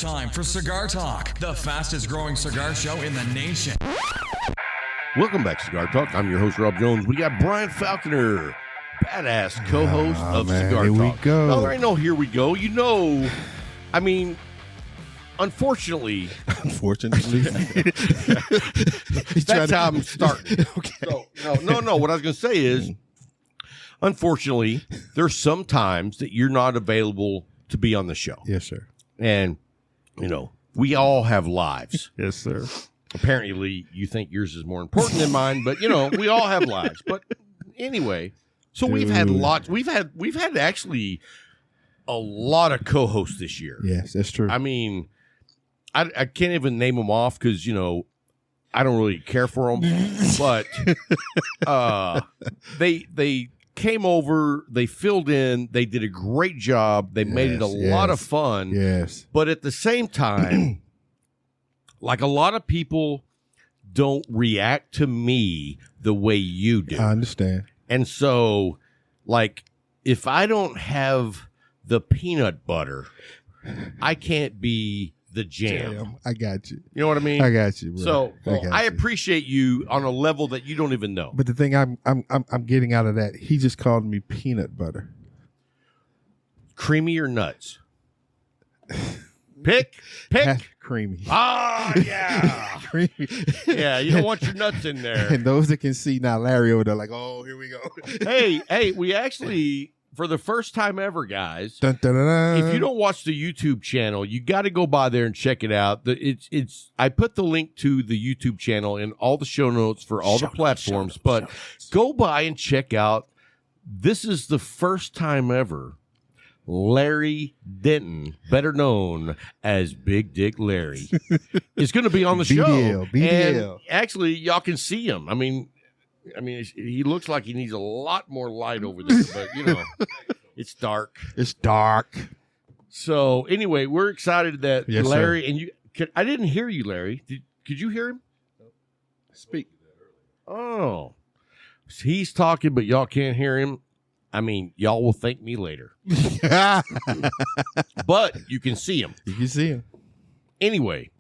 time for Cigar Talk, the fastest growing cigar show in the nation. Welcome back, Cigar Talk. I'm your host, Rob Jones. We got Brian Falconer, badass co-host of Cigar Here Talk. we go. No, there ain't no here we go. You know, I mean, unfortunately, He's that's how I'm starting. Okay. So, no. What I was going to say is, unfortunately, there's some times that you're not available to be on the show. Yes, sir. And, you know, we all have lives. Yes, sir. Apparently, you think yours is more important than mine, but, you know, we all have lives. But anyway, so we've had lots. We've had actually a lot of co-hosts this year. Yes, that's true. I mean, I can't even name them off because, you know, I don't really care for them. But they came over, they filled in, they did a great job. They made it a lot of fun. Yes. But at the same time, like a lot of people don't react to me the way you do. I understand. And so, like, if I don't have the peanut butter, I can't be the jam. I got you. You know what I mean? I got you, bro. So I you. appreciate you on a level that you don't even know. But the thing I'm getting out of that, he just called me peanut butter. Creamy or nuts? Pick. Creamy. Ah, yeah. Creamy. Yeah, you don't want your nuts in there. And those that can see now, Larry over there, like, oh, here we go. Hey, we actually, for the first time ever, guys, Dun, dun, dun, dun. if you don't watch the YouTube channel, you got to go by there and check it out. It's. I put the link to the YouTube channel in all the show notes for all the platforms, but go by and check out. This is the first time ever Larry Denton, better known as Big Dick Larry, is going to be on the show. BDL. And actually, y'all can see him. I mean, he looks like he needs a lot more light over there, but you know, it's dark. It's dark. So anyway, we're excited that Yes, Larry sir. and you. I didn't hear you, Larry. Could you hear him? Speak. Oh, he's talking, but y'all can't hear him. I mean, y'all will thank me later. But you can see him. You can see him. Anyway,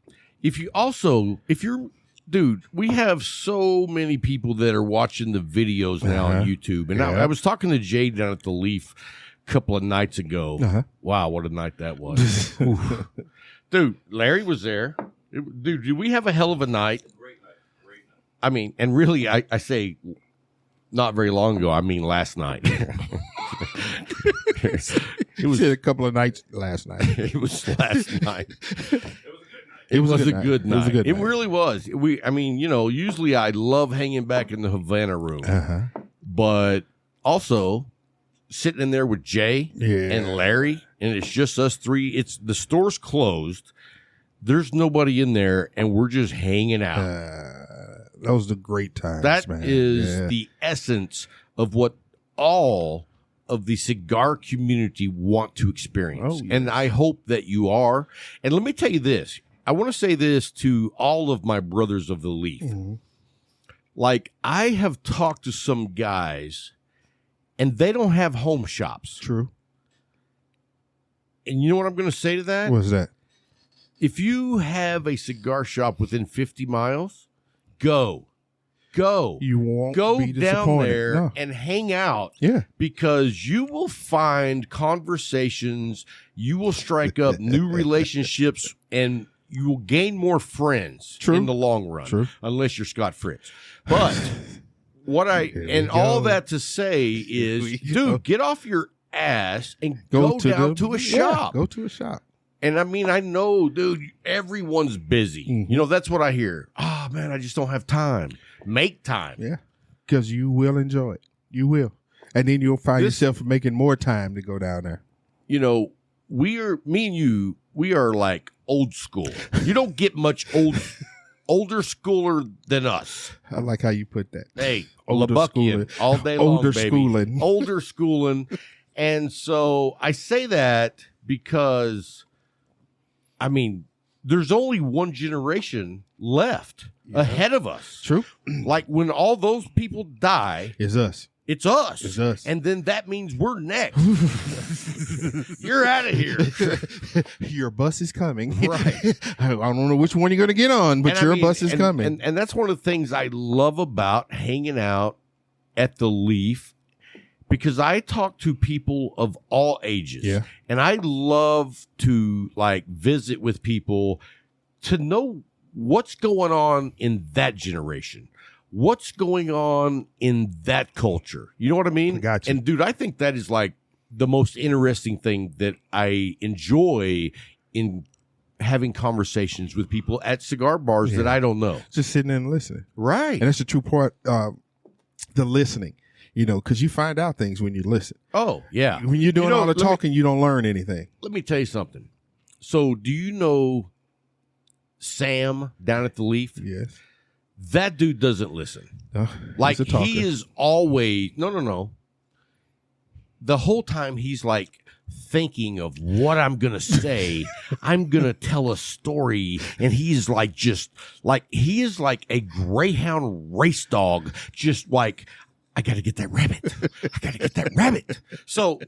dude, we have so many people that are watching the videos now on YouTube. And I was talking to Jay down at the Leaf a couple of nights ago. Wow, what a night that was. Dude, Larry was there. Dude, did we have a hell of a night? Great night. I mean, and really, I say not very long ago. I mean, last night. It was a couple of nights last night. It was last night. It was a good night. It really was. I mean, you know, usually I love hanging back in the Havana room, but also sitting in there with Jay and Larry, and it's just us three. The store's closed. There's nobody in there, and we're just hanging out. Those are the great times. That man. is the essence of what all of the cigar community want to experience. Oh, yes. And I hope that you are. And let me tell you this. I want to say this to all of my brothers of the Leaf. Mm-hmm. Like, I have talked to some guys, and they don't have home shops. True. And you know what I'm going to say to that? What's that? If you have a cigar shop within 50 miles, go. You won't Go be down there No. and hang out. Yeah. Because you will find conversations, you will strike up new relationships, and you will gain more friends in the long run. True. Unless you're Scott Fritz. But all that to say is, dude, get off your ass and go down to a shop. Go to a shop. And I mean, I know, dude, everyone's busy. Mm-hmm. You know, that's what I hear. Oh, man, I just don't have time. Make time. Yeah. Because you will enjoy it. You will. And then you'll find yourself making more time to go down there. You know, me and you, we are like old school. You don't get much older schooler than us. I like how you put that. Hey, Older Labuckian, schooling. all day long, Older baby. schooling. Older schooling. And so I say that because, I mean, there's only one generation left ahead of us. True. Like when all those people die, It's us. It's us. It's us. And then that means we're next. You're out of here. Your bus is coming. Right. I don't know which one you're going to get on, but bus is coming. And that's one of the things I love about hanging out at the Leaf, because I talk to people of all ages. Yeah. And I love to like visit with people to know what's going on in that generation. What's going on in that culture? You know what I mean? I got you. And dude, I think that is like the most interesting thing that I enjoy in having conversations with people at cigar bars that I don't know. Just sitting there and listening. Right. And that's the true part, the listening, because you find out things when you listen. Oh, yeah. When you're doing all the talking, you don't learn anything. Let me tell you something. So do you know Sam down at the Leaf? Yes. That dude doesn't listen. Like he is always no. The whole time he's like thinking of what I'm gonna say. I'm gonna tell a story, and he's like he is like a greyhound race dog, just like I gotta get that rabbit. I gotta get that rabbit. So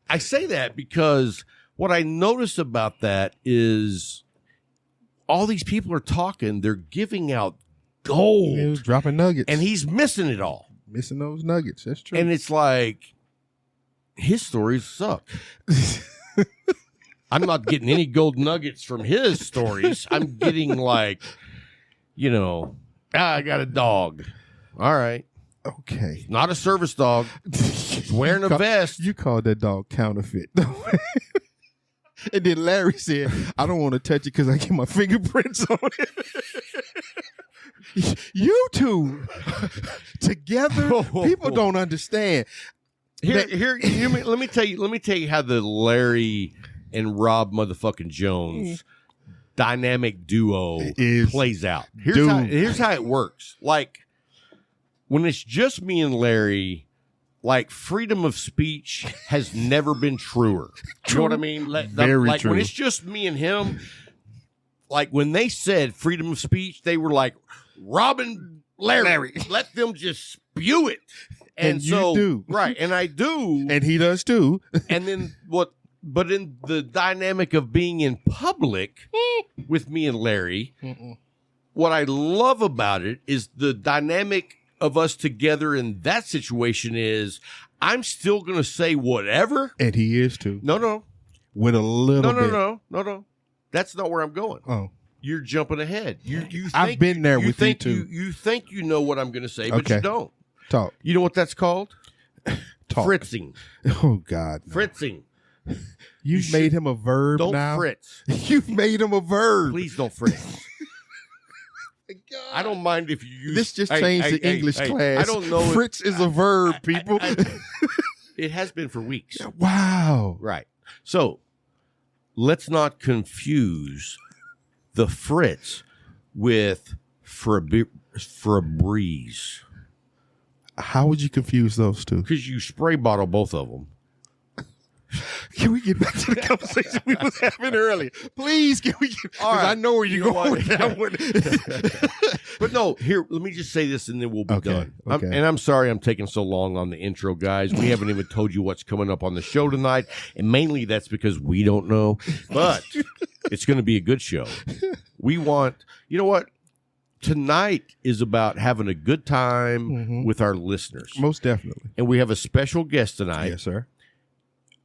I say that because what I notice about that is all these people are talking. They're giving out gold. He was dropping nuggets. And he's missing it all. Missing those nuggets. That's true. And it's like, his stories suck. I'm not getting any gold nuggets from his stories. I'm getting like, I got a dog. All right. Okay. Not a service dog. He's wearing a vest. You called that dog counterfeit. And then Larry said, I don't want to touch it because I get my fingerprints on it. You two together, people don't understand. Let me tell you how the Larry and Rob motherfucking Jones dynamic duo plays out. Here's how it works. Like when it's just me and Larry, like freedom of speech has never been truer. You know what I mean? Very true. When it's just me and him, like when they said freedom of speech, they were like, Rob and Larry. Let them just spew it. And so, you do. Right. And I do. And he does too. And then but in the dynamic of being in public with me and Larry, what I love about it is the dynamic of us together in that situation is I'm still going to say whatever. And he is too. No. With a little bit. No. That's not where I'm going. Oh. You're jumping ahead. You think, I've been there with you too. You think you know what I'm going to say, but you don't. Talk. You know what that's called? Talk. Fritzing. Oh, God. No. Fritzing. You've made him a verb don't now. Don't fritz. You've made him a verb. Please don't fritz. I don't mind if you use... This just changed the English class. I don't know. Fritz is a verb, people. It has been for weeks. Wow. Right. So, let's not confuse the Fritz with Febreze. How would you confuse those two? Because you spray bottle both of them. Can we get back to the conversation we was having earlier? Please, can we get... Because I know where you're going with that one. But no, here, let me just say this and then we'll be done. Okay. And I'm sorry I'm taking so long on the intro, guys. We haven't even told you what's coming up on the show tonight. And mainly that's because we don't know. But it's going to be a good show. We want... You know what? Tonight is about having a good time with our listeners. Most definitely. And we have a special guest tonight. Yes, sir.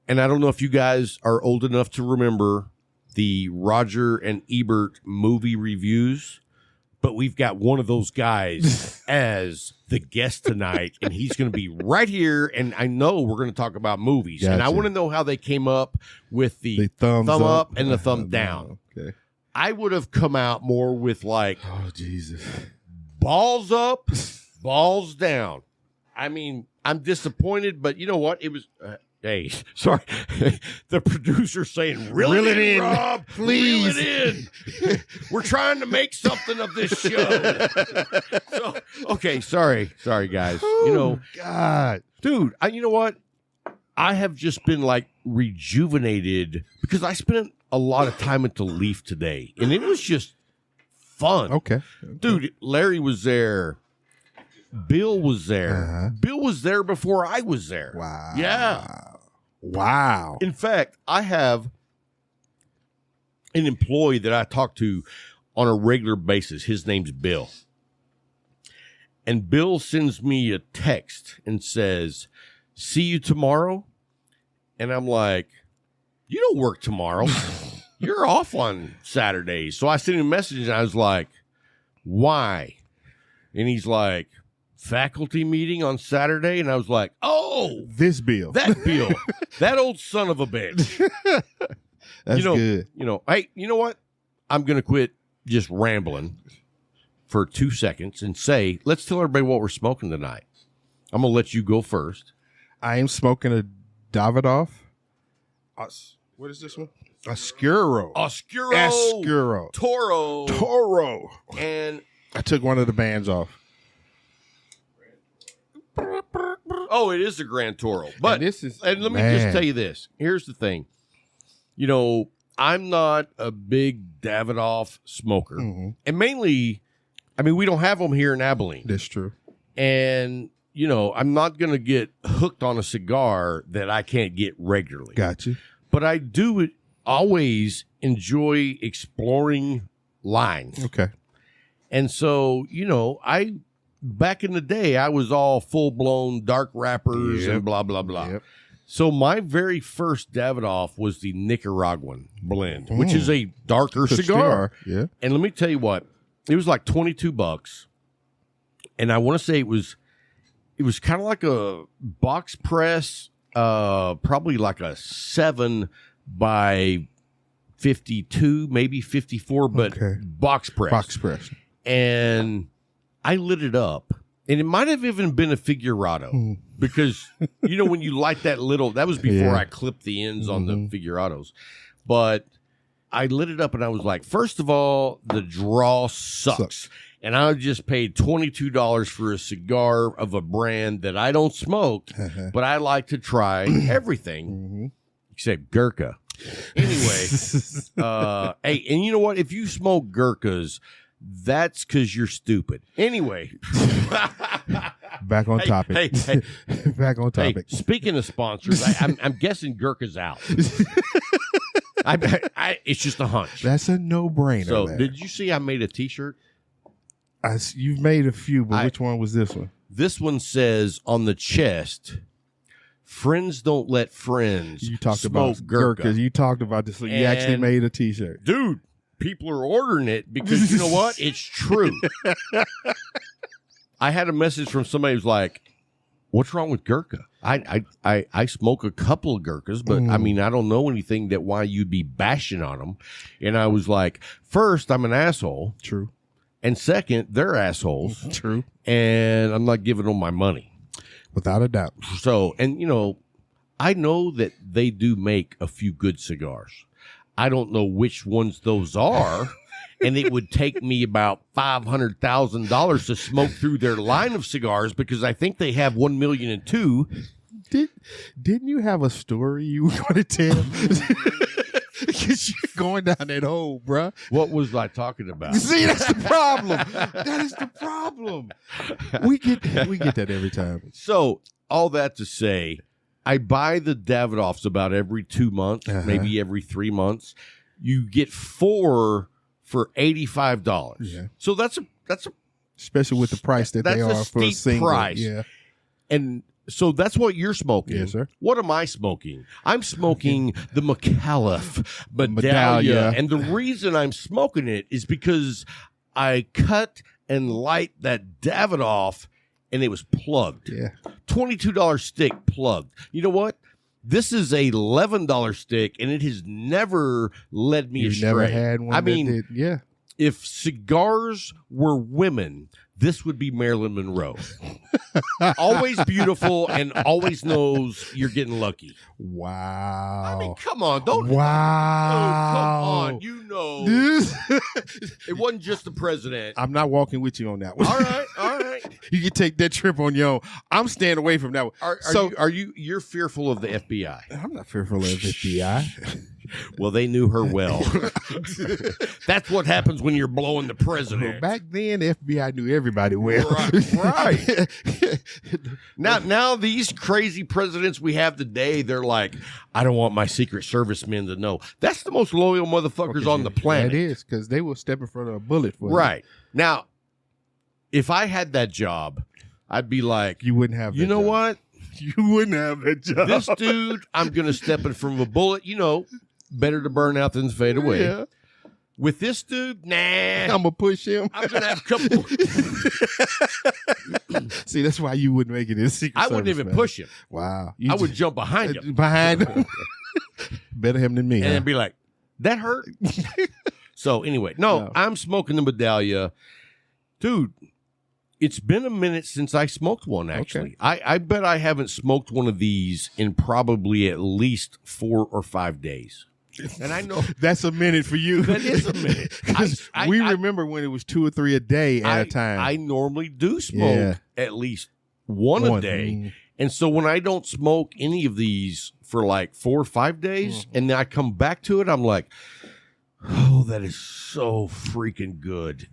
And I don't know if you guys are old enough to remember the Roger and Ebert movie reviews, but we've got one of those guys as the guest tonight, and he's going to be right here. And I know we're going to talk about movies, and I want to know how they came up with the thumb up and the thumb down. Okay. I would have come out more with like, oh, Jesus, balls up, balls down. I mean, I'm disappointed, but you know what? It was... Hey, sorry. The producer saying, reel it in, Rob. Please. Reel it in. We're trying to make something of this show. Okay, sorry, guys. Oh, God. Dude, you know what? I have just been like rejuvenated because I spent a lot of time at the Leaf today, and it was just fun. Okay. Dude, Larry was there Bill was there. Bill was there before I was there. Wow. Yeah. Wow. In fact, I have an employee that I talk to on a regular basis. His name's Bill. And Bill sends me a text and says, "See you tomorrow." And I'm like, "You don't work tomorrow. You're off on Saturdays." So I sent him a message and I was like, "Why?" And he's like, "Faculty meeting on Saturday." And I was like, "Oh, this Bill. That Bill. That old son of a bitch." That's good. Hey, you know what? I'm going to quit just rambling for 2 seconds and say, let's tell everybody what we're smoking tonight. I'm going to let you go first. I am smoking a Davidoff. What is this one? Oscuro. Toro. And I took one of the bands off. Oh, it is a Grand Toro. But and let me just tell you this. Here's the thing. I'm not a big Davidoff smoker. And mainly, we don't have them here in Abilene. That's true. And, I'm not going to get hooked on a cigar that I can't get regularly. Gotcha. But I do always enjoy exploring lines. Okay. And so, back in the day, I was all full-blown dark wrappers and blah, blah, blah. Yep. So my very first Davidoff was the Nicaraguan blend, which is a darker cigar. Yeah. And let me tell you what, it was like $22. And I want to say it was kind of like a box press, probably like a 7 by 52, maybe 54, but box press. Box press. And I lit it up. And it might have even been a figurado because, when you light that was before I clipped the ends on the figurados. But I lit it up and I was like, first of all, the draw sucks. And I just paid $22 for a cigar of a brand that I don't smoke, but I like to try everything except Gurkha. Anyway, hey, and you know what? If you smoke Gurkhas, that's because you're stupid. Anyway. Back on topic. Hey. Back on topic. Hey, speaking of sponsors, I'm guessing Gurkha's out. It's just a hunch. That's a no-brainer. So, did you see I made a T-shirt? You've made a few, but which one was this one? This one says on the chest, "Friends don't let friends You talked smoke about Gurkha." You talked about this. So you actually made a T-shirt. Dude, people are ordering it because you know what? It's true. I had a message from somebody who's like, "What's wrong with Gurkha?" I smoke a couple of Gurkhas, but I don't know anything that why you'd be bashing on them. And I was like, first, I'm an asshole. True. And second, they're assholes. True. And I'm not giving them my money. Without a doubt. So, and I know that they do make a few good cigars. I don't know which ones those are. And it would take me about $500,000 to smoke through their line of cigars because I think they have 1,000,002. Didn't you have a story you were going to tell? Because you're going down that hole, bruh. What was I talking about? See, that's the problem. That is the problem. We get that every time. So, all that to say, I buy the Davidoffs about every 2 months, maybe every 3 months. You get 4 for $85. Yeah. So that's a especially with the price that they are for a single price. Yeah. And so that's what you're smoking. Yes, sir. What am I smoking? I'm smoking the McAuliffe Medallia. And the reason I'm smoking it is because I cut and light that Davidoff and it was plugged. Yeah. $22 stick plugged. You know what? This is a $11 stick, and it has never led me astray. Never had one. Did. Yeah. If cigars were women, this would be Marilyn Monroe. Always beautiful and always knows you're getting lucky. Wow. Come on. Don't. Wow. Oh, come on. It wasn't just the president. I'm not walking with you on that one. All right. You can take that trip on your own. I'm staying away from that one. You're fearful of the FBI? I'm not fearful of FBI. Well, they knew her well. That's what happens when you're blowing the president. Well, back then, the FBI knew everybody well. Right. Now these crazy presidents we have today, they're like, I don't want my Secret Service men to know. That's the most loyal motherfuckers on the planet. That is, because they will step in front of a bullet for right. Now, if I had that job, I'd be like, you wouldn't have that job. What? You wouldn't have that job. This dude, I'm going to step in front of a bullet. Better to burn out than to fade away. Yeah. With this dude, nah. I'm going to push him. I'm going to have a couple. See, that's why you wouldn't make it in Secret I Service, wouldn't even man. push him. Wow. I would jump behind him. Behind him. Better him than me. And then be like, that hurt? So anyway, no, I'm smoking the Medallia. Dude, it's been a minute since I smoked one, actually. Okay. I bet I haven't smoked one of these in probably at least 4 or 5 days. And I know that's a minute for you. That is a minute. We remember when it was 2 or 3 a day at a time. I normally do smoke at least one a day. And so when I don't smoke any of these for like 4 or 5 days, and then I come back to it, I'm like, oh, that is so freaking good.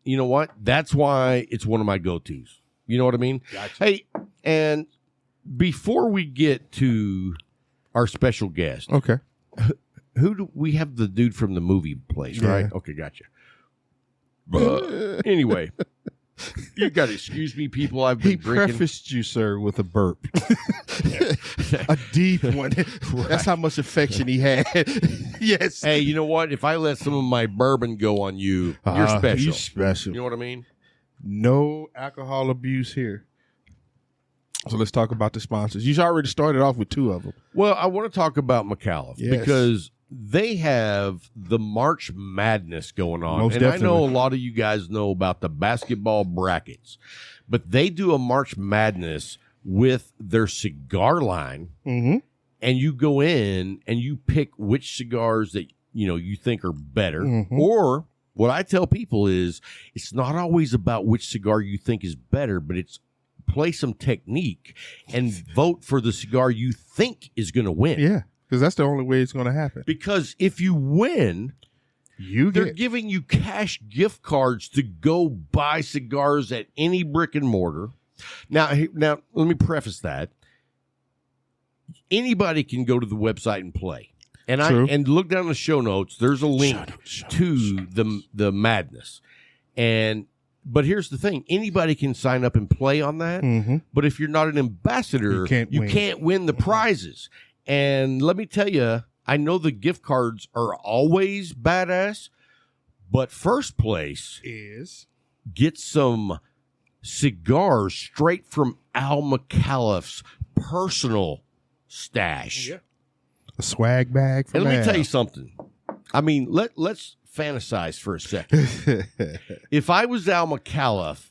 You know what? That's why it's one of my go-tos. You know what I mean? Gotcha. Hey, and before we get to our special guest, okay, who do we have? The dude from the movie place, right? Okay, gotcha. Anyway, you got to excuse me, people. I've been drinking. He prefaced you, sir, with a burp, a deep one. Right. That's how much affection he had. Yes. Hey, you know what? If I let some of my bourbon go on you, you're special. You're special. You know what I mean? No alcohol abuse here. So let's talk about the sponsors. You already started off with 2 of them. Well, I want to talk about McAuliffe because they have the March Madness going on. Most and definitely. I know a lot of you guys know about the basketball brackets, but they do a March Madness with their cigar line. Mm-hmm. And you go in and you pick which cigars that you think are better. Mm-hmm. Or what I tell people is it's not always about which cigar you think is better, but it's play some technique and vote for the cigar you think is going to win. Yeah, because that's the only way it's going to happen. Because if you win, they're giving you cash gift cards to go buy cigars at any brick and mortar. Now, let me preface that. Anybody can go to the website and play. And look down the show notes. There's a link to the madness. But here's the thing. Anybody can sign up and play on that. Mm-hmm. But if you're not an ambassador, you can't win the prizes. And let me tell you, I know the gift cards are always badass, but first place is get some cigars straight from Al McAuliffe's personal stash. Yeah. A swag bag from And let me Al. tell you something. I mean, let's fantasize for a second. If I was Al McAuliffe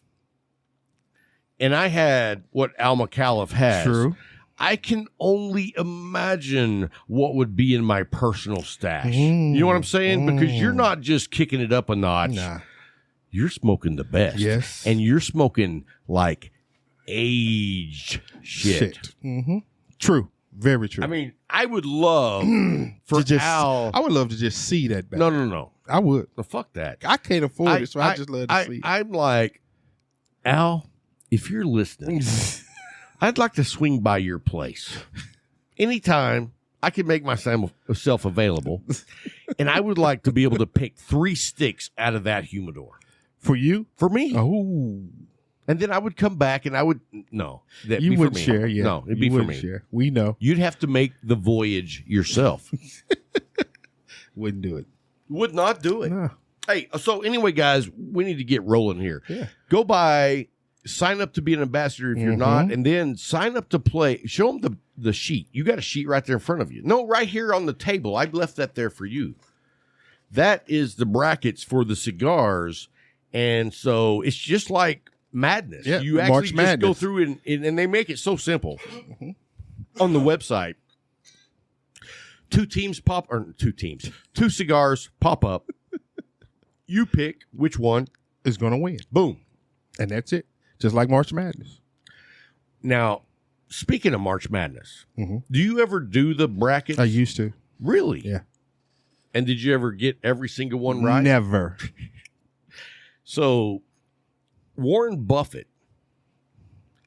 and I had what Al McAuliffe has, True. I can only imagine what would be in my personal stash. You know what I'm saying? Because you're not just kicking it up a notch. Nah. You're smoking the best. Yes. And you're smoking like aged shit. Mm-hmm. True. Very true. I mean, I would love for Al. I would love to just see that back. No. I would. No, fuck that. I can't afford it, so I just love to see it. I'm like, Al, if you're listening, I'd like to swing by your place. Anytime I can make myself available, and I would like to be able to pick 3 sticks out of that humidor. For you? For me. Oh. And then I would come back and I would, no. That'd You be wouldn't for me. share, yeah. No, it'd You be for wouldn't me. share. We know. You'd have to make the voyage yourself. Wouldn't do it. Would not do it. No. Hey, so anyway, guys, we need to get rolling here. Yeah. Go by, sign up to be an ambassador if you're not, and then sign up to play. Show them the sheet. You got a sheet right there in front of you. No, right here on the table. I left that there for you. That is the brackets for the cigars. And so it's just like Madness. Yeah, you actually March just Madness. go through and they make it so simple on the website. 2 cigars pop up. You pick which one Is going to win. Boom. And that's it. just like March Madness. Now, speaking of March Madness, do you ever do the brackets? I used to. Really? Yeah. And did you ever get every single one right? Never. So, Warren Buffett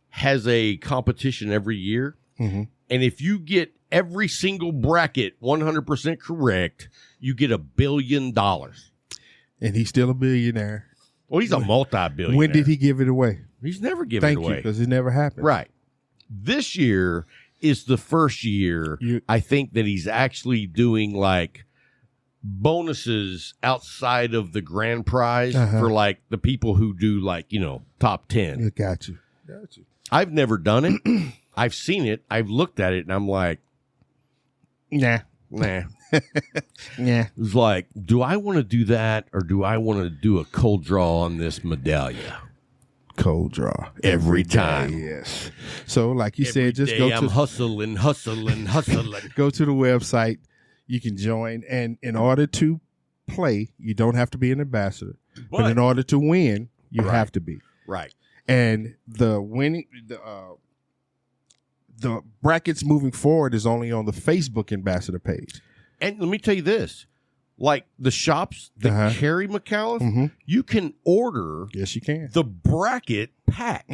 has a competition every year. And if you get every single bracket 100% correct, you get $1 billion. And he's still a billionaire. Well, he's a multi-billionaire. When did he give it away? He's never given it away. Thank you, because it never happened. Right. This year is the first year I think that he's actually doing like bonuses outside of the grand prize for like the people who do like, top 10. Got you. I've never done it. I've seen it. I've looked at it and I'm like, nah. Yeah. It's like, do I want to do that or do I want to do a cold draw on this medallion? Cold draw every time. Yes. So, like you Every said, just day go I'm to hustling. go to the website. You can join, and in order to play, you don't have to be an ambassador, but in order to win, you have to be right. And the brackets moving forward is only on the Facebook ambassador page. And let me tell you this. Like the shops that carry McAuliffe, you can order Yes, you can. the bracket pack.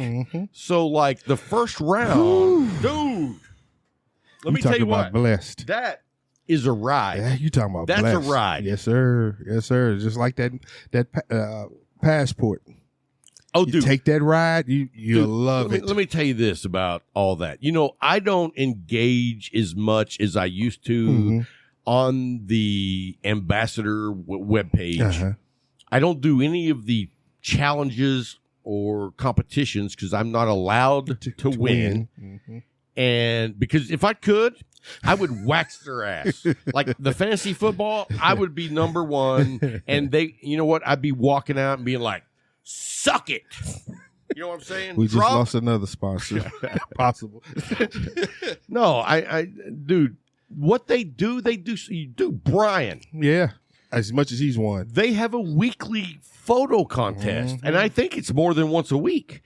So, like the first round, dude, let me tell you what. Blessed. That is a ride. Yeah, you talking about That's blessed. a ride. Yes, sir. Yes, sir. Just like that passport. Oh, You dude. take that ride, you'll Dude, love it. Let me tell you this about all that. I don't engage as much as I used to on the ambassador webpage. I don't do any of the challenges or competitions because I'm not allowed to win. And because if I could, I would wax their ass. Like the fantasy football, I would be number one. And you know what? I'd be walking out and being like, suck it. You know what I'm saying? We just lost another sponsor. Possible. No, dude, what they do, Brian. Yeah. As much as he's won. They have a weekly photo contest, and I think it's more than once a week.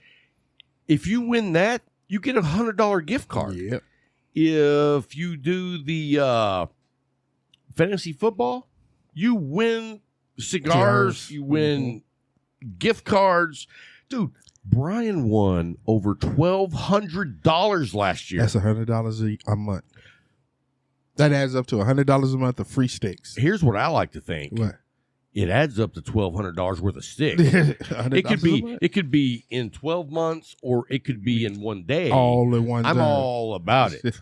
If you win that, you get $100 gift card. Yep. If you do the fantasy football, you win cigars, you win gift cards. Dude, Brian won over $1,200 last year. That's $100 a month. That adds up to $100 a month of free sticks. Here's what I like to think. What? It adds up to $1,200 worth of sticks. It could be in 12 months or it could be in one day. All in one day. I'm all about it.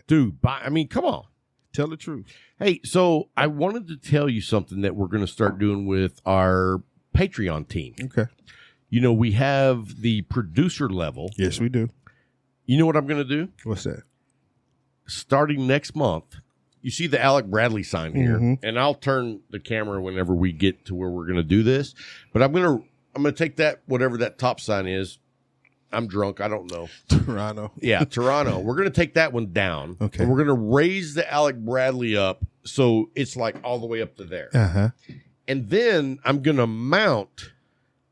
Dude, come on. Tell the truth. Hey, so I wanted to tell you something that we're going to start doing with our Patreon team. Okay. We have the producer level. Yes, we do. You know what I'm going to do? What's that? Starting next month, you see the Alec Bradley sign here, and I'll turn the camera whenever we get to where we're going to do this. But I'm going to take that, whatever that top sign is. I'm drunk. I don't know. Toronto. Yeah, Toronto. We're going to take that one down. Okay. And we're going to raise the Alec Bradley up so it's like all the way up to there. And then I'm going to mount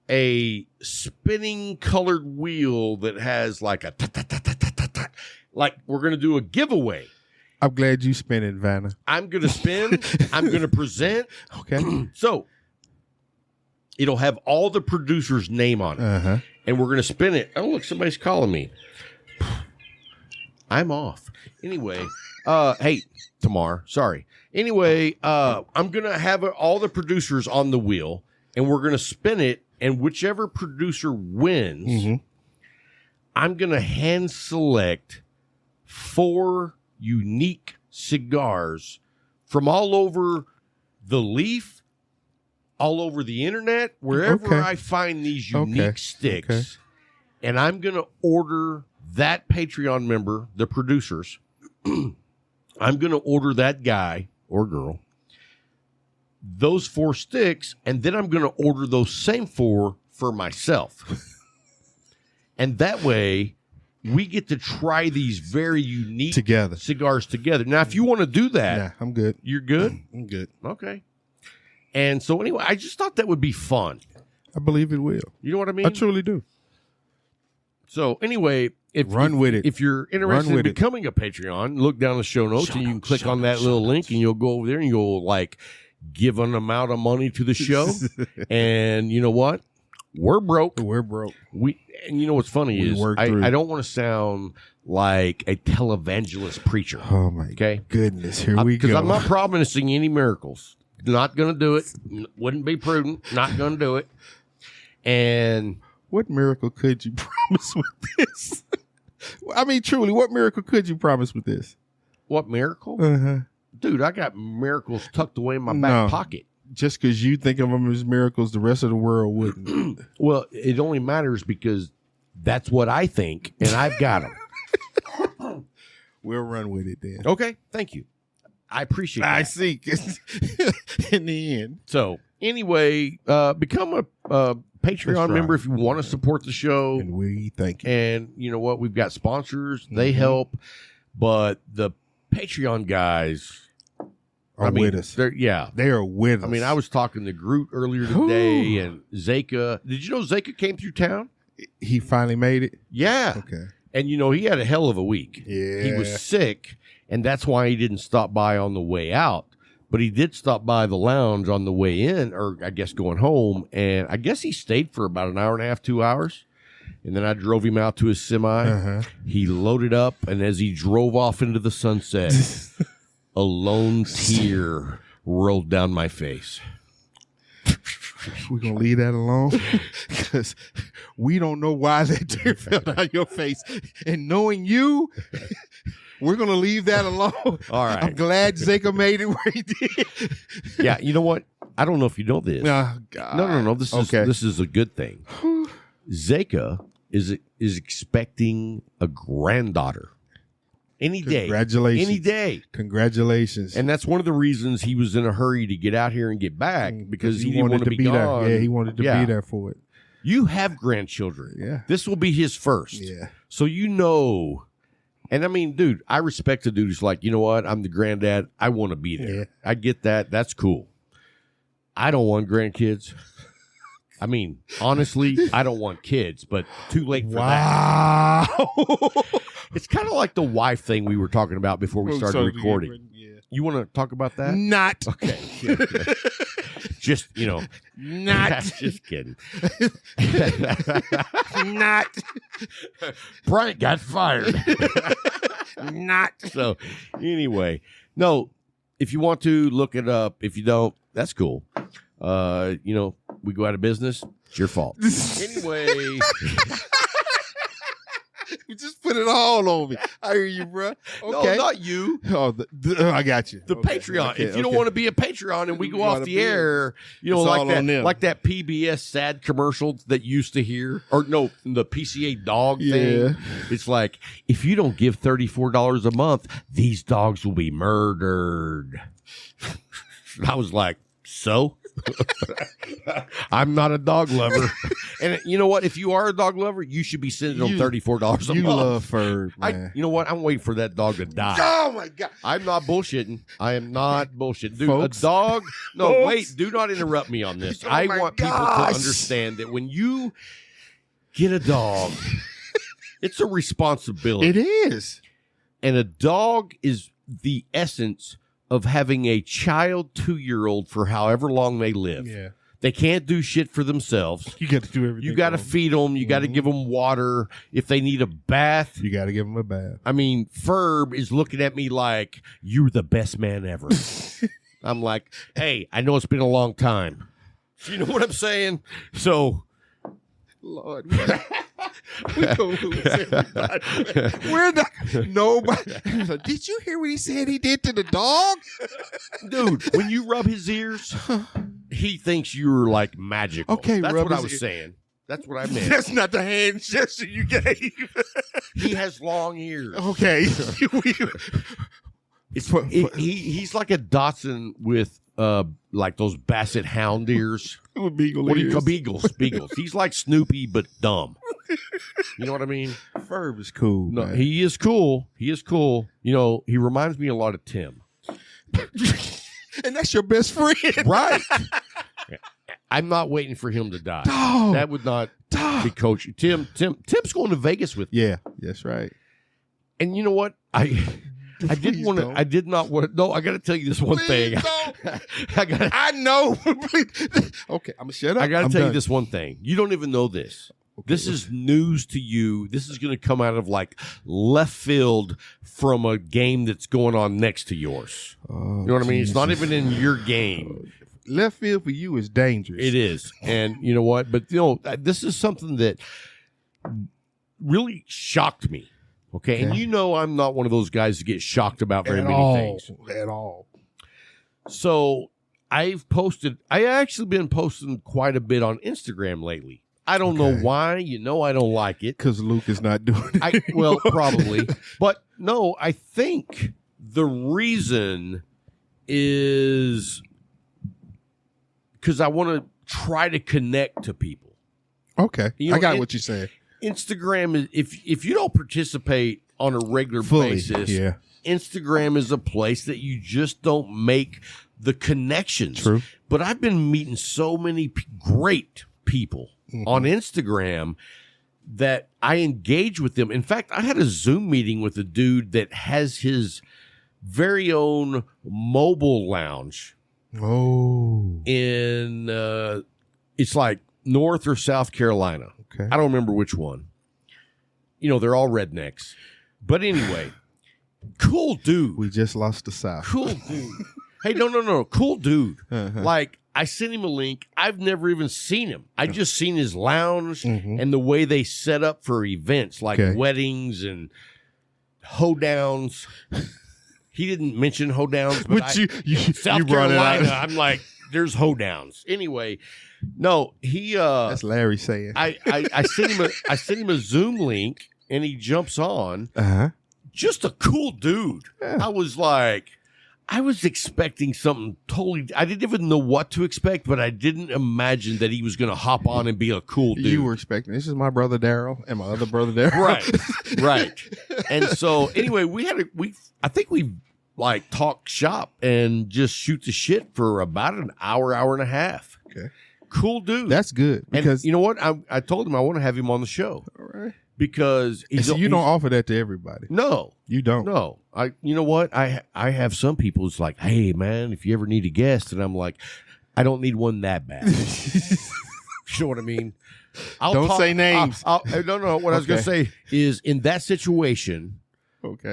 a spinning colored wheel that has like a ta-ta-ta-ta-ta-ta. Like we're going to do a giveaway. I'm glad you spin it, Vanna. I'm going to spin. I'm going to present. Okay. So it'll have all the producers' name on it. And we're going to spin it. Oh, look, somebody's calling me. I'm off. Anyway, hey, Tamar, sorry. Anyway, I'm going to have all the producers on the wheel, and we're going to spin it, and whichever producer wins, I'm going to hand select 4 unique cigars from all over the leaf, all over the internet, wherever I find these unique sticks. And I'm going to order that Patreon member, the producers. I'm going to order that guy or girl those 4 sticks, and then I'm going to order those same 4 for myself. And that way, we get to try these very unique cigars together. Now, if you want to do that, yeah, I'm good. You're good? I'm good. Okay. And so anyway, I just thought that would be fun. I believe it will. You know what I mean? I truly do. So anyway, if you're interested in becoming a Patreon, look down the show notes and you can click on that little link and you'll go over there and you'll like give an amount of money to the show. And you know what? We're broke. And you know what's funny is I don't want to sound like a televangelist preacher. Oh my goodness, here we go. Because I'm not promising any miracles. Not going to do it. Wouldn't be prudent. Not going to do it. And what miracle could you promise with this? I mean, truly, what miracle could you promise with this? What miracle? Dude, I got miracles tucked away in my back pocket. Just because you think of them as miracles, the rest of the world wouldn't. Well, it only matters because that's what I think, and I've got them. We'll run with it then. Okay, thank you. I appreciate that. I see. In the end. So, anyway, become a Patreon member if you want to support the show. And we thank you. And you know what? We've got sponsors. They help. But the Patreon guys are with us. They are with us. I mean, I was talking to Groot earlier today and Zeka. Did you know Zeka came through town? He finally made it? Yeah. Okay. And, you know, he had a hell of a week. Yeah. He was sick, and that's why he didn't stop by on the way out. But he did stop by the lounge on the way in, or I guess going home, and I guess he stayed for about an hour and a half, 2 hours. And then I drove him out to his semi. He loaded up, and as he drove off into the sunset, a lone tear rolled down my face. We're going to leave that alone because we don't know why that tear fell down your face. And knowing you, we're going to leave that alone. All right. I'm glad Zeka made it where he did. Yeah, you know what? I don't know if you know this. Oh, God. No. This is a good thing. Zeka is expecting a granddaughter. Any day. Congratulations. Any day. Congratulations. And that's one of the reasons he was in a hurry to get out here and get back because he didn't want to be gone. There. Yeah, he wanted to be there for it. You have grandchildren. Yeah. This will be his first. Yeah. So you know. And I mean, dude, I respect a dude who's like, you know what? I'm the granddad. I want to be there. Yeah. I get that. That's cool. I don't want grandkids. I mean, honestly, I don't want kids, but too late for that. It's kind of like the wife thing we were talking about before we started recording. Yeah. You want to talk about that? Not. Okay. Yeah. Just, you know. Not. Just kidding. Not. Bryant got fired. Not. So, anyway. No, if you want to, look it up. If you don't, that's cool. You know, we go out of business. It's your fault. Anyway. You just put it all on me. I hear you, bro. Okay. No, not you. Oh, I got you. The Patreon. Okay, if you don't want to be a Patreon and we go off the air, you know, like that PBS sad commercial that you used to hear, or no, the PCA dog thing. It's like, if you don't give $34 a month, these dogs will be murdered. I was like, so? I'm not a dog lover. And you know what? If you are a dog lover, you should be sending them $34 a month. You love fur, man. You know what? I'm waiting for that dog to die. Oh, my God. I'm not bullshitting. I am not bullshitting. Dude, Folks. a dog. No, Folks. wait. Do not interrupt me on this. Oh, I my want people to gosh. understand that when you get a dog, it's a responsibility. It is. And a dog is the essence of having a child 2-year-old for however long they live. Yeah. They can't do shit for themselves. You got to do everything. You got to feed them. You got to give them water. If they need a bath. You got to give them a bath. I mean, Ferb is looking at me like, you're the best man ever. I'm like, hey, I know it's been a long time. You know what I'm saying? So, Lord, we gonna lose everybody. We're not. Nobody. Did you hear what he said he did to the dog? Dude, when you rub his ears, he thinks you're like magical. Okay, that's rub what I his was ear. saying. That's what I meant. That's not the hand gesture you gave. He has long ears. Okay. He's like a Dachshund with like those Basset Hound ears. With beagle What do you ears. call beagles? He's like Snoopy but dumb. You know what I mean? Ferb is cool. No, man. he is cool. He is cool. You know, he reminds me a lot of Tim. And that's your best friend. Right. I'm not waiting for him to die. Dog. That would not be coaching. Tim's going to Vegas with me. Yeah, that's right. And you know what? I didn't want to. I did not want to. No, I got to tell you this one thing. I know. Okay, I'm gonna shut up. I got to tell you this one thing. You don't even know this. Okay, this is news to you. This is going to come out of like left field from a game that's going on next to yours. You know what I mean? It's not even in your game. Left field for you is dangerous. It is. And you know what? But, this is something that really shocked me. Okay. And you know, I'm not one of those guys that get shocked about very many things. At all. So I've actually been posting quite a bit on Instagram lately. I don't know why. You know, I don't like it. Because Luke is not doing it. Well, probably. But no, I think the reason is because I want to try to connect to people. Okay. I got what you're saying. Instagram is if you don't participate on a regular basis, Instagram is a place that you just don't make the connections. True. But I've been meeting so many great people on Instagram that I engage with them. In fact, I had a Zoom meeting with a dude that has his very own mobile lounge. Oh. In it's like North or South Carolina. Okay. I don't remember which one. They're all rednecks. But anyway, cool dude. We just lost the South. Cool dude. Hey, no. Cool dude. Like, I sent him a link. I've never even seen him. I just seen his lounge and the way they set up for events like weddings and hoedowns. He didn't mention hoedowns, but South Carolina, I'm like, there's hoedowns. Anyway, no, he that's Larry saying. I sent him a Zoom link and he jumps on. Just a cool dude. Yeah. I was expecting something totally. I didn't even know what to expect, but I didn't imagine that he was going to hop on and be a cool dude. You were expecting, this is my brother Daryl and my other brother Daryl. Right. And so anyway, I think we like talk shop and just shoot the shit for about an hour and a half. Okay. Cool dude. That's good. Because and you know what? I told him I want to have him on the show. All right. Because you don't offer that to everybody. No. You don't. No. You know what? I have some people it's like, hey man, if you ever need a guest, and I'm like, I don't need one that bad. You know what I mean? Don't say names. No. What I was gonna say is in that situation,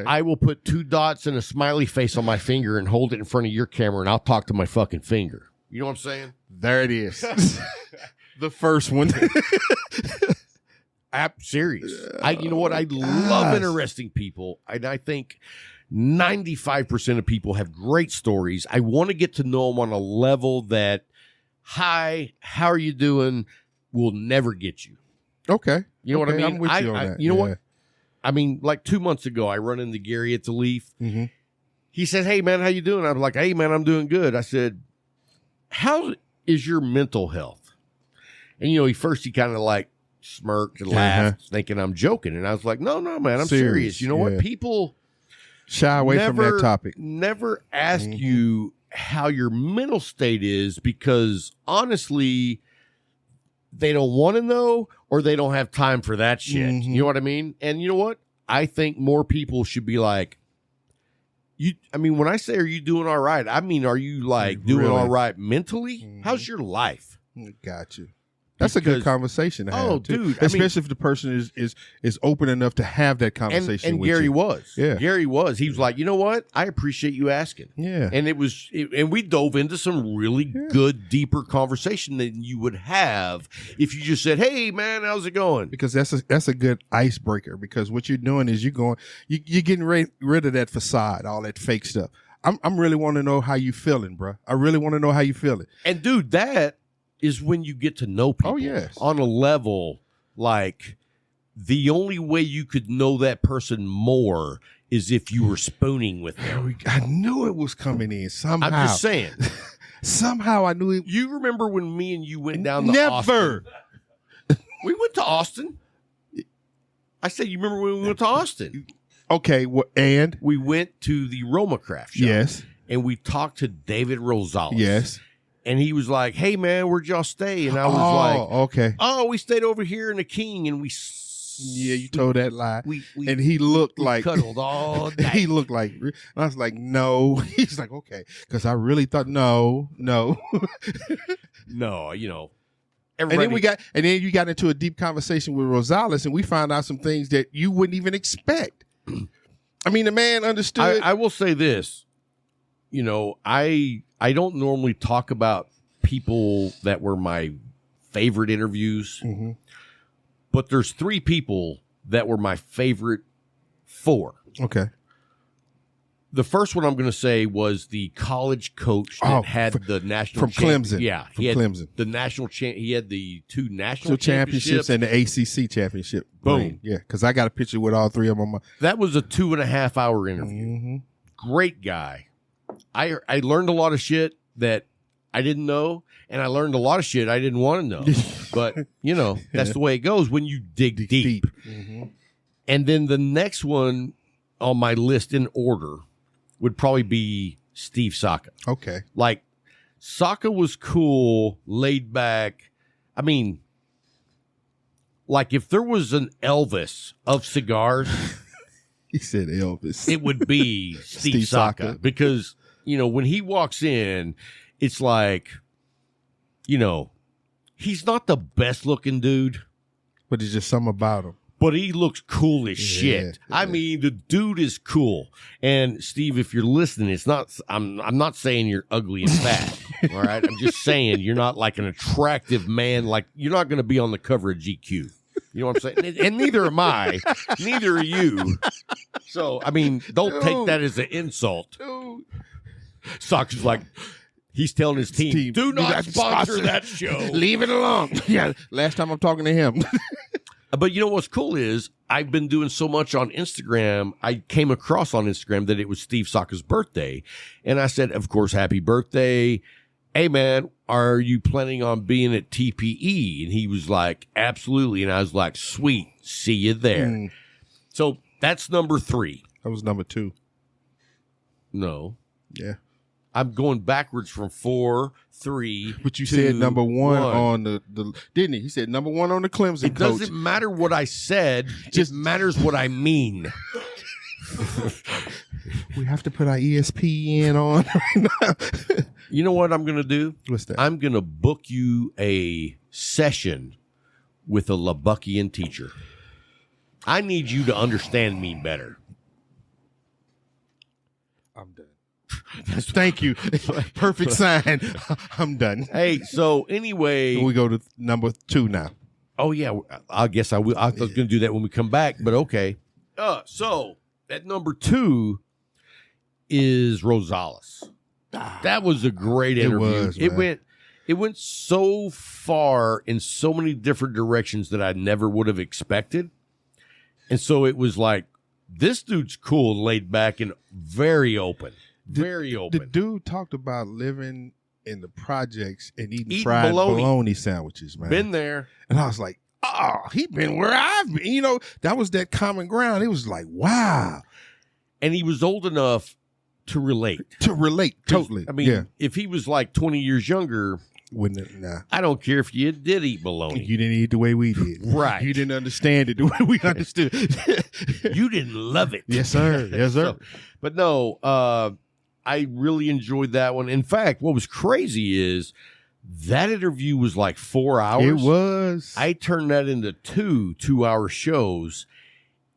I will put 2 dots and a smiley face on my finger and hold it in front of your camera, and I'll talk to my fucking finger. You know what I'm saying? There it is. The first one. I'm serious. You know what? I love interesting people. And I think 95% of people have great stories. I want to get to know them on a level that, hi, how are you doing? Will never get you. Okay. You know what I mean? I'm with you on that. You know what? I mean, like 2 months ago, I run into Gary at the Leaf. Mm-hmm. He said, hey, man, how you doing? I'm like, hey, man, I'm doing good. I said, how is your mental health? And, he kind of like smirked and laughed, thinking I'm joking. And I was like, no, man, I'm serious. You know what? People shy away from that topic. Never ask you how your mental state is because, honestly, they don't want to know or they don't have time for that shit. Mm-hmm. You know what I mean? And you know what? I think more people should be like, when I say, are you doing all right? I mean, are you like doing all right mentally? Mm-hmm. How's your life? Got you. That's a good conversation to have. Oh, dude. Especially if the person is open enough to have that conversation and with Gary you. was. Yeah. Gary was. He was like, you know what? I appreciate you asking. Yeah. And and we dove into some really good, deeper conversation than you would have if you just said, hey, man, how's it going? Because that's a good icebreaker. Because what you're doing is you're getting rid of that facade, all that fake stuff. I'm really want to know how you feeling, bro. I really want to know how you feeling. And, dude, that is when you get to know people on a level like the only way you could know that person more is if you were spooning with them. I knew it was coming in somehow. I'm just saying. Somehow I knew it. You remember when me and you went down to Austin? Never. We went to Austin. I said, you remember when we went to Austin? Okay, and? We went to the Roma Craft shop. Yes. And we talked to David Rosales. Yes. And he was like, "Hey man, where'd y'all stay?" And I was okay. "Oh, we stayed over here in the King, and we." Yeah, you told that lie. We and he looked like cuddled all day. He looked like. I was like, no. He's like, okay, because I really thought no. No, everybody. And then you got into a deep conversation with Rosales, and we found out some things that you wouldn't even expect. I mean, the man understood. I will say this, I don't normally talk about people that were my favorite interviews, but there's 3 people that were my favorite 4. Okay. The first one I'm going to say was the college coach that had the national from Clemson. Yeah, from Clemson. The national he had the 2 national championships and the ACC championship. Boom. Ring. Yeah, because I got a picture with all 3 of them. That was a 2.5 hour interview. Great guy. I learned a lot of shit that I didn't know, and I learned a lot of shit I didn't want to know. But, that's the way it goes when you dig deep. And then the next one on my list in order would probably be Steve Saka. Okay. Like, Saka was cool, laid back. I mean, like, if there was an Elvis of cigars, he said Elvis, it would be Steve Saka. Because, when he walks in, it's like, he's not the best looking dude, but there's just something about him. But he looks cool as shit. Yeah. I mean, the dude is cool. And Steve, if you're listening, it's not. I'm not saying you're ugly and fat. All right, I'm just saying you're not like an attractive man. Like, you're not going to be on the cover of GQ. You know what I'm saying? And neither am I. Neither are you. So I mean, don't take that as an insult. Soccer's like. He's telling his team, do not sponsor that show. Leave it alone. Yeah, last time I'm talking to him. But you know what's cool is I've been doing so much on Instagram. I came across on Instagram that it was Steve Saka's birthday. And I said, of course, happy birthday. Hey, man, are you planning on being at TPE? And he was like, absolutely. And I was like, sweet. See you there. So that's number 3. That was number 2. No. Yeah. I'm going backwards from 4, 3. But you said number 1 on the didn't he? He said number 1 on the Clemson It coach. doesn't matter what I said. Just matters what I mean. We have to put our ESPN on right now. You know what I'm going to do? What's that? I'm going to book you a session with a Lubbockian teacher. I need you to understand me better. I'm done. Thank you. Perfect sign. I'm done. Hey, so anyway. We go to number 2 now. Oh, yeah. I guess I will. I was going to do that when we come back, but okay. So at number 2 is Rosales. That was a great interview. It went so far in so many different directions that I never would have expected. And so it was like, this dude's cool, laid back, and very open. Very open. The dude talked about living in the projects and eating fried bologna sandwiches, man. Been there. And I was like, oh, he been where I've been. That was that common ground. It was like, wow. And he was old enough to relate. Totally. I mean, if he was like 20 years younger, I don't care if you did eat bologna. You didn't eat the way we did. Right. You didn't understand it the way we understood. You didn't love it. Yes, sir. Yes, sir. But no, I really enjoyed that one. In fact, what was crazy is that interview was like 4 hours. It was. I turned that into 2 2-hour shows.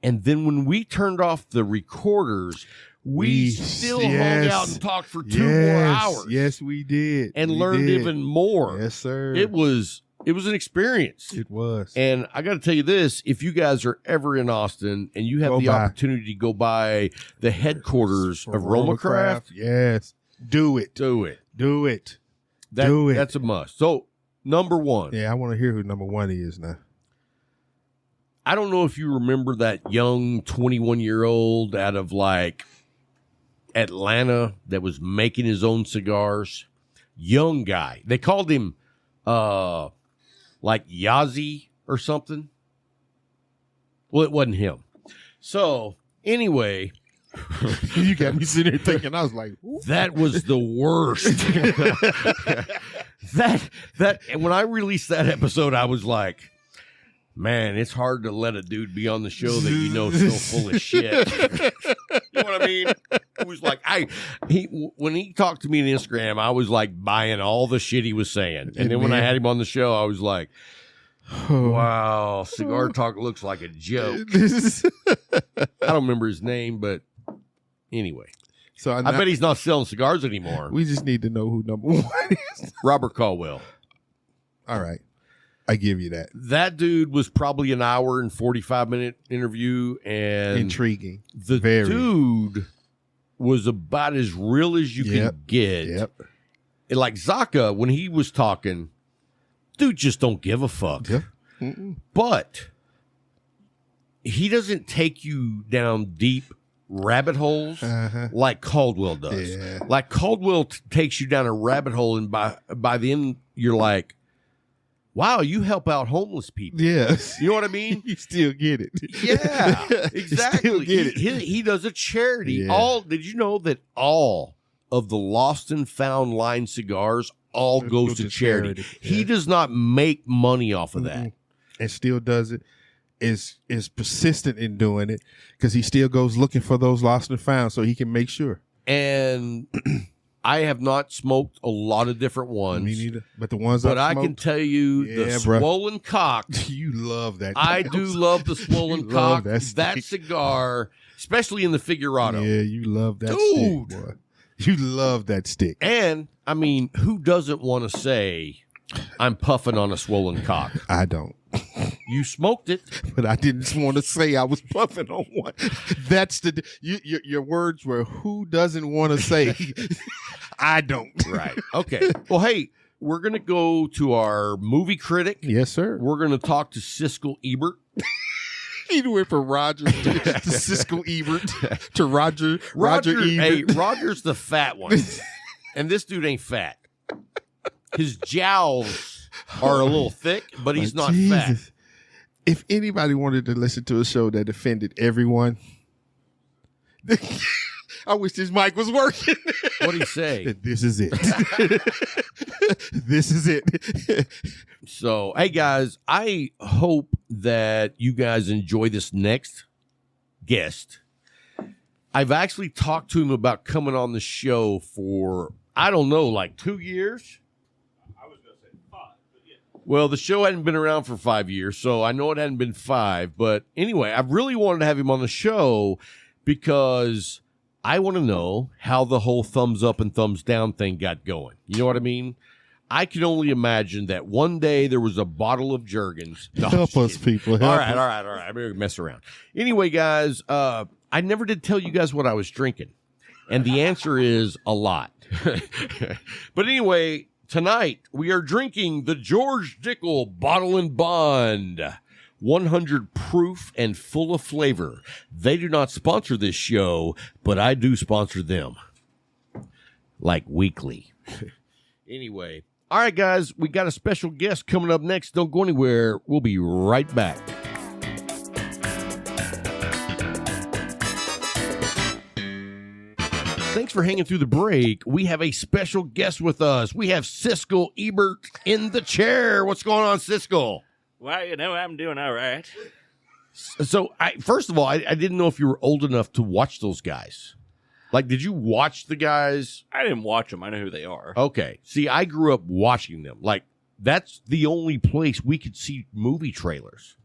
And then when we turned off the recorders, we still hung out and talked for 2 more hours. Yes, we did. And learned even more. Yes, sir. It was an experience. It was. And I got to tell you this, if you guys are ever in Austin and you have opportunity to go by the headquarters of Roma Craft, yes, do it. Do it. Do it. Do it. That's a must. So, number 1. Yeah, I want to hear who number 1 is now. I don't know if you remember that young 21-year-old out of like Atlanta that was making his own cigars. Young guy. They called him like Yazzie or something. Well, it wasn't him. So, anyway. You got me sitting there thinking, I was like, ooh. That was the worst. And when I released that episode, I was like, man, it's hard to let a dude be on the show that you know is so full of shit. You know what I mean? It was like when he talked to me on Instagram, I was like buying all the shit he was saying. And then when I had him on the show, I was like, wow, Cigar Talk looks like a joke. I don't remember his name, but anyway. So I bet he's not selling cigars anymore. We just need to know who number one is. Robert Caldwell. All right. I give you that. That dude was probably an hour and 45-minute interview. And intriguing. The dude was about as real as you can get. Yep. And like Zaka, when he was talking, dude just don't give a fuck. Yep. But he doesn't take you down deep rabbit holes like Caldwell does. Yeah. Like Caldwell takes you down a rabbit hole, and by the end, you're like, wow, you help out homeless people. Yes. You know what I mean? You still get it. Yeah, exactly. You still get it. He does a charity. Yeah. Did you know that all of the lost and found line cigars all goes to charity? Yeah. He does not make money off of that. And still does it. Is persistent in doing it because he still goes looking for those lost and found so he can make sure. And I have not smoked a lot of different ones. Me neither. But the ones I can tell you the swollen cock. You love that. I do love the swollen cock. That cigar, especially in the Figurado. Yeah, you love that stick, boy. You love that stick. And, I mean, who doesn't want to say, I'm puffing on a swollen cock? I don't. You smoked it, but I didn't want to say I was puffing on one. That's your words were, who doesn't want to say? I don't. Right. Okay. Well, hey, we're going to go to our movie critic. Yes, sir. We're going to talk to Siskel Ebert. He went from Roger to Siskel Ebert to Roger Ebert. Hey, Roger's the fat one. And this dude ain't fat. His jowls are a little thick, but he's not fat. If anybody wanted to listen to a show that offended everyone, I wish this mic was working. What'd he say? This is it. This is it. So, hey guys, I hope that you guys enjoy this next guest. I've actually talked to him about coming on the show for, I don't know, like 2 years. Well, the show hadn't been around for 5 years, so I know it hadn't been 5. But anyway, I really wanted to have him on the show because I want to know how the whole thumbs up and thumbs down thing got going. You know what I mean? I can only imagine that one day there was a bottle of Jergens. No, help us, people. Help all right. I'm going to mess around. Anyway, guys, I never did tell you guys what I was drinking. And the answer is a lot. But anyway, tonight, we are drinking the George Dickel Bottle and Bond, 100 proof and full of flavor. They do not sponsor this show, but I do sponsor them, like weekly. Anyway, all right, guys, we got a special guest coming up next. Don't go anywhere. We'll be right back. Thanks for hanging through the break. We have a special guest with us. We have Siskel Ebert in the chair. What's going on, Siskel? Well, you know, I'm doing all right. So, first of all, I didn't know if you were old enough to watch those guys. Like, did you watch the guys? I didn't watch them. I know who they are. Okay. See, I grew up watching them. Like, that's the only place we could see movie trailers.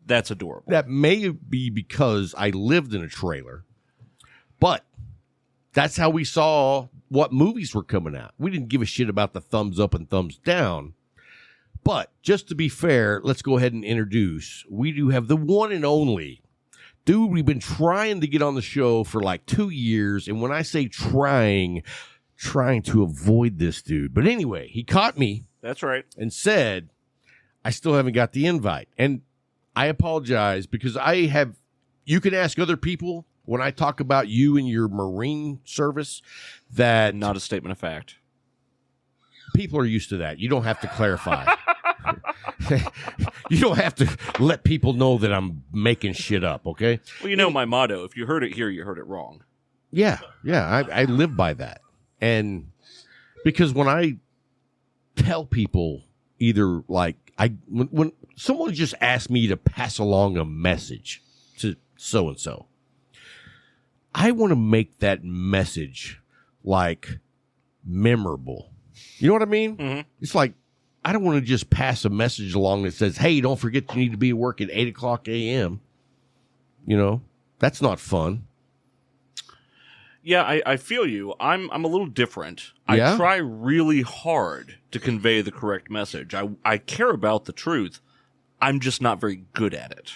That's adorable. That may be because I lived in a trailer. But that's how we saw what movies were coming out. We didn't give a shit about the thumbs up and thumbs down. But just to be fair, let's go ahead and introduce. We do have the one and only. Dude, we've been trying to get on the show for like 2 years. And when I say trying to avoid this dude. But anyway, he caught me. That's right. And said, I still haven't got the invite. And I apologize because you can ask other people. When I talk about you and your Marine service, that not a statement of fact. People are used to that. You don't have to clarify. You don't have to let people know that I'm making shit up, okay? Well, you know my motto. If you heard it here, you heard it wrong. Yeah. I live by that. And Because when I tell people either like when someone just asks me to pass along a message to so and so, I want to make that message like memorable. You know what I mean? Mm-hmm. It's like I don't want to just pass a message along that says, "Hey, don't forget you need to be at work at 8:00 a.m." You know, that's not fun. Yeah, I feel you. I'm a little different. Yeah? I try really hard to convey the correct message. I care about the truth. I'm just not very good at it.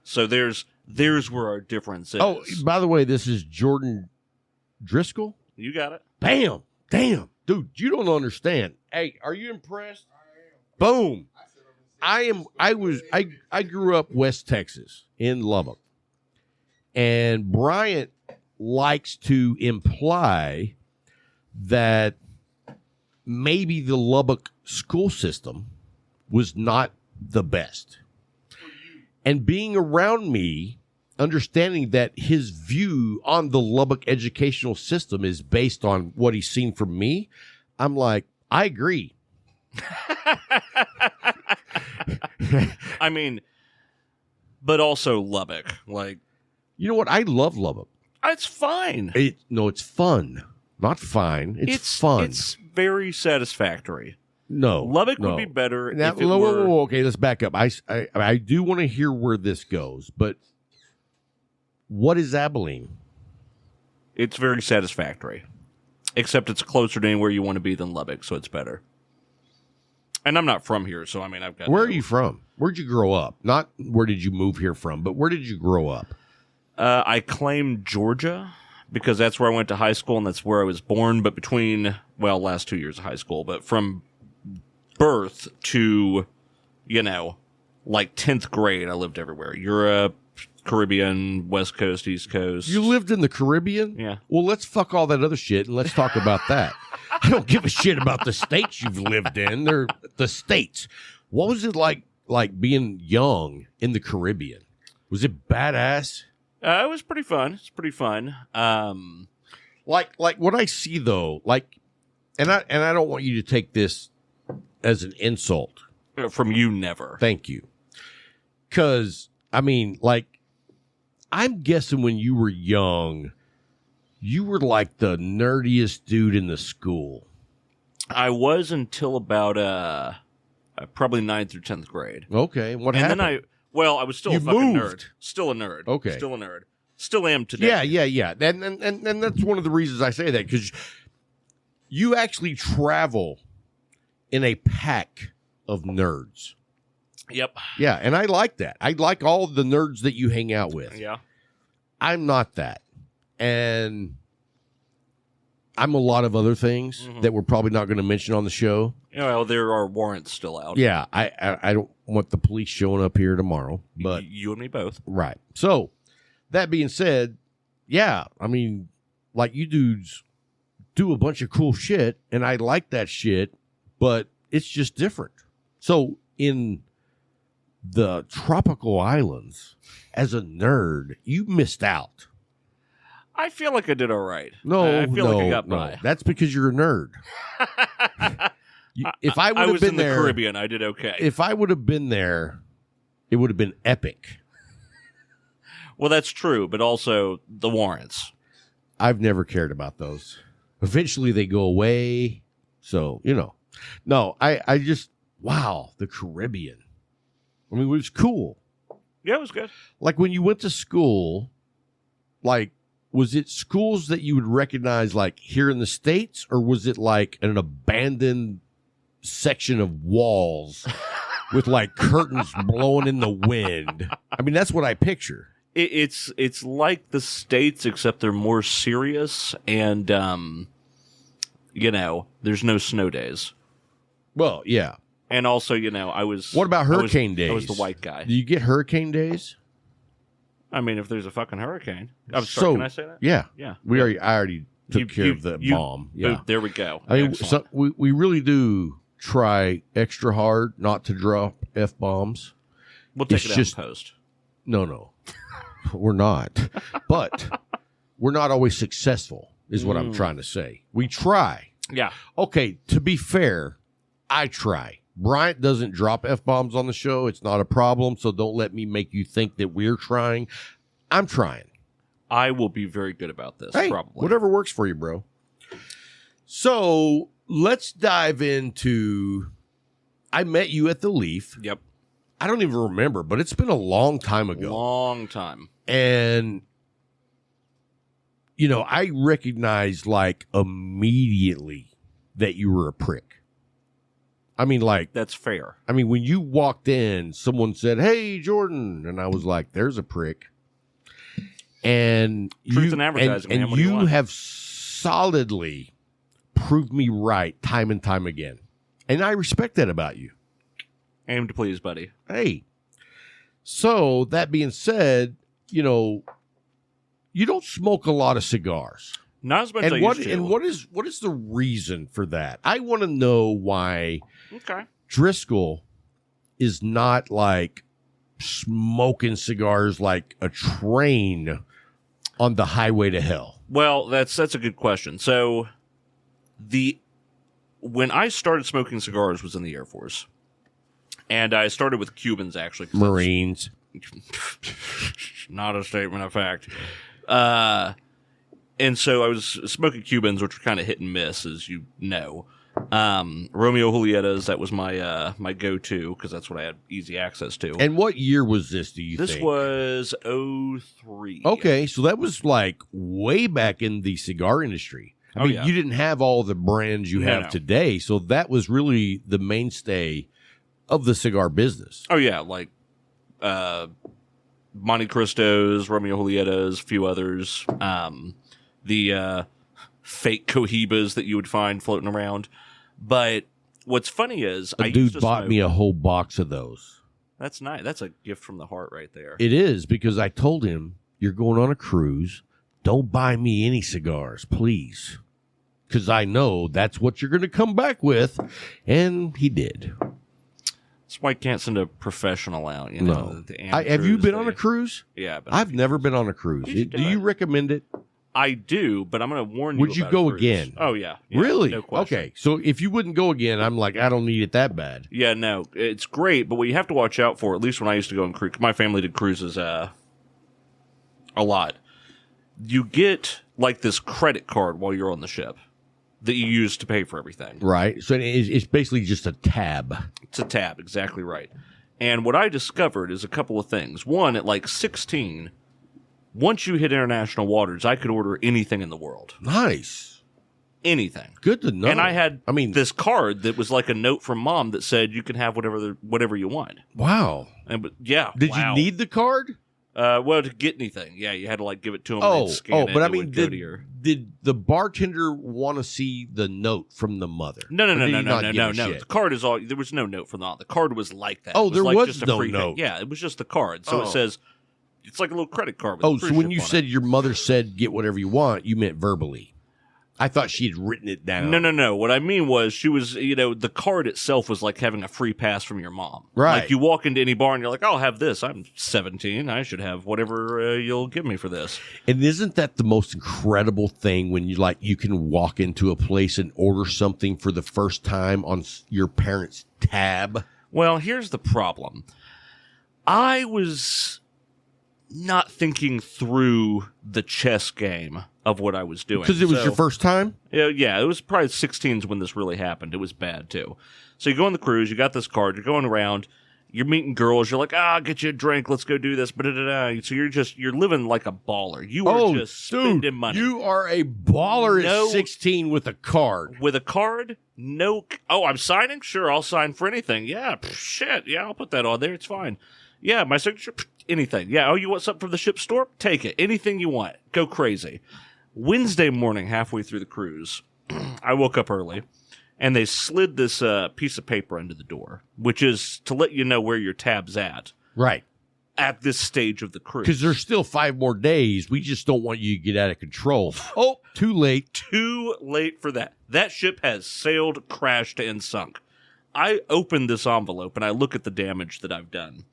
So there's where our difference is. Oh, by the way, this is Jordan Driscle. You got it. Bam. Damn. Dude, you don't understand. Hey, are you impressed? Boom. I grew up West Texas in Lubbock. And Bryant likes to imply that maybe the Lubbock school system was not the best. And being around me, understanding that his view on the Lubbock educational system is based on what he's seen from me, I'm like, I agree. I mean, but also Lubbock. Like, you know what? I love Lubbock. It's fine. It's fun. Not fine. It's fun. It's very satisfactory. No. Lubbock would be better now, if it were... okay, let's back up. I do want to hear where this goes, but what is Abilene? It's very satisfactory. Except it's closer to anywhere you want to be than Lubbock, so it's better. And I'm not from here, so I mean, I've got... Where are you from? Where'd you grow up? Not where did you move here from, but where did you grow up? I claim Georgia because that's where I went to high school and that's where I was born. But last 2 years of high school, but from birth to, like 10th grade, I lived everywhere. Europe, Caribbean, West Coast, East Coast. You lived in the Caribbean? Yeah. Well, let's fuck all that other shit and let's talk about that. I don't give a shit about the states you've lived in. They're the states. What was it like being young in the Caribbean? Was it badass? It was pretty fun. It's pretty fun. Like what I see though, and I don't want you to take this as an insult. From you, never. Thank you. 'Cause I mean, I'm guessing when you were young, you were like the nerdiest dude in the school. I was until about probably 9th or 10th grade. Okay, what happened? Then I was still a fucking nerd. Still a nerd. Okay. Still a nerd. Still am today. Yeah. And that's one of the reasons I say that, because you actually travel in a pack of nerds. Yep. Yeah, and I like that. I like all the nerds that you hang out with. Yeah. I'm not that. And I'm a lot of other things that we're probably not going to mention on the show. Well, there are warrants still out. Yeah, I don't want the police showing up here tomorrow. But you and me both. Right. So, that being said, yeah, I mean, like, you dudes do a bunch of cool shit, and I like that shit, but it's just different. So, in the tropical islands, as a nerd, you missed out. I feel like I did all right. No, I feel like I got by. That's because you're a nerd. If I would have was been in there, the Caribbean, I did okay. If I would have been there, it would have been epic. Well, that's true, but also the warrants. I've never cared about those. Eventually, they go away. So, No, I just, wow, the Caribbean. I mean, it was cool. Yeah, it was good. Like, when you went to school, was it schools that you would recognize, here in the States, or was it like an abandoned section of walls with curtains blowing in the wind? I mean, that's what I picture. It's like the States, except they're more serious, and there's no snow days. Well, yeah, and also I was. What about hurricane days? I was the white guy. Do you get hurricane days? I mean, if there's a fucking hurricane. I'm sorry, can I say that? Yeah. Yeah. I already took care of the bomb. Yeah. There we go. I mean, we really do try extra hard not to drop F-bombs. We'll take it out in post. No. We're not. But we're not always successful, is what I'm trying to say. We try. Yeah. Okay, to be fair, I try. Bryant doesn't drop F-bombs on the show. It's not a problem, so don't let me make you think that we're trying. I'm trying. I will be very good about this, Hey, probably. whatever works for you, bro. So let's dive into... I met you at the Leaf. Yep. I don't even remember, but it's been a long time ago. Long time. And, you know, I recognized, like, immediately that you were a prick. I mean, like... That's fair. I mean, when you walked in, someone said, "Hey, Jordan." And I was like, there's a prick. And Truth in advertising, man. and What do you you want? have solidly proved me right time and time again. And I respect that about you. Aim to please, buddy. Hey. So, that being said, you know, you don't smoke a lot of cigars. Not as much as I And used to. what is the reason for that? I want to know why Okay. Driscle is not like smoking cigars like a train on the highway to hell. Well, that's a good question. So, when I started smoking cigars was in the Air Force. And I started with Cubans, actually. Marines. Not a statement of fact. And so I was smoking Cubans, which were kind of hit and miss, as you know. Romeo Julietas, that was my my go-to, because that's what I had easy access to. And what year was this, do you This think? was 03. Okay, so that was like way back in the cigar industry. I mean, yeah. you didn't have all the brands you have today, so that was really the mainstay of the cigar business. Oh, yeah, like Monte Cristos, Romeo Julietas, a few others. The fake Cohibas that you would find floating around. But what's funny is A dude bought me a whole box of those. That's nice. That's a gift from the heart right there. It is, because I told him, "You're going on a cruise. Don't buy me any cigars, please." Because I know that's what you're going to come back with. And he did. That's why I can't send a professional out. You know, No. the Have you amateurs, been on a cruise? Yeah. I've never been on a cruise. You should Do do you it. recommend it? I do, but I'm going to warn you. Would you about go a cruise. again? Oh, yeah. Yeah, Really? No question. Okay. So if you wouldn't go again, I'm like, I don't need it that bad. Yeah, no, it's great, but what you have to watch out for, at least when I used to go on cruise, my family did cruises a lot. You get like this credit card while you're on the ship that you use to pay for everything. Right. So it's basically just a tab. It's a tab, exactly right. And what I discovered is a couple of things. One, at like 16, once you hit international waters, I could order anything in the world. Nice. Anything. Good to know. And I had I mean, this card that was like a note from mom that said you can have whatever you want. wow. And but yeah, Did wow. you need the card? Well, to get anything, yeah, you had to like give it to them. and they'd scan it, but I and it mean, would go to your... did the bartender want to see the note from the mother? No. Or did he not give a The shit? card is all. There was no note from the card was like that. Oh, It there like was just a no free note. Yeah, it was just the card. So Oh. it says it's like a little credit card. With a Oh, cruise so when ship you on said it. your mother said get whatever you want, you meant verbally. I thought she had written it down. No. What I mean was she was, the card itself was like having a free pass from your mom. Right. Like you walk into any bar and you're like, I'll have this. I'm 17. I should have whatever you'll give me for this. And isn't that the most incredible thing when you can walk into a place and order something for the first time on your parents' tab? Well, here's the problem. I was not thinking through the chess game of what I was doing. Because it was your first time? Yeah, it was probably 16s when this really happened. It was bad, too. So you go on the cruise, you got this card, you're going around, you're meeting girls, you're like, I'll get you a drink, let's go do this, So you're living like a baller. You are just spending money. You are a baller at 16 with a card. With a card? No. Oh, I'm signing? Sure, I'll sign for anything. Yeah, shit. Yeah, I'll put that on there. It's fine. Yeah, my signature? Anything. Yeah, oh, you want something from the ship store? Take it. Anything you want. Go crazy. Wednesday morning, halfway through the cruise, I woke up early, and they slid this piece of paper under the door, which is to let you know where your tab's at. Right. At this stage of the cruise. Because there's still 5 more days. We just don't want you to get out of control. Oh, too late. Too late for that. That ship has sailed, crashed, and sunk. I open this envelope, and I look at the damage that I've done.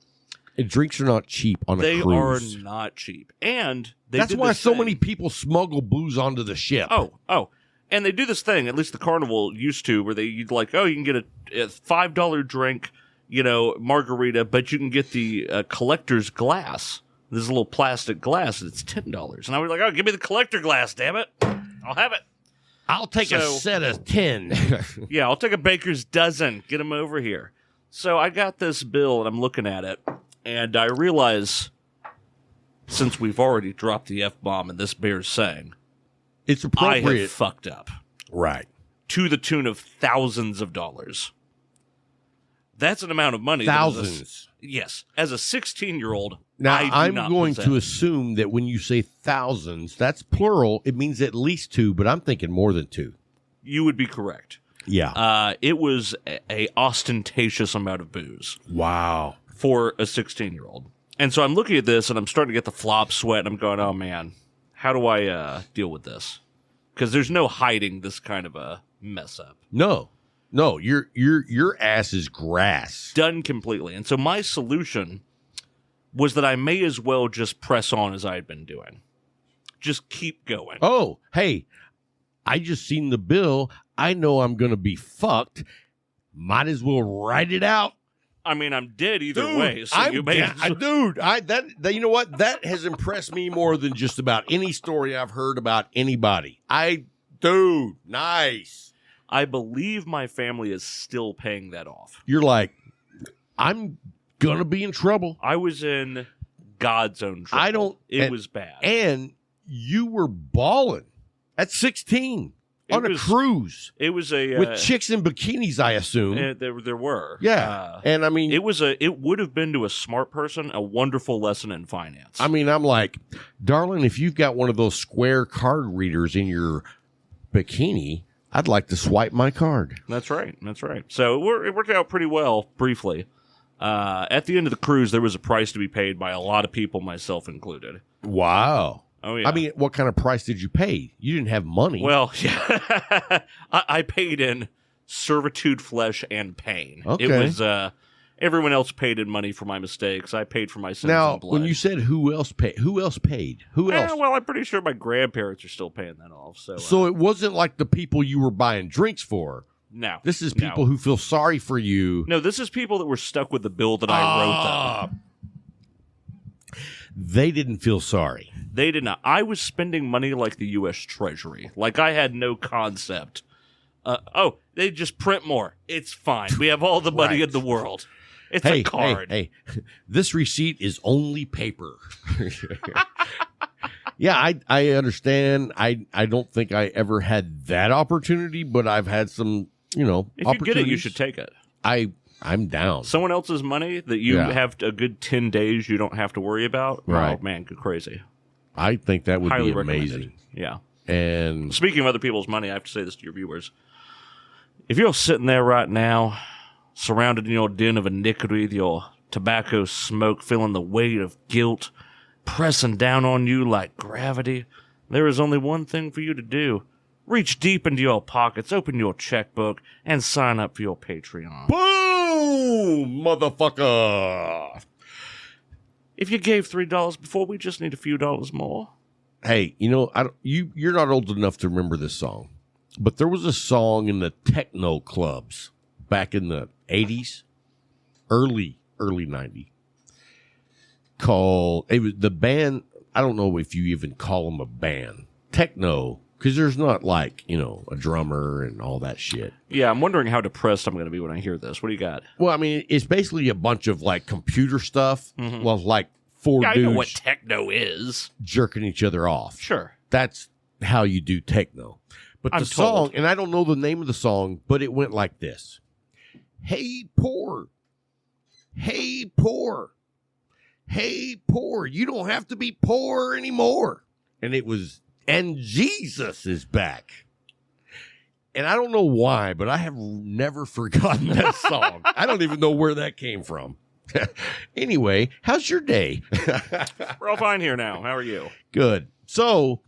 And drinks are not cheap on a They cruise. are not cheap. And they That's did why this so thing. many people smuggle booze onto the ship. Oh. And they do this thing, at least the carnival used to, where you'd like, oh, you can get a $5 drink, margarita, but you can get the collector's glass. This little plastic glass, and it's $10. And I was like, oh, give me the collector glass, damn it. I'll have it. I'll take a set of 10. Yeah, I'll take a baker's dozen. Get them over here. So I got this bill, and I'm looking at it, and I realize, since we've already dropped the F-bomb and this bears saying, It's appropriate. I have fucked up. Right. To the tune of thousands of dollars. That's an amount of money. Thousands. Yes. As a 16-year-old, Now, I do I'm going to assume that when you say thousands, that's plural. It means at least 2, but I'm thinking more than 2. You would be correct. Yeah. It was a ostentatious amount of booze. Wow. For a 16-year-old. And so I'm looking at this, and I'm starting to get the flop sweat, and I'm going, oh, man, how do I deal with this? Because there's no hiding this kind of a mess up. No, your ass is grass. Done completely. And so my solution was that I may as well just press on as I had been doing. Just keep going. Oh, hey, I just seen the bill. I know I'm going to be fucked. Might as well write it out. I mean, I'm dead either way. So you may you know what? That has impressed me more than just about any story I've heard about anybody. Nice. I believe my family is still paying that off. You're like, I'm going to be in trouble. I was in God's own trouble. It was bad. And you were balling at 16 on a cruise. It was with chicks in bikinis, I assume. There were. Yeah. And I mean, it would have been to a smart person a wonderful lesson in finance. I mean, I'm like, darling, if you've got one of those square card readers in your bikini, I'd like to swipe my card. That's right. So it worked out pretty well, briefly. At the end of the cruise, there was a price to be paid by a lot of people, myself included. Wow. Oh, yeah. I mean, what kind of price did you pay? You didn't have money. Well, yeah. I paid in servitude, flesh, and pain. Okay. It was, everyone else paid in money for my mistakes. I paid for my sins in blood. Now, when you said who else paid? Who else? Well, I'm pretty sure my grandparents are still paying that off. So it wasn't like the people you were buying drinks for. No. This is people who feel sorry for you. No, this is people that were stuck with the bill that I wrote them. They didn't feel sorry. They did not. I was spending money like the U.S. Treasury. Like I had no concept. They just print more. It's fine. We have all the money in the world. It's a card. Hey, this receipt is only paper. Yeah, I understand. I don't think I ever had that opportunity, but I've had some, if you get it, you should take it. I'm down. Someone else's money that you have a good 10 days you don't have to worry about. Right. Oh, man, go crazy. I think that would Highly be amazing. Yeah. And speaking of other people's money, I have to say this to your viewers. If you're sitting there right now, surrounded in your den of iniquity with your tobacco smoke, feeling the weight of guilt pressing down on you like gravity, there is only one thing for you to do. Reach deep into your pockets, open your checkbook, and sign up for your Patreon. Boom, motherfucker! If you gave $3 before, we just need a few dollars more. Hey, you're not old enough to remember this song, but there was a song in the techno clubs back in the 80s, early 90s, called, it was the band, I don't know if you even call them a band, techno, because there's not like, a drummer and all that shit. Yeah, I'm wondering how depressed I'm going to be when I hear this. What do you got? Well, I mean, it's basically a bunch of like computer stuff. Mm-hmm. Well, like four dudes. I know what techno is. Jerking each other off. Sure. That's how you do techno. But the song, and I don't know the name of the song, but it went like this. Hey, poor. Hey, poor. Hey, poor. You don't have to be poor anymore. And it was, and Jesus is back. And I don't know why, but I have never forgotten that song. I don't even know where that came from. Anyway, how's your day? We're all fine here now. How are you? Good. So,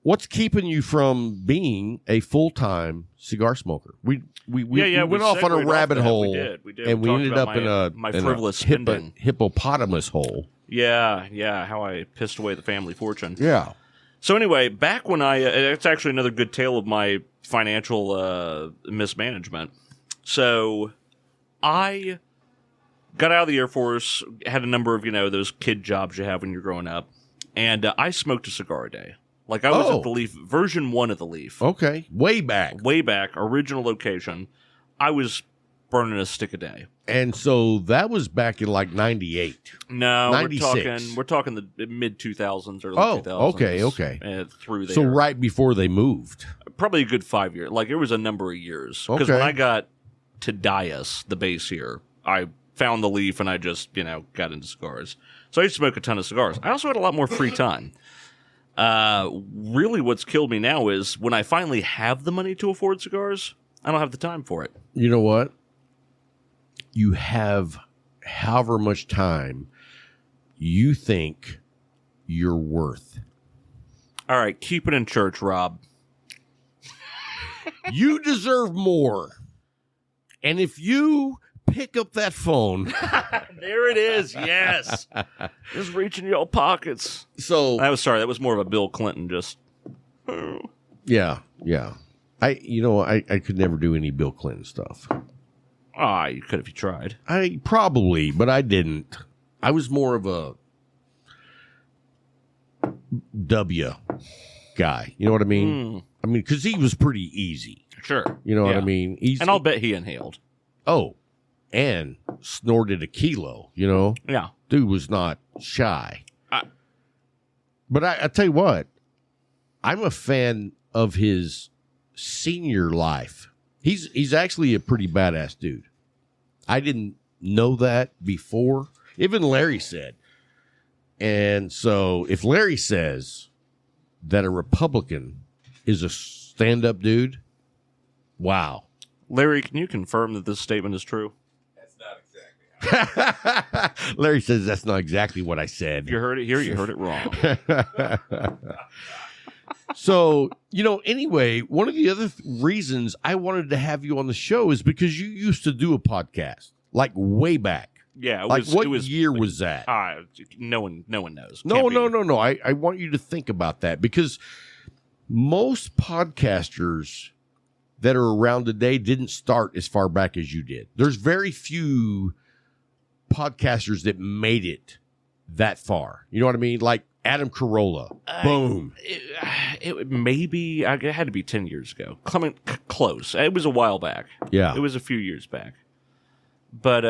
what's keeping you from being a full-time cigar smoker? We went off on a rabbit hole. We did. And we ended up in my frivolous spending. hippopotamus hole. Yeah, how I pissed away the family fortune. Yeah. So anyway, back when it's actually another good tale of my financial mismanagement. So I got out of the Air Force, had a number of, those kid jobs you have when you're growing up, and I smoked a cigar a day. Like I was at the Leaf, version 1 of the Leaf. Okay. Way back, original location. I was burning a stick a day. And so that was back in like 98. No, 96. we're talking the mid 2000s, early 2000s. Okay. Through there. So right before they moved. Probably a good 5 years. Like it was a number of years. Because when I got to Dias, the base here, I found the Leaf and I just, got into cigars. So I used to smoke a ton of cigars. I also had a lot more free time. Really what's killed me now is when I finally have the money to afford cigars, I don't have the time for it. You know what? You have however much time you think you're worth. All right, keep it in church, Rob. You deserve more. And if you pick up that phone. There it is, yes. Just reach in your pockets. So that was more of a Bill Clinton just. Yeah. I could never do any Bill Clinton stuff. You could if you tried. I probably, but I didn't. I was more of a W guy. You know what I mean? I mean, because he was pretty easy. Sure. You know what I mean? And I'll bet he inhaled. Oh, and snorted a kilo, Yeah. Dude was not shy. But I tell you what, I'm a fan of his senior life. He's actually a pretty badass dude. I didn't know that before. Even Larry said. And so if Larry says that a Republican is a stand-up dude, wow. Larry, can you confirm that this statement is true? That's not exactly. Larry says that's not exactly what I said. You heard it here, you heard it wrong. So, anyway, one of the other reasons I wanted to have you on the show is because you used to do a podcast, like way back. Yeah. What year was that? No one knows. No. I want you to think about that because most podcasters that are around today didn't start as far back as you did. There's very few podcasters that made it that far. You know what I mean? Like Adam Carolla. Boom. It had to be 10 years ago. Coming close. It was a while back. Yeah. It was a few years back. But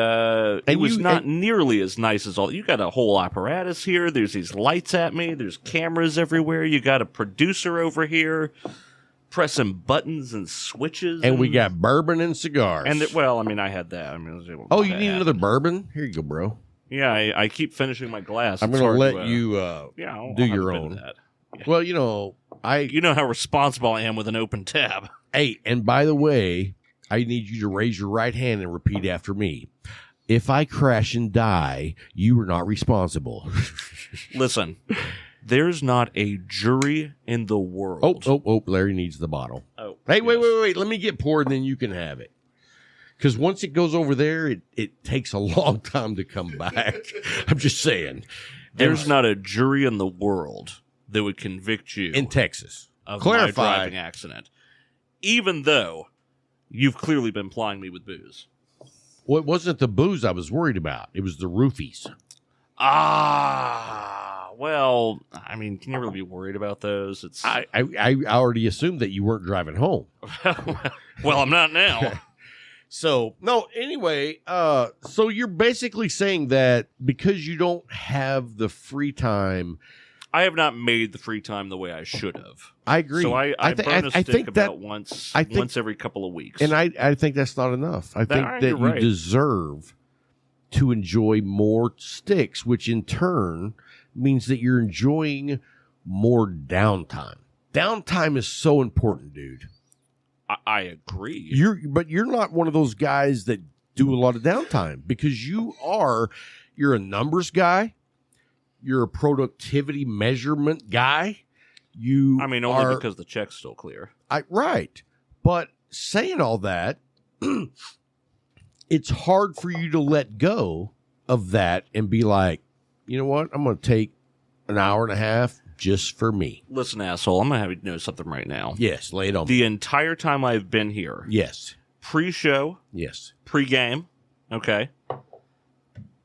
it was not nearly as nice as all. You got a whole apparatus here. There's these lights at me. There's cameras everywhere. You got a producer over here pressing buttons and switches. And we got bourbon and cigars. And I had that. I was able to you need another bourbon? Here you go, bro. Yeah, I keep finishing my glass. I'm going to let you do your own. Yeah. Well, you know how responsible I am with an open tab. Hey, and by the way, I need you to raise your right hand and repeat after me. If I crash and die, you are not responsible. Listen, there's not a jury in the world. Oh, Larry needs the bottle. Oh, hey, yes. Wait. Let me get poured and then you can have it. Because once it goes over there, it takes a long time to come back. I'm just saying. There's not a jury in the world that would convict you in Texas of my driving accident, even though you've clearly been plying me with booze. Well, it wasn't the booze I was worried about. It was the roofies. Well, I mean, can you really be worried about those? I already assumed that you weren't driving home. Well, I'm not now. So, no, anyway, so you're basically saying that because you don't have the free time. I have not made the free time the way I should have. I agree. So I burn a stick about once every couple of weeks. And I think that's not enough. I think that you deserve to enjoy more sticks, which in turn means that you're enjoying more downtime. Downtime is so important, dude. I agree. But you're not one of those guys that do a lot of downtime because you're a numbers guy. You're a productivity measurement guy. Only because the check's still clear. Right. But saying all that, it's hard for you to let go of that and be like, you know what? I'm going to take an hour and a half, just for me. Listen, asshole, I'm going to have you know something right now. Yes, lay it on me. The entire time I've been here, Yes. pre-show, Yes. pre-game, okay,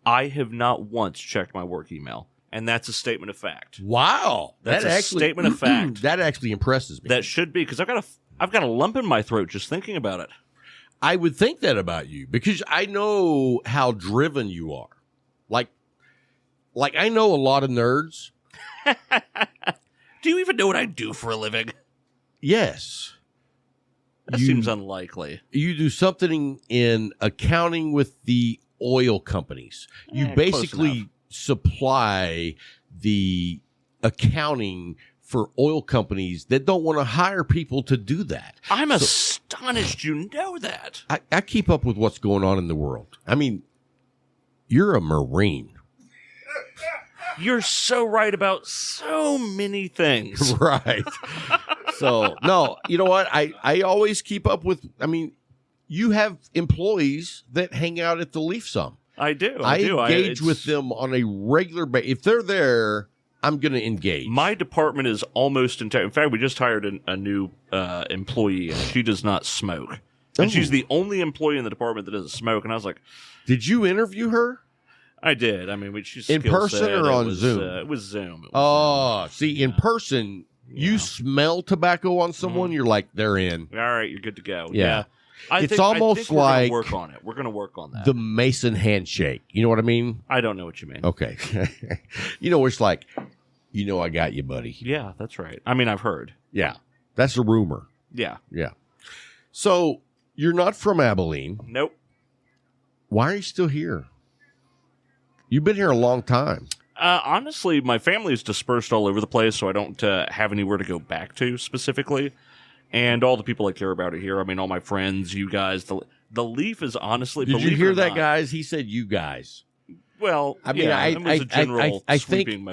I have not once checked my work email. And that's a statement of fact. Wow. That's a statement of fact. That actually impresses me. That should be, because I've got a lump in my throat just thinking about it. I would think that about you because I know how driven you are. Like I know a lot of nerds. Do you even know what I do for a living? Yes. That seems unlikely. You do something in accounting with the oil companies. You basically supply the accounting for oil companies that don't want to hire people to do that. I'm astonished you know that. I keep up with what's going on in the world. I mean, you're a Marine. You're so right about so many things. Right. So, no, you know what? I always keep up with, I mean, you have employees that hang out at the Leaf some. I do. I engage with them on a regular basis. If they're there, I'm going to engage. My department is almost entire. In fact, we just hired a new employee, and she does not smoke. And she's the only employee in the department that doesn't smoke. And I was like, did you interview her? I did. I mean, she's in person or on Zoom? It was Zoom. See, in person, you smell tobacco on someone, you're like, they're in. All right, you're good to go. Yeah. I think almost like we're gonna work on it. We're going to work on that. The Mason handshake. You know what I mean? I don't know what you mean. Okay. You know, it's like, you know, I got you, buddy. Yeah, that's right. I mean, I've heard. Yeah. That's a rumor. Yeah. Yeah. So you're not from Abilene. Nope. Why are you still here? You've been here a long time. Honestly, my family is dispersed all over the place, so I don't have anywhere to go back to specifically. And all the people I care about are here. I mean, all my friends, you guys. The Leaf is honestly. Did you hear that, guys? He said, "You guys." Well, I mean, I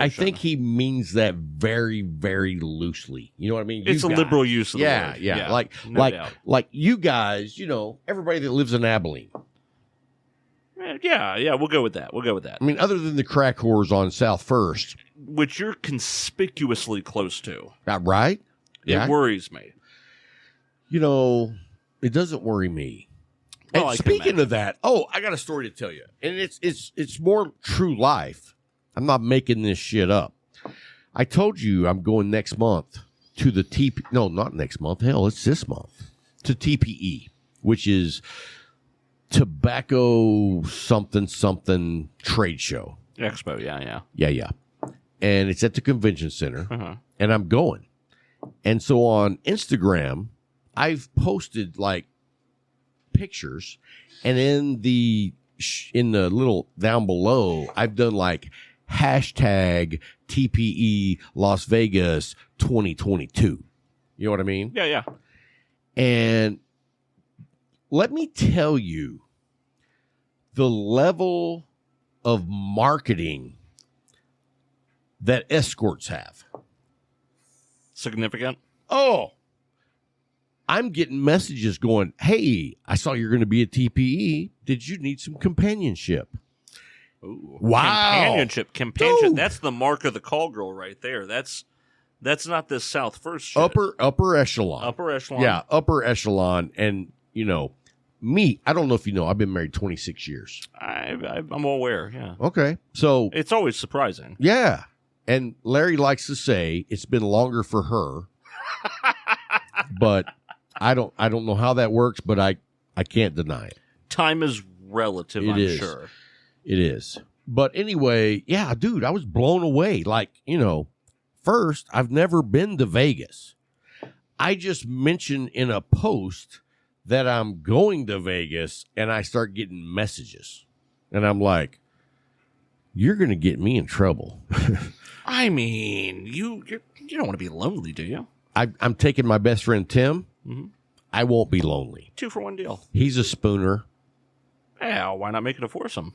think he means that very, very loosely. You know what I mean? It's a liberal use of the word. Yeah. No like you guys. You know, everybody that lives in Abilene. Yeah, we'll go with that. I mean, other than the crack whores on South First, which you're conspicuously close to, right? It worries me. You know, it doesn't worry me. Well, and speaking of that, I got a story to tell you, and it's more true life. I'm not making this shit up. I told you I'm going next month to the No, not next month. Hell, it's this month to TPE, which is Tobacco something trade show. Expo, yeah. Yeah. And it's at the convention center, and I'm going. And so on Instagram, I've posted like pictures, and in the little down below, I've done like hashtag TPE Las Vegas 2022. You know what I mean? Yeah. And let me tell you the level of marketing that escorts have. Significant? Oh, I'm getting messages going, hey, I saw you're going to be at TPE. Did you need some companionship? Ooh. Wow. Companionship. Dude. That's the mark of the call girl right there. That's not this South First shit. Upper echelon. Upper echelon. Yeah, upper echelon. And, you know, me, I don't know if you know, I've been married 26 years. I'm aware, yeah. Okay. So it's always surprising. Yeah. And Larry likes to say it's been longer for her. But I don't know how that works, but I can't deny it. Time is relative, I'm sure. It is. But anyway, yeah, dude, I was blown away. Like, you know, first, I've never been to Vegas. I just mentioned in a post that I'm going to Vegas, and I start getting messages. And I'm like, you're going to get me in trouble. I mean, you don't want to be lonely, do you? I'm taking my best friend, Tim. Mm-hmm. I won't be lonely. 2-for-1 deal. He's a spooner. Yeah, why not make it a foursome?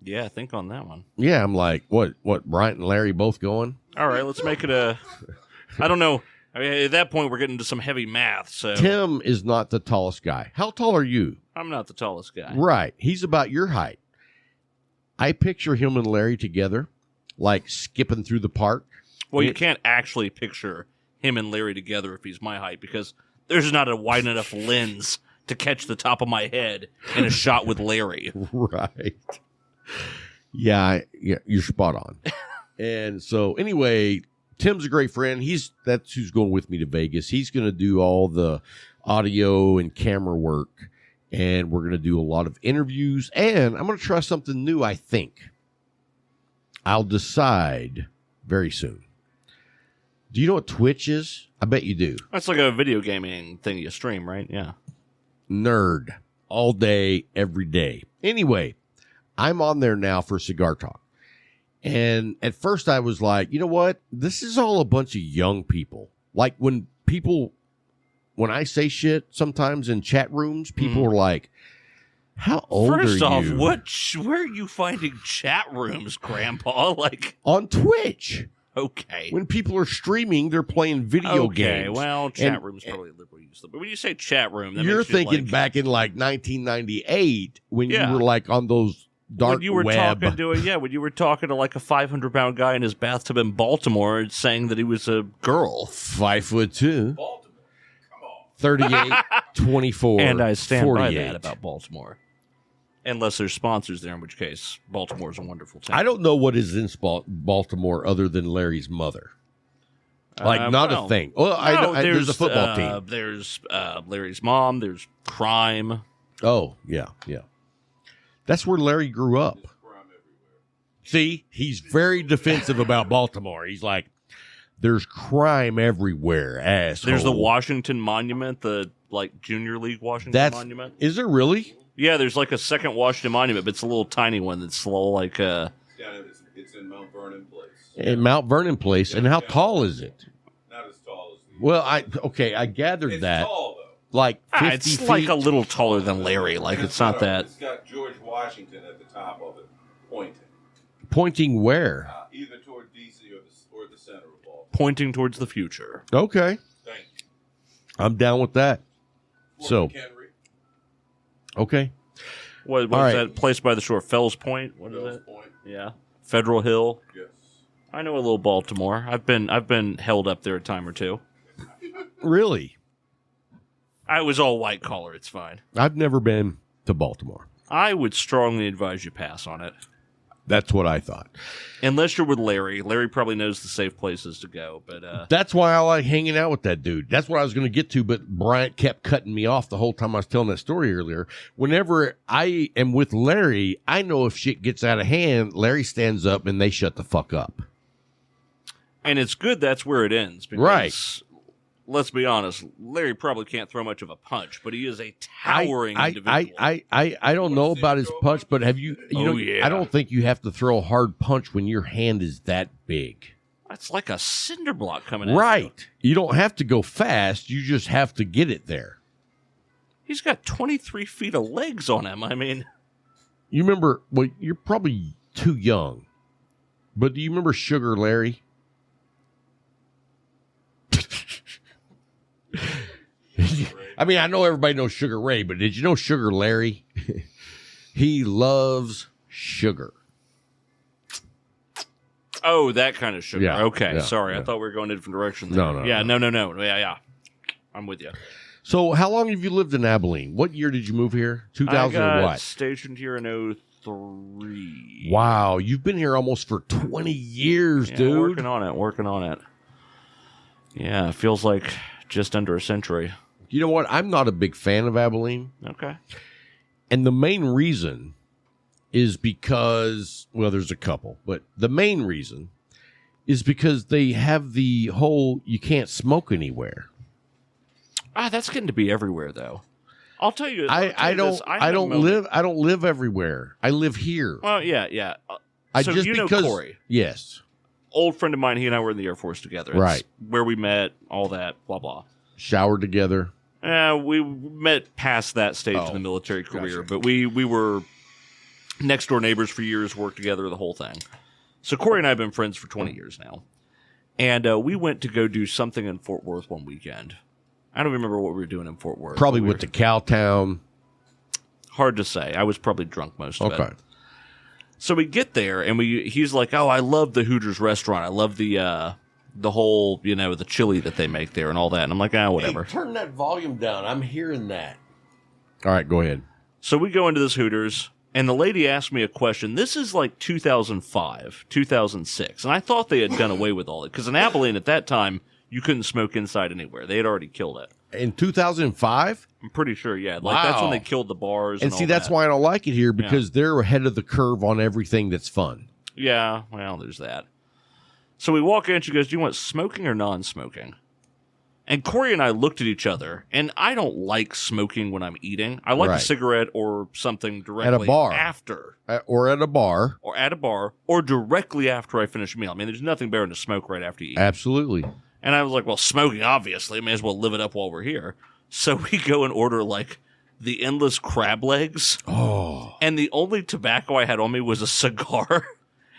Yeah, think on that one. Yeah, I'm like, what, Bryant and Larry both going? All right, let's make it a... I don't know. I mean, at that point, we're getting into some heavy math, so... Tim is not the tallest guy. How tall are you? I'm not the tallest guy. Right. He's about your height. I picture him and Larry together like skipping through the park. Well, you can't actually picture him and Larry together if he's my height, because there's not a wide enough lens to catch the top of my head in a shot with Larry. Right. Yeah, you're spot on. And so anyway, Tim's a great friend. That's who's going with me to Vegas. He's going to do all the audio and camera work, and we're going to do a lot of interviews, and I'm going to try something new, I think. I'll decide very soon. Do you know what Twitch is? I bet you do. That's like a video gaming thing you stream, right? Yeah. Nerd. All day, every day. Anyway, I'm on there now for Cigar Talk. And at first I was like, you know what? This is all a bunch of young people. Like when I say shit sometimes in chat rooms, people are like, how old are you? First off, where are you finding chat rooms, Grandpa? Like on Twitch. Okay. When people are streaming, they're playing video games. Okay, well, chat room's probably a liberal use. But when you say chat room, that you're makes thinking like, back in like 1998 when you were like on those dark when you were web. When you were talking to like a 500-pound guy in his bathtub in Baltimore saying that he was a girl. 5'2". Baltimore. Come on. 38, 24, and I stand 48. by that about Baltimore. Unless there's sponsors there, in which case Baltimore's a wonderful town. I don't know what is in Baltimore other than Larry's mother. Like, not a thing. Well, there's a football team. There's Larry's mom. There's crime. Oh, yeah. That's where Larry grew up. See, he's very defensive about Baltimore. He's like, there's crime everywhere, asshole. There's the Washington Monument, the Junior League Washington Monument. Is there really? Yeah, there's like a second Washington Monument, but it's a little tiny one that's like It's in Mount Vernon Place. In Mount Vernon Place. And how tall is it? Not as tall as the Well, I gathered that. It's tall, though. Like 50 it's feet. like a little taller than Larry. Like it's not that. It's got George Washington at the top of it, pointing. Pointing where? Either toward D.C. or the center of Baltimore. Pointing towards the future. Okay. Thank you. I'm down with that. Fort McHenry. Okay. What is that place by the shore? Fells Point? What is it? Point. Yeah. Federal Hill. Yes. I know a little Baltimore. I've been held up there a time or two. Really? I was all white collar. It's fine. I've never been to Baltimore. I would strongly advise you pass on it. That's what I thought. Unless you're with Larry. Larry probably knows the safe places to go. But that's why I like hanging out with that dude. That's what I was going to get to, but Bryant kept cutting me off the whole time I was telling that story earlier. Whenever I am with Larry, I know if shit gets out of hand, Larry stands up and they shut the fuck up. And it's good that's where it ends. Because, right. Let's be honest, Larry probably can't throw much of a punch, but he is a towering individual. I don't know about his punch, but have you know, yeah. I don't think you have to throw a hard punch when your hand is that big. That's like a cinder block coming at Right. You don't have to go fast. You just have to get it there. He's got 23 feet of legs on him. I mean. You remember, well, you're probably too young, but do you remember Sugar Larry? I mean, I know everybody knows Sugar Ray, but did you know Sugar Larry? He loves sugar. Oh, that kind of sugar. Yeah, Okay, yeah, sorry. yeah. I thought we were going in a different direction there. No. No. Yeah. I'm with you. So how long have you lived in Abilene? What year did you move here? 2000 I or got what? stationed here in 03. Wow, you've been here almost for 20 years, Yeah, dude. Working on it. Yeah, it feels like just under a century. You know what? I'm not a big fan of Abilene. Okay. And the main reason is because, well, there's a couple, but the main reason is because they have the whole you can't smoke anywhere. That's getting to be everywhere, though. I'll tell you. I don't live everywhere. I live here. Well, yeah. So you know Corey. Yes. Old friend of mine. He and I were in the Air Force together. Right. Where we met. All that. Blah blah. Showered together. We met past that stage in the military career, but we were next door neighbors for years. Worked together. The whole thing. So Corey and I have been friends for 20 years now, and we went to go do something in Fort Worth one weekend. I don't remember what we were doing in Fort Worth. Probably went to Cowtown. Hard to say. I was probably drunk most of it. So we get there, and he's like, "Oh, I love the Hooters restaurant. I love the whole, the chili that they make there and all that." And I'm like, whatever. Hey, turn that volume down. I'm hearing that. All right, go ahead. So we go into this Hooters, and the lady asked me a question. This is like 2005, 2006, and I thought they had done away with all it. Because in Abilene at that time, you couldn't smoke inside anywhere. They had already killed it. In 2005? I'm pretty sure, yeah. Like, that's when they killed the bars. And see, that's why I don't like it here, because they're ahead of the curve on everything that's fun. Yeah, well, there's that. So we walk in, she goes, "Do you want smoking or non-smoking?" And Corey and I looked at each other, and I don't like smoking when I'm eating. I like a cigarette or something directly at a bar. After. Or at a bar. Or at a bar, or directly after I finish a meal. I mean, there's nothing better than to smoke right after you eat. Absolutely. And I was like, well, smoking, obviously. May as well live it up while we're here. So we go and order, like, the endless crab legs. Oh. And the only tobacco I had on me was a cigar.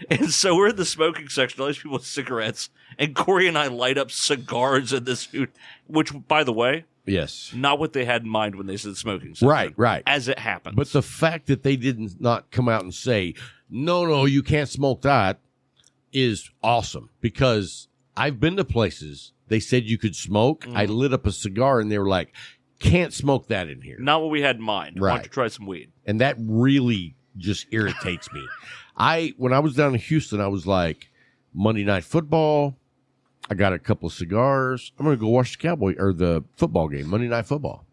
And so we're in the smoking section, all these people with cigarettes, and Corey and I light up cigars in this food, which, by the way, yes, not what they had in mind when they said smoking section. Right. As it happens. But the fact that they didn't not come out and say, no, you can't smoke that, is awesome. Because I've been to places, they said you could smoke. I lit up a cigar, and they were like, can't smoke that in here. Not what we had in mind. Right. Why don't you try some weed? And that really just irritates me. When I was down in Houston, I was like, Monday Night Football, I got a couple of cigars. I'm going to go watch the football game, Monday Night Football.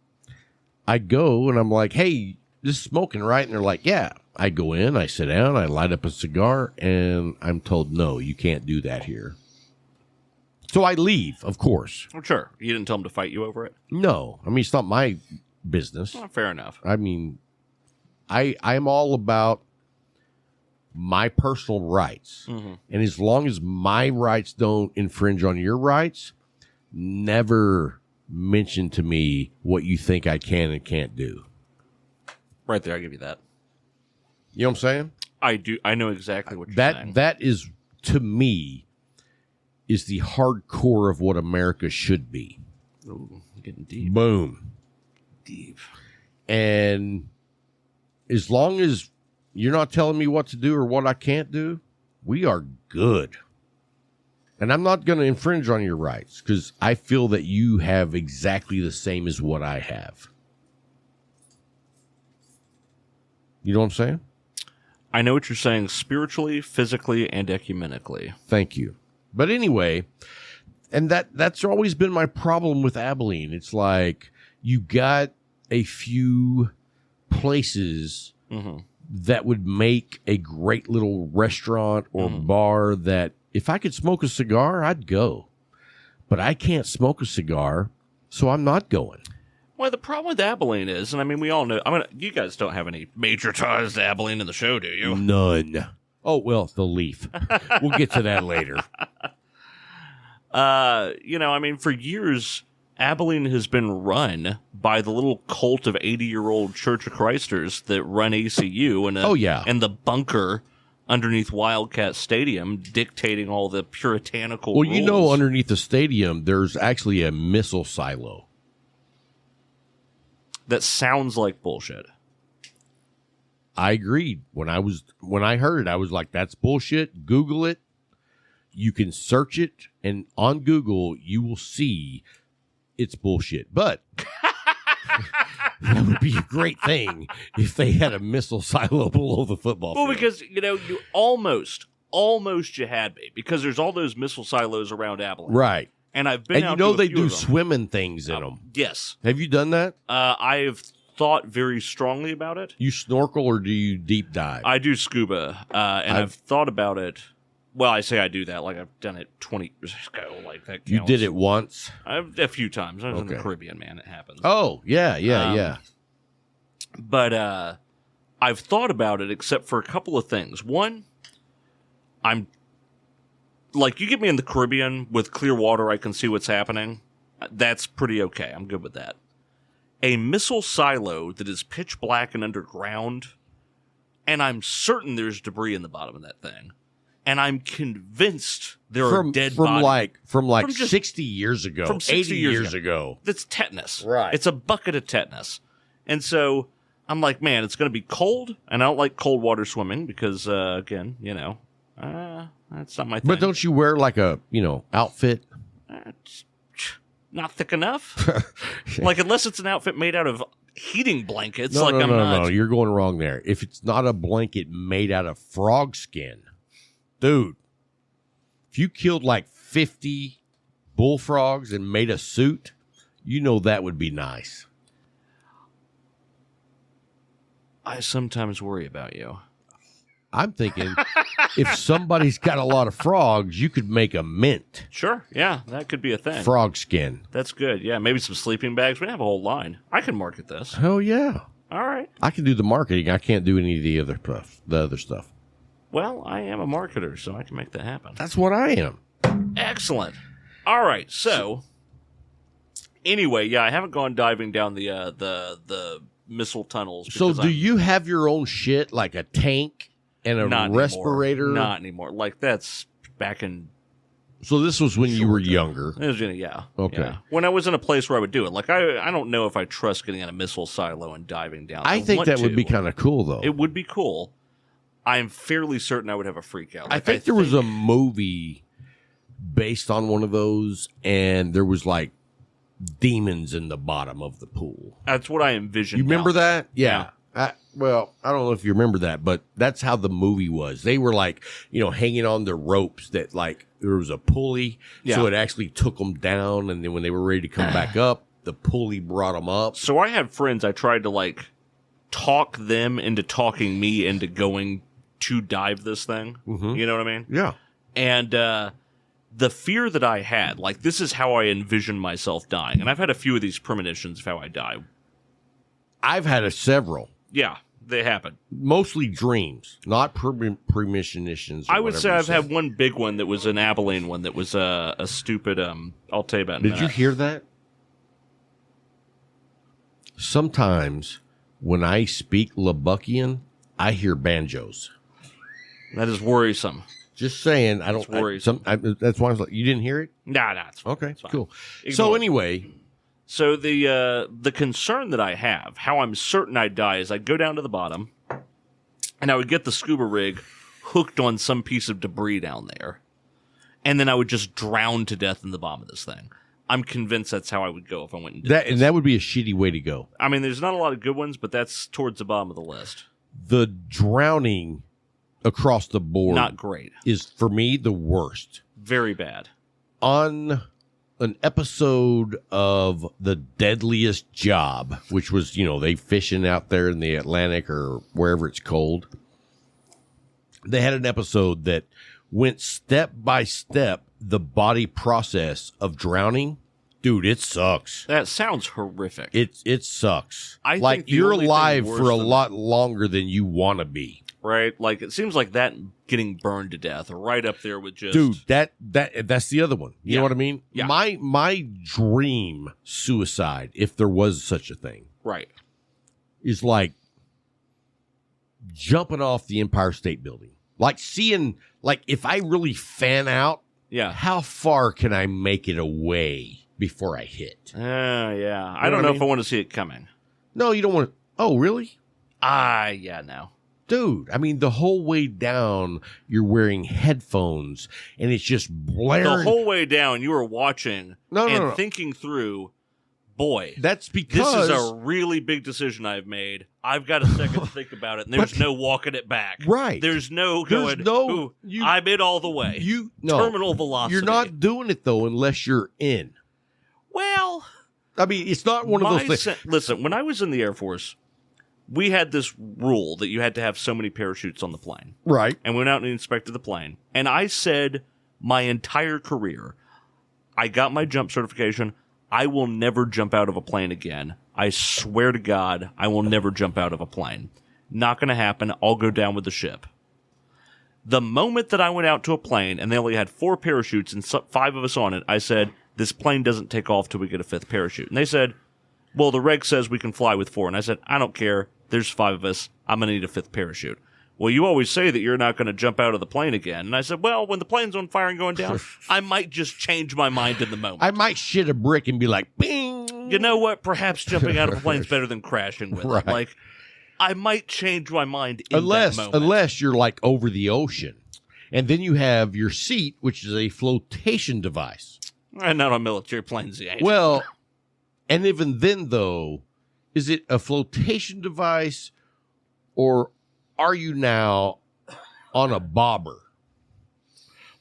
I go, and I'm like, hey, this is smoking, right? And they're like, yeah. I go in, I sit down, I light up a cigar, and I'm told, no, you can't do that here. So I leave, of course. Oh, sure. You didn't tell them to fight you over it? No. I mean, it's not my business. Oh, fair enough. I mean, I'm all about my personal rights. Mm-hmm. And as long as my rights don't infringe on your rights, never mention to me what you think I can and can't do. Right there, I give you that. You know what I'm saying? I do. I know exactly what you're saying. That is, to me, is the hardcore of what America should be. Ooh, getting deep. Boom. Deep. And as long as you're not telling me what to do or what I can't do, we are good. And I'm not going to infringe on your rights because I feel that you have exactly the same as what I have. You know what I'm saying? I know what you're saying spiritually, physically, and ecumenically. Thank you. But anyway, and that's always been my problem with Abilene. It's like you got a few places that would make a great little restaurant or bar that if I could smoke a cigar, I'd go. But I can't smoke a cigar, so I'm not going. Well, the problem with Abilene is, and I mean, we all know, you guys don't have any major ties to Abilene in the show, do you? None. Oh, well, the Leaf. We'll get to that later. I mean, for years, Abilene has been run by the little cult of 80-year-old Church of Christers that run ACU and the bunker underneath Wildcat Stadium dictating all the puritanical rules. You know, underneath the stadium, there's actually a missile silo. That sounds like bullshit. I agreed. When I heard it, I was like, that's bullshit. Google it. You can search it, and on Google, you will see it's bullshit. But that would be a great thing if they had a missile silo below the football field. Well, because, you almost you had me, because there's all those missile silos around Abilene. Right. And I've been out to a they few do of them. swimming things in them. Yes. Have you done that? I have thought very strongly about it. You snorkel or do you deep dive? I do scuba, and I've thought about it. Well, I say I do that like I've done it 20 years ago. Like that counts. You did it once? A few times. I was in the Caribbean, man. It happens. Oh, yeah. But I've thought about it except for a couple of things. One, I'm like, you get me in the Caribbean with clear water, I can see what's happening. That's pretty okay. I'm good with that. A missile silo that is pitch black and underground, and I'm certain there's debris in the bottom of that thing. And I'm convinced there are dead bodies. From 60 years ago. From 60 80 years ago. That's tetanus. Right. It's a bucket of tetanus. And so I'm like, man, it's going to be cold, and I don't like cold water swimming because, again, that's not my thing. But don't you wear like a, outfit? It's not thick enough. Like, unless it's an outfit made out of heating blankets. No, you're going wrong there. If it's not a blanket made out of frog skin, dude, if you killed like 50 bullfrogs and made a suit, that would be nice. I sometimes worry about you. I'm thinking if somebody's got a lot of frogs, you could make a mint. Sure, yeah, that could be a thing. Frog skin. That's good, yeah. Maybe some sleeping bags. We have a whole line. I can market this. Hell yeah. All right. I can do the marketing. I can't do any of the other stuff. Well, I am a marketer, so I can make that happen. That's what I am. Excellent. All right, so anyway, yeah, I haven't gone diving down the missile tunnels. So do you have your own shit, like a tank and a respirator? Not anymore. Like, that's back in... So this was when you were younger? It was, yeah. Okay. Yeah. When I was in a place where I would do it. Like, I don't know if I trust getting in a missile silo and diving down. I think that would be kind of cool, though. It would be cool. I'm fairly certain I would have a freak out. Like, I think there was a movie based on one of those, and there was, like, demons in the bottom of the pool. That's what I envisioned. You remember that? Yeah. I don't know if you remember that, but that's how the movie was. They were like, hanging on the ropes that like there was a pulley. Yeah. So it actually took them down. And then when they were ready to come back up, the pulley brought them up. So I had friends, I tried to like talk them into talking me into going to dive this thing. Mm-hmm. You know what I mean? Yeah. And, the fear that I had, like, this is how I envision myself dying. And I've had a few of these premonitions of how I die. I've had several. Yeah, they happen. Mostly dreams, not premonitions. I would say I've had one big one that was an Abilene one that was a stupid, I'll tell you about it in a Did you minute. hear that? Sometimes when I speak Lubbockian, I hear banjos. That is worrisome. Just saying, I don't. worrisome. That's why I was like, you didn't hear it? Nah, it's fine. Okay, It's fine. cool. Ignore So it. anyway, So the concern that I have, how I'm certain I die, is I go down to the bottom, and I would get the scuba rig hooked on some piece of debris down there, and then I would just drown to death in the bottom of this thing. I'm convinced that's how I would go if I went and did this. and that would be a shitty way to go. I mean, there's not a lot of good ones, but that's towards the bottom of the list. The drowning across the board Not great. is for me the worst. Very bad. On an episode of The Deadliest Job, which was, they fishing out there in the Atlantic or wherever it's cold. They had an episode that went step by step the body process of drowning. Dude, it sucks. That sounds horrific. It sucks. I like think the you're only thing alive worse for a than lot longer than you want to be. Right? Like, it seems like that and getting burned to death are right up there with just... Dude, that's the other one. You know what I mean? Yeah. My dream suicide, if there was such a thing, Right. is like jumping off the Empire State Building. Like seeing, like if I really fan out, Yeah. how far can I make it away before I hit? Yeah. I know don't what know I if I mean? want to see it coming. No, you don't want to. Oh, really? Yeah, no. Dude, I mean, the whole way down, you're wearing headphones, and it's just blaring. The whole way down, you were watching No. thinking through, boy, That's because this is a really big decision I've made. I've got a second to think about it, and there's no walking it back. Right. There's no going, I'm in all the way. Terminal velocity. You're not doing it, though, unless you're in. Well, I mean, it's not one of those things. Listen, when I was in the Air Force, we had this rule that you had to have so many parachutes on the plane. Right. And we went out and inspected the plane. And I said my entire career, I got my jump certification. I will never jump out of a plane again. I swear to God, I will never jump out of a plane. Not going to happen. I'll go down with the ship. The moment that I went out to a plane and they only had 4 parachutes and 5 of us on it, I said, this plane doesn't take off till we get a 5th parachute. And they said, well, the reg says we can fly with 4. And I said, I don't care. There's 5 of us. I'm going to need a 5th parachute. Well, you always say that you're not going to jump out of the plane again. And I said, well, when the plane's on fire and going down, I might just change my mind in the moment. I might shit a brick and be like, bing. You know what? Perhaps jumping out of a plane is better than crashing with Right. it. Like, I might change my mind in that moment. Unless you're like over the ocean. And then you have your seat, which is a flotation device. Not on military planes, you ain't. Well, and even then, though, is it a flotation device or are you now on a bobber?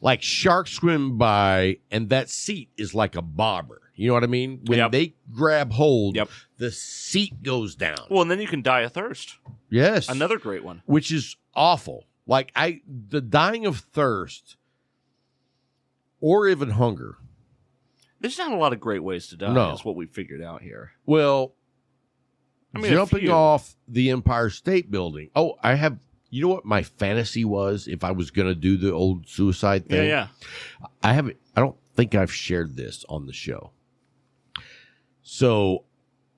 Like sharks swim by and that seat is like a bobber. You know what I mean? When they grab hold, the seat goes down. Well, and then you can die of thirst. Yes. Another great one. Which is awful. Like the dying of thirst or even hunger. There's not a lot of great ways to die. No. Is what we figured out here. Well, I mean, jumping off the Empire State Building. Oh, I have, you know what my fantasy was if I was going to do the old suicide thing? Yeah. I don't think I've shared this on the show. So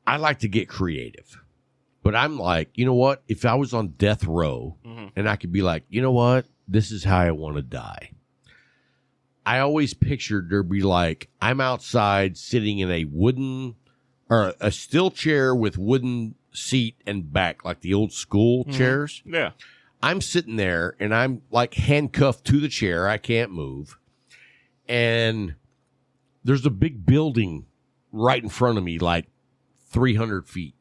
I like to get creative. But I'm like, you know what? If I was on death row and I could be like, you know what? This is how I want to die. I always pictured there'd be like, I'm outside sitting in a wooden or a steel chair with wooden seat and back, like the old school chairs. Yeah. I'm sitting there and I'm like handcuffed to the chair. I can't move. And there's a big building right in front of me, like 300 feet.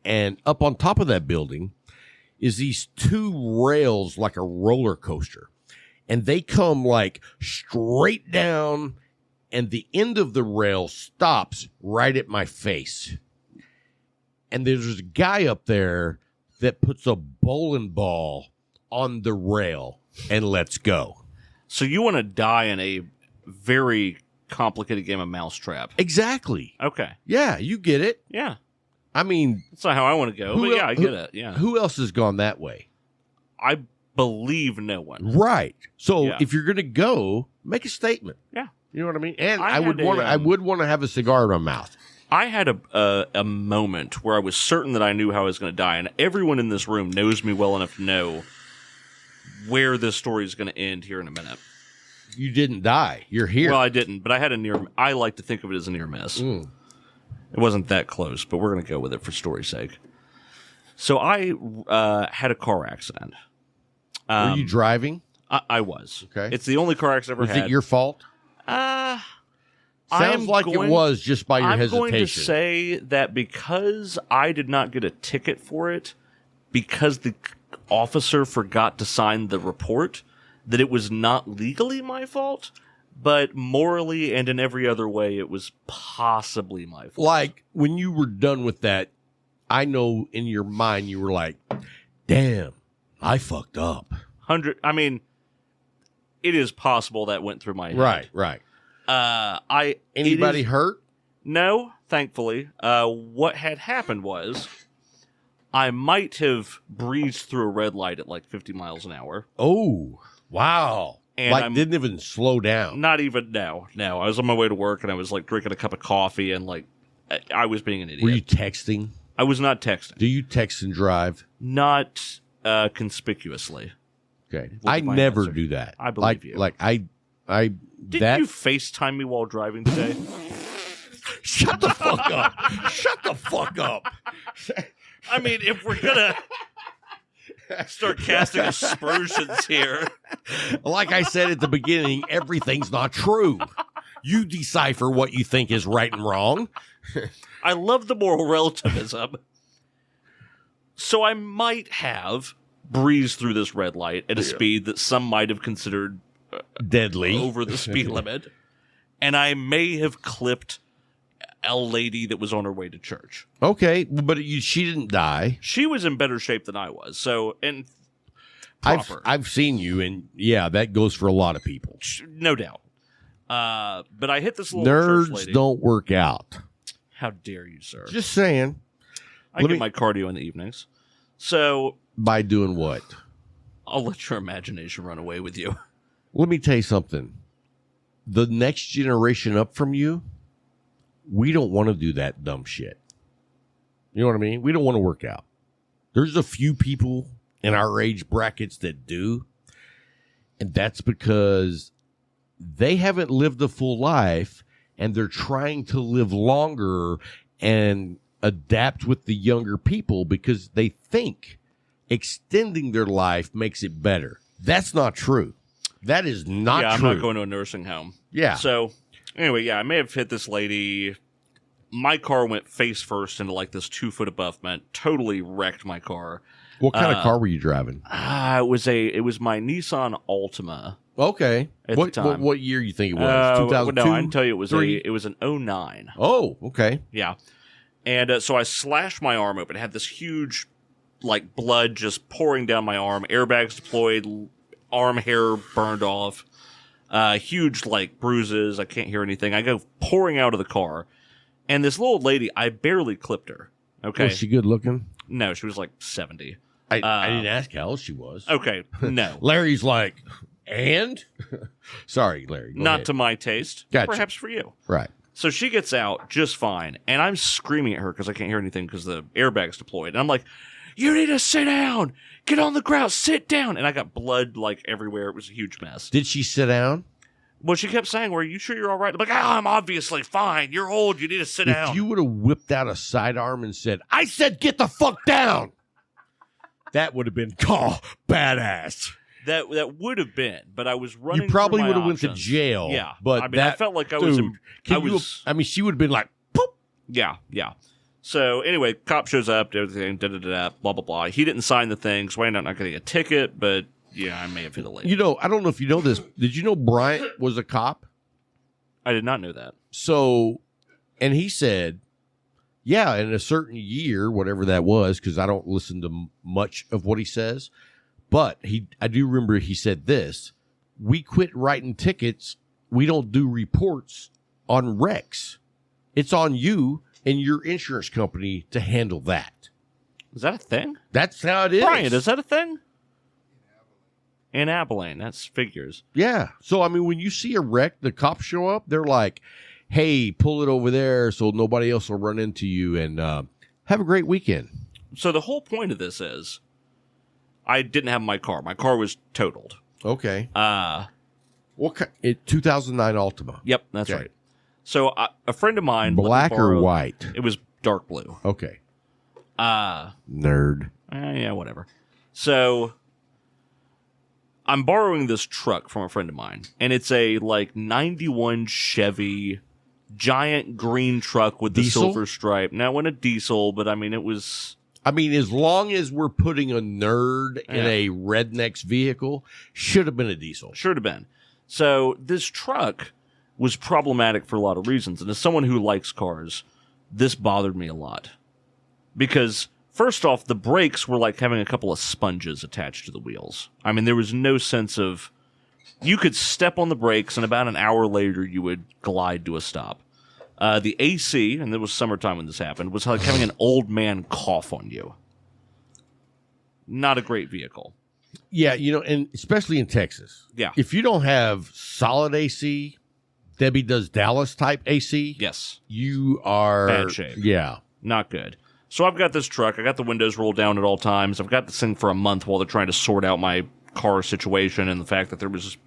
And up on top of that building is these two rails like a roller coaster. And they come like straight down and the end of the rail stops right at my face. And there's a guy up there that puts a bowling ball on the rail and lets go. So you want to die in a very complicated game of mousetrap. Exactly. Okay. Yeah, you get it. Yeah. I mean, That's not how I want to go, but yeah, I get it. Yeah. Who else has gone that way? I believe no one. Right. So Yeah. if you're going to go, make a statement. Yeah. You know what I mean? And I I would had want a, I would want to have a cigar in my mouth. I had a moment where I was certain that I knew how I was going to die, and everyone in this room knows me well enough to know where this story is going to end here in a minute. You didn't die. You're here. Well, I didn't, but I had a near. I like to think of it as a near miss. It wasn't that close, but we're going to go with it for story's sake. So I had a car accident. Were you driving? I was. Okay. It's the only car accident I've Was ever had. it your fault? Sounds like it was just by your hesitation. I'm going to say that because I did not get a ticket for it, because the officer forgot to sign the report, that it was not legally my fault, but morally and in every other way, it was possibly my fault. Like, when you were done with that, I know in your mind you were like, damn, I fucked up. I mean, it is possible that went through my head. Right. Anybody hurt? No, thankfully. What had happened was I might have breezed through a red light at like 50 miles an hour. Oh, wow. And like, didn't even slow down. Not even, no. I was on my way to work and I was like drinking a cup of coffee and like, I was being an idiot. Were you texting? I was not texting. Do you text and drive? Not conspicuously. Okay. I never do that. I believe you. Like, Didn't you FaceTime me while driving today? Shut the fuck up. Shut the fuck up. I mean, if we're going to start casting aspersions here. Like I said at the beginning, everything's not true. You decipher what you think is right and wrong. I love the moral relativism. So I might have breezed through this red light at a speed that some might have considered deadly, over the speed limit, and I may have clipped a lady that was on her way to church. Okay, but she didn't die. She was in better shape than I was. So, and I've seen you, and yeah, that goes for a lot of people, no doubt. But I hit this little nerds church lady. Don't work out. How dare you, sir? Just saying. I get my cardio in the evenings. So by doing what? I'll let your imagination run away with you. Let me tell you something. The next generation up from you, we don't want to do that dumb shit. You know what I mean? We don't want to work out. There's a few people in our age brackets that do, and that's because they haven't lived a full life, and they're trying to live longer and adapt with the younger people because they think extending their life makes it better. That's not true. That is not true. I'm not going to a nursing home. Yeah. So, anyway, I may have hit this lady. My car went face first into like this 2-foot abutment. Totally wrecked my car. What kind of car were you driving? It was my Nissan Altima. Okay. At the time. What year you think it was? 2002? No, I can tell you it was an 09. Oh, okay. Yeah. And so I slashed my arm open. It had this huge, like, blood just pouring down my arm. Airbags deployed, arm hair burned off. Huge, like, bruises. I can't hear anything. I go pouring out of the car. And this little lady, I barely clipped her. Okay. Was she good looking? No, she was like 70. I didn't ask how old she was. Okay, no. Larry's like, and? Sorry, Larry. Go Not ahead. to my taste. Gotcha. Perhaps for you. Right. So she gets out just fine, and I'm screaming at her because I can't hear anything because the airbag's deployed. And I'm like, you need to sit down. Get on the ground. Sit down. And I got blood like everywhere. It was a huge mess. Did she sit down? Well, she kept saying, well, are you sure you're all right? I'm like, I'm obviously fine. You're old. You need to sit down. If you would have whipped out a sidearm and said, I said get the fuck down, that would have been badass. That would have been, but I was running. You probably would have went to jail. Yeah, but I mean, I felt like I was. She would have been like, poop. Yeah. So anyway, cop shows up, everything, blah blah blah. He didn't sign the thing, so I ended up not getting a ticket. But yeah, I may have hit a lady. You know, I don't know if you know this. Did you know Bryant was a cop? I did not know that. So, and he said, yeah, in a certain year, whatever that was, because I don't listen to much of what he says, but I do remember he said this: we quit writing tickets. We don't do reports on wrecks. It's on you and your insurance company to handle that. Is that a thing? That's how it is. Brian, is that a thing? In Abilene, that's figures. Yeah. So, I mean, when you see a wreck, the cops show up, they're like, hey, pull it over there so nobody else will run into you, and have a great weekend. So the whole point of this is I didn't have my car. My car was totaled. Okay. What kind? 2009 Altima. Yep, that's right. So a friend of mine... Black or white? It was dark blue. Okay. Nerd. Yeah, whatever. So... I'm borrowing this truck from a friend of mine, and it's a, 91 Chevy, giant green truck with the silver stripe. Now, it wasn't a diesel, but, I mean, it was... I mean, as long as we're putting a nerd in a redneck's vehicle, should have been a diesel. Should have been. So, this truck was problematic for a lot of reasons, and as someone who likes cars, this bothered me a lot. Because... first off, the brakes were like having a couple of sponges attached to the wheels. I mean, there was no sense of... you could step on the brakes, and about an hour later, you would glide to a stop. The AC, and it was summertime when this happened, was like having an old man cough on you. Not a great vehicle. Yeah, you know, and especially in Texas. Yeah. If you don't have solid AC, Debbie does Dallas type AC. Yes. You are... bad shape. Yeah. Not good. So I've got this truck. I got the windows rolled down at all times. I've got this thing for a month while they're trying to sort out my car situation and the fact that there was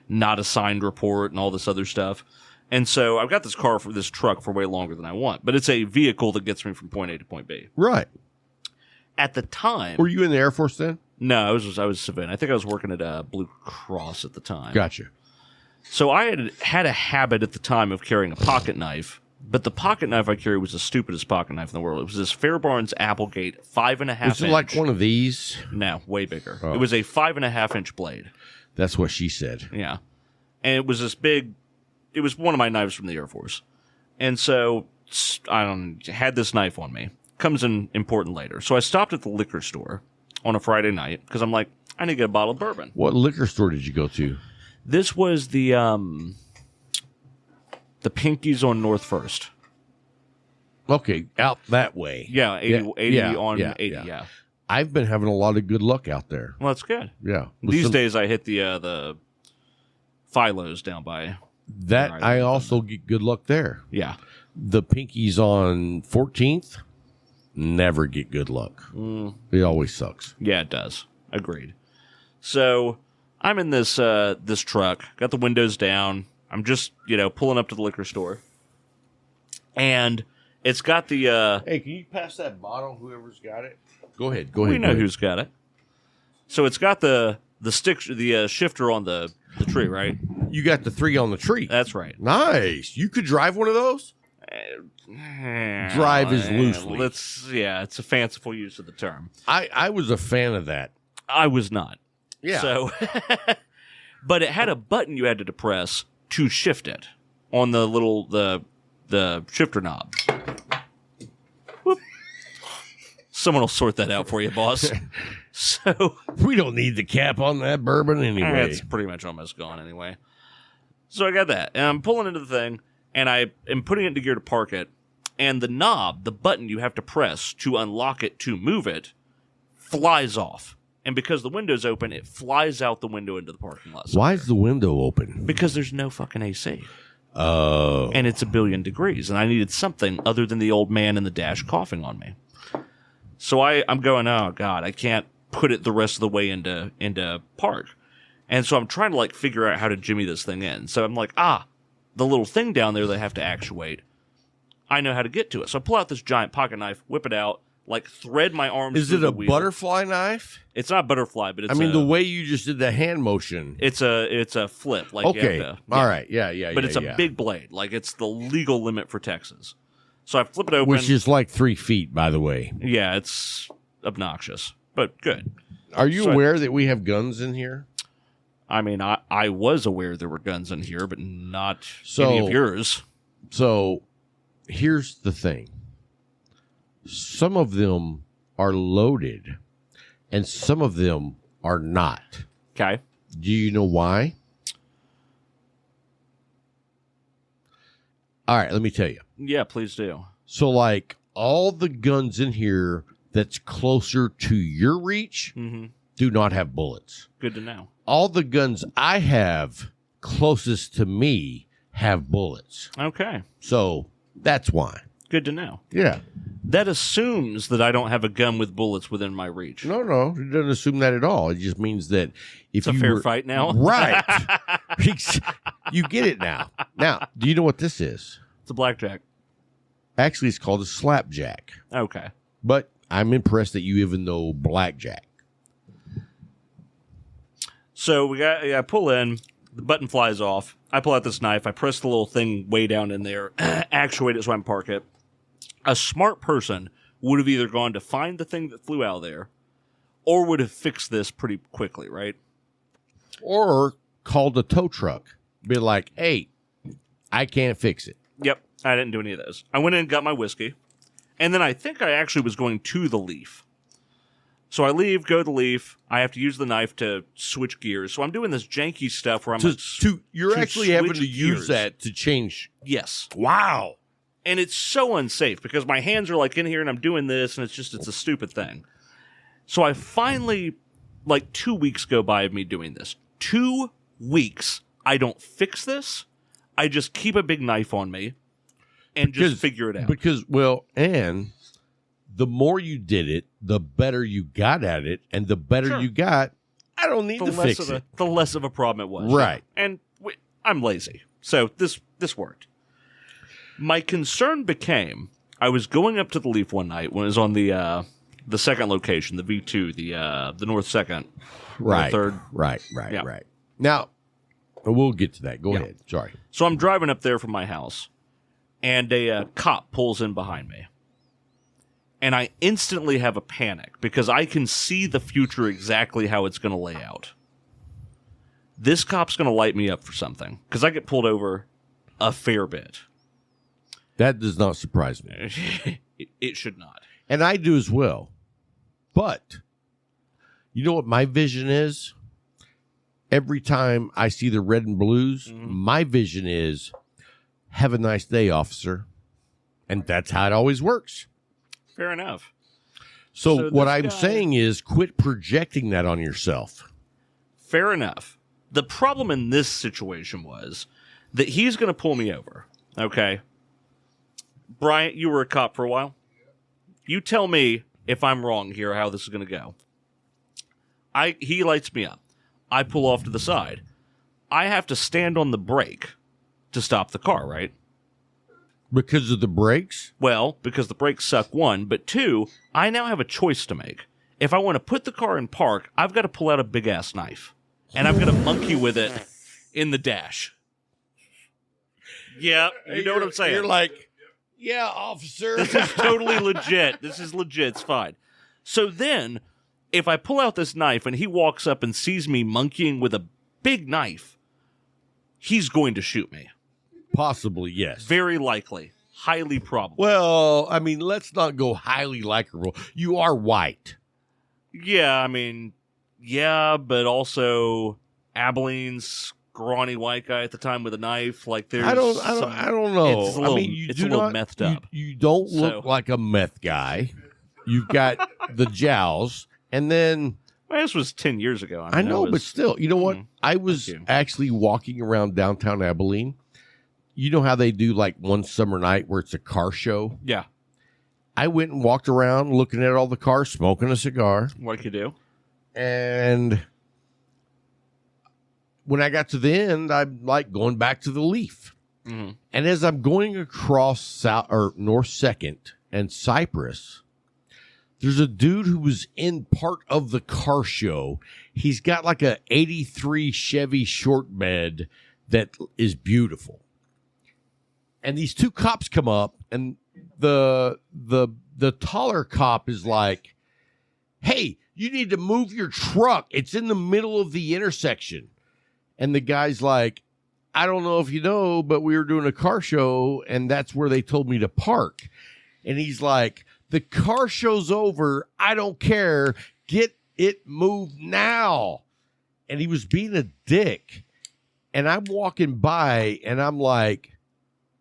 not a signed report and all this other stuff. And so I've got this truck for way longer than I want. But it's a vehicle that gets me from point A to point B. Right. At the time... were you in the Air Force then? No, I was civilian. I think I was working at Blue Cross at the time. Gotcha. So I had a habit at the time of carrying a pocket knife. But the pocket knife I carried was the stupidest pocket knife in the world. It was this Fairbarns Applegate 5.5 inch. Was it like one of these? No, way bigger. Oh. It was a 5.5 inch blade. That's what she said. Yeah. And it was this big... it was one of my knives from the Air Force. And so I had this knife on me. Comes in important later. So I stopped at the liquor store on a Friday night because I'm like, I need to get a bottle of bourbon. What liquor store did you go to? This was the Pinkies on North First. Okay, out that way. Yeah, 80 on 80, yeah. I've been having a lot of good luck out there. Well, that's good. Yeah. These days I hit the Philos down by... that I also get good luck there. Yeah. The Pinkies on 14th, never get good luck. It always sucks. Yeah, it does. Agreed. So I'm in this this truck, got the windows down. I'm just, pulling up to the liquor store. And It's got the. Hey, can you pass that bottle? Whoever's got it. Go ahead. We know who's got it. So it's got the shifter on the tree, right? You got the 3 on the tree. That's right. Nice. You could drive one of those? Drive is loosely. It's a fanciful use of the term. I was a fan of that. I was not. Yeah. So, but it had a button you had to depress to shift it on the little the shifter knob. Whoop. Someone will sort that out for you, boss. So we don't need the cap on that bourbon anyway. It's pretty much almost gone anyway. So I got that, and I'm pulling into the thing, and I am putting it into gear to park it, and the knob, the button you have to press to unlock it to move it, flies off. And because the window's open, it flies out the window into the parking lot. Why is the window open? Because there's no fucking AC. Oh. And it's 1,000,000,000 degrees, and I needed something other than the old man in the dash coughing on me. So I'm going, oh, God, I can't put it the rest of the way into park. And so I'm trying to, like, figure out how to jimmy this thing in. So I'm like, the little thing down there they have to actuate. I know how to get to it. So I pull out this giant pocket knife, whip it out, like, thread my arms Is through it the a wheel. butterfly knife? It's not butterfly, but it's the way you just did the hand motion. It's a flip. Like Okay. You have to, All right. Yeah. But it's a big blade. Like, it's the legal limit for Texas. So I flip it open. Which is like 3 feet, by the way. Yeah, it's obnoxious, but good. Are you aware that we have guns in here? I mean, I was aware there were guns in here, but not any of yours. So here's the thing. Some of them are loaded, and some of them are not. Okay. Do you know why? All right, let me tell you. Yeah, please do. So, like, all the guns in here that's closer to your reach do not have bullets. Good to know. All the guns I have closest to me have bullets. Okay. So, that's why. Good to know. Yeah. That assumes that I don't have a gun with bullets within my reach. No, it doesn't assume that at all. It just means that if it's a fair fight now. Right. You get it now. Now, do you know what this is? It's a blackjack. Actually, it's called a slapjack. Okay. But I'm impressed that you even know blackjack. So I pull in, the button flies off. I pull out this knife. I press the little thing way down in there, actuate it so I can park it. A smart person would have either gone to find the thing that flew out of there or would have fixed this pretty quickly, right? Or called a tow truck. Be like, hey, I can't fix it. Yep, I didn't do any of those. I went in and got my whiskey, and then I think I actually was going to the Leaf. So I leave, go to the Leaf. I have to use the knife to switch gears. So I'm doing this janky stuff where I'm you're actually having to switch use gears. that to change. Yes. Wow. And it's so unsafe because my hands are like in here and I'm doing this and it's a stupid thing. So I finally, like 2 weeks go by of me doing this. 2 weeks. I don't fix this. I just keep a big knife on me and just figure it out. Because, and the more you did it, the better you got at it. And the better you got, I don't need to fix it. The less of a problem it was. Right. And I'm lazy. So this worked. My concern became, I was going up to the Leaf one night when it was on the second location, the V2, the North Second. Right. Third. Right. Now, we'll get to that. Go ahead. Sorry. So I'm driving up there from my house, and a cop pulls in behind me. And I instantly have a panic because I can see the future exactly how it's going to lay out. This cop's going to light me up for something because I get pulled over a fair bit. That does not surprise me. It should not. And I do as well. But you know what my vision is? Every time I see the red and blues, my vision is, have a nice day, officer. And that's how it always works. Fair enough. So what I'm saying is quit projecting that on yourself. Fair enough. The problem in this situation was that he's going to pull me over. Okay. Bryant, you were a cop for a while. You tell me if I'm wrong here, how this is going to go. He lights me up. I pull off to the side. I have to stand on the brake to stop the car, right? Because of the brakes? Well, because the brakes suck, one, but two, I now have a choice to make. If I want to put the car in park, I've got to pull out a big-ass knife. And I've got to monkey with it in the dash. Yeah, you know what I'm saying. You're like, yeah, officer. This is totally legit. This is legit. It's fine. So then, if I pull out this knife and he walks up and sees me monkeying with a big knife, he's going to shoot me. Possibly, yes. Very likely. Highly probable. Well, I mean, let's not go highly likable. You are white. Yeah, I mean, yeah, but also Abilene's scrawny white guy at the time with a knife. Like, there's I don't know. It's a little, I mean, you it's do a little not, methed up. You don't look like a meth guy. You've got the jowls, and then Well, this was 10 years ago. I know, but still, you know what? I was you. actually walking around downtown Abilene. You know how they do like one summer night where it's a car show? Yeah. I went and walked around looking at all the cars, smoking a cigar. Like you do. And when I got to the end, I'm like going back to the Leaf. Mm-hmm. And as I'm going across South or North 2nd and Cypress, there's a dude who was in part of the car show. He's got like a 83 Chevy short bed that is beautiful. And these two cops come up, and the taller cop is like, "Hey, you need to move your truck. It's in the middle of the intersection." And the guy's like, "I don't know if you know, but we were doing a car show, and that's where they told me to park." And he's like, "The car show's over. I don't care. Get it moved now." And he was being a dick. And I'm walking by, and I'm like,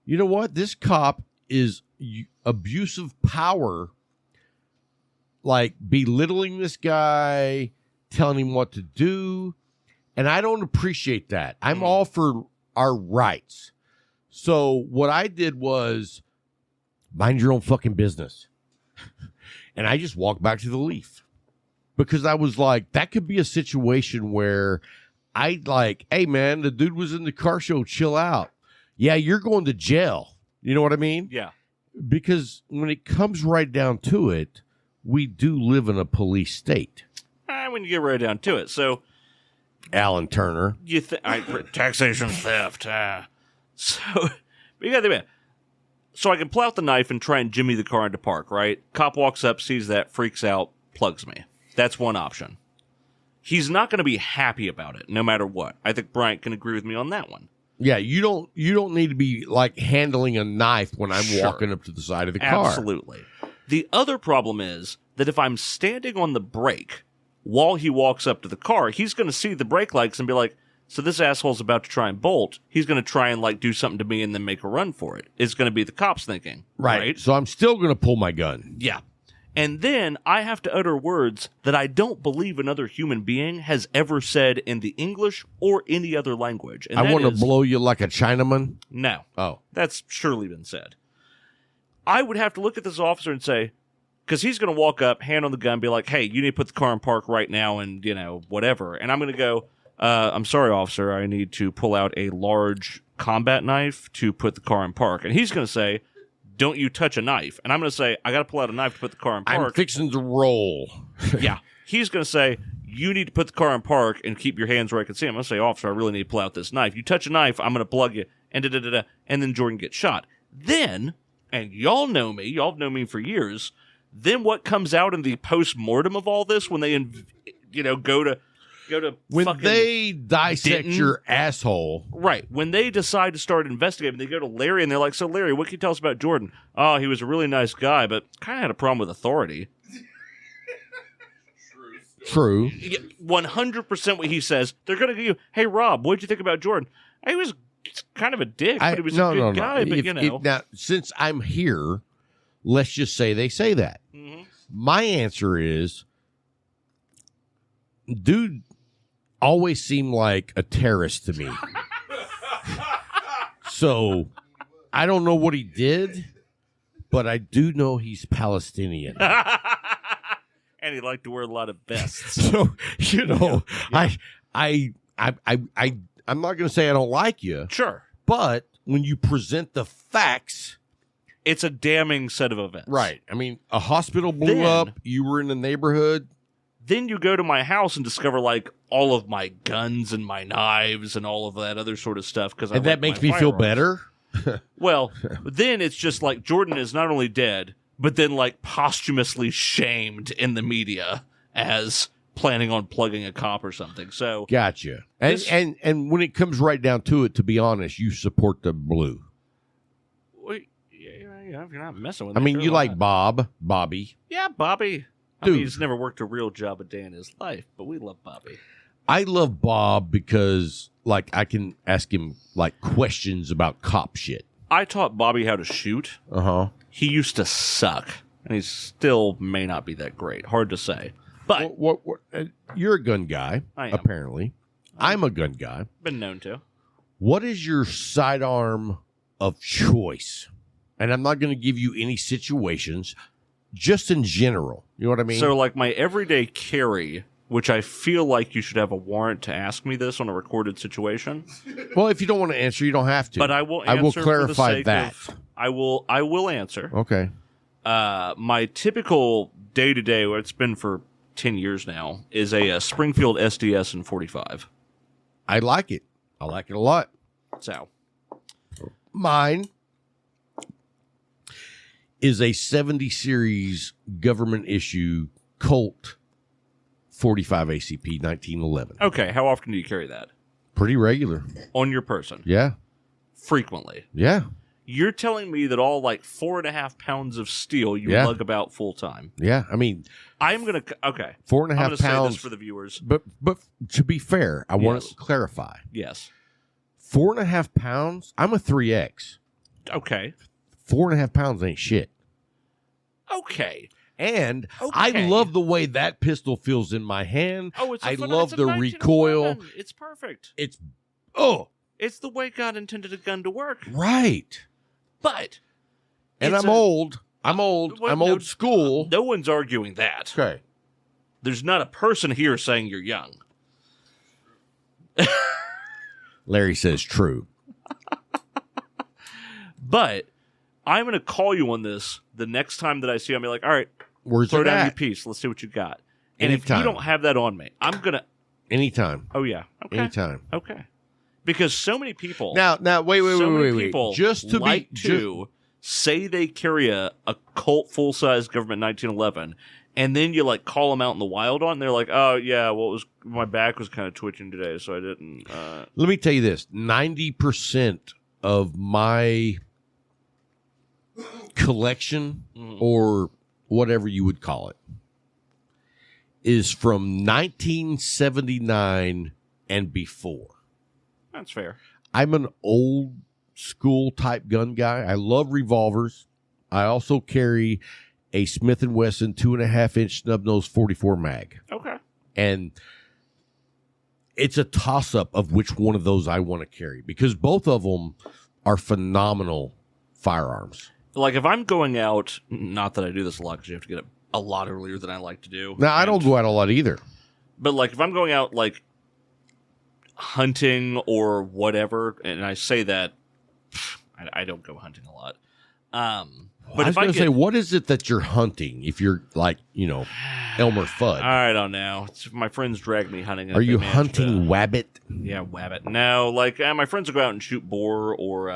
you know what? This cop is abuse of power, like belittling this guy, telling him what to do. And I don't appreciate that. I'm all for our rights. So what I did was mind your own fucking business. And I just walked back to the Leaf because I was like, that could be a situation where I like, hey man, the dude was in the car show, chill out. Yeah, you're going to jail. You know what I mean? Yeah. Because when it comes right down to it, we do live in a police state. When you get right down to it. So, Alan Turner. Taxation theft. So, but you got to think about it. So I can pull out the knife and try and jimmy the car into park, right? Cop walks up, sees that, freaks out, plugs me. That's one option. He's not going to be happy about it, no matter what. I think Bryant can agree with me on that one. Yeah, you don't need to be like handling a knife when I'm walking up to the side of the car. Absolutely. The other problem is that if I'm standing on the brake while he walks up to the car, he's going to see the brake lights and be like, so this asshole's about to try and bolt. He's going to try and like do something to me and then make a run for it. It's going to be the cops thinking. Right? So I'm still going to pull my gun. Yeah. And then I have to utter words that I don't believe another human being has ever said in the English or any other language. And I want to blow you like a Chinaman. No. Oh. That's surely been said. I would have to look at this officer and say, because he's going to walk up, hand on the gun, be like, hey, you need to put the car in park right now and, you know, whatever. And I'm going to go, I'm sorry, officer, I need to pull out a large combat knife to put the car in park. And he's going to say, don't you touch a knife. And I'm going to say, I got to pull out a knife to put the car in park. I'm fixing to roll. Yeah. He's going to say, you need to put the car in park and keep your hands where I can see him. I'm going to say, officer, I really need to pull out this knife. You touch a knife, I'm going to plug you. And da-da-da-da. And then Jordan gets shot. Then, and y'all know me for years, then what comes out in the post-mortem of all this when they, go to when fucking they dissect your asshole. Right. When they decide to start investigating, they go to Larry and they're like, so Larry, what can you tell us about Jordan? Oh, he was a really nice guy, but kind of had a problem with authority. True. 100% what he says. They're going to give you, hey, Rob, what did you think about Jordan? He was kind of a dick, but he was a good guy, but now, since I'm here, let's just say they say that. Mm-hmm. My answer is, dude always seemed like a terrorist to me. So I don't know what he did, but I do know he's Palestinian. And he liked to wear a lot of vests. So, I'm not going to say I don't like you. Sure. But when you present the facts it's a damning set of events. Right. I mean, a hospital blew Then- up. You were in the neighborhood. Then you go to my house and discover like all of my guns and my knives and all of that other sort of stuff. And that makes me feel better. Well, then it's just like Jordan is not only dead, but then like posthumously shamed in the media as planning on plugging a cop or something. So Gotcha. And, This- and when it comes right down to it, to be honest, you support the blue. yeah, if you're not messing with I me, mean, sure, you why like not? Bobby. Yeah, Bobby. I Dude. mean, he's never worked a real job a day in his life, but we love Bobby. I love Bob because, like, I can ask him, like, questions about cop shit. I taught Bobby how to shoot. Uh-huh. He used to suck, and he still may not be that great. Hard to say. But What, you're a gun guy, I am. apparently. I'm a gun guy. been known to. What is your sidearm of choice? And I'm not going to give you any situations, just in general. You know what I mean? So, like, my everyday carry, which I feel like you should have a warrant to ask me this on a recorded situation. well, if you don't want to answer, you don't have to. But I will answer I will for the clarify sake that. of- I will answer. Okay. My typical day-to-day, what it's been for 10 years now, is a Springfield SDS in 45. I like it. I like it a lot. So, Mine is a 70 series government issue Colt 45 ACP 1911. okay, how often do you carry that? Pretty regular. On your person? Yeah. Frequently. Yeah. You're telling me that all like 4.5 pounds of steel you Yeah. lug about full time. Yeah. I mean, I'm going to, okay. 4.5 I'm going to say pounds. this for the viewers. But to be fair, I want Yes. to clarify. Yes. 4.5 pounds. I'm a 3X. Okay. 4.5 pounds ain't shit. Okay. And I Okay. love the way that pistol feels in my hand. Oh, it's a I phen- love it's a the 1911. recoil. It's perfect. It's It's the way God intended a gun to work. right. But And it's I'm a- old. I'm old. Well, I'm no- old school. No one's arguing that. Okay. There's not a person here saying you're young. Larry says true. But I'm going to call you on this the next time that I see you. I'll be like, all right, Where's throw it down your at? piece. Let's see what you got. And if Anytime. you don't have that on me, I'm going to. Anytime. Oh, yeah. Okay. Anytime. Okay. Because so many people. Now, wait, so many wait. people Just to like be to say they carry a Colt full size government 1911, and then you like call them out in the wild on. And they're like, oh yeah, well it was my back was kind of twitching today, so I didn't. let me tell you this: 90% of my collection, or whatever you would call it, is from 1979 and before. That's fair. I'm an old school type gun guy. I love revolvers. I also carry a Smith & Wesson 2.5-inch snub nose 44 mag. Okay. And it's a toss-up of which one of those I want to carry because both of them are phenomenal firearms. Like if I'm going out, not that I do this a lot because you have to get up a lot earlier than I like to do. Now, I don't And- go out a lot either. But like if I'm going out like hunting or whatever, and I say that I don't go hunting a lot. But I was if I going to get, say, what is it that you're hunting if you're like, Elmer Fudd? I don't know. My friends drag me hunting. Are you They manage hunting to- wabbit? Yeah, wabbit. No, like my friends will go out and shoot boar or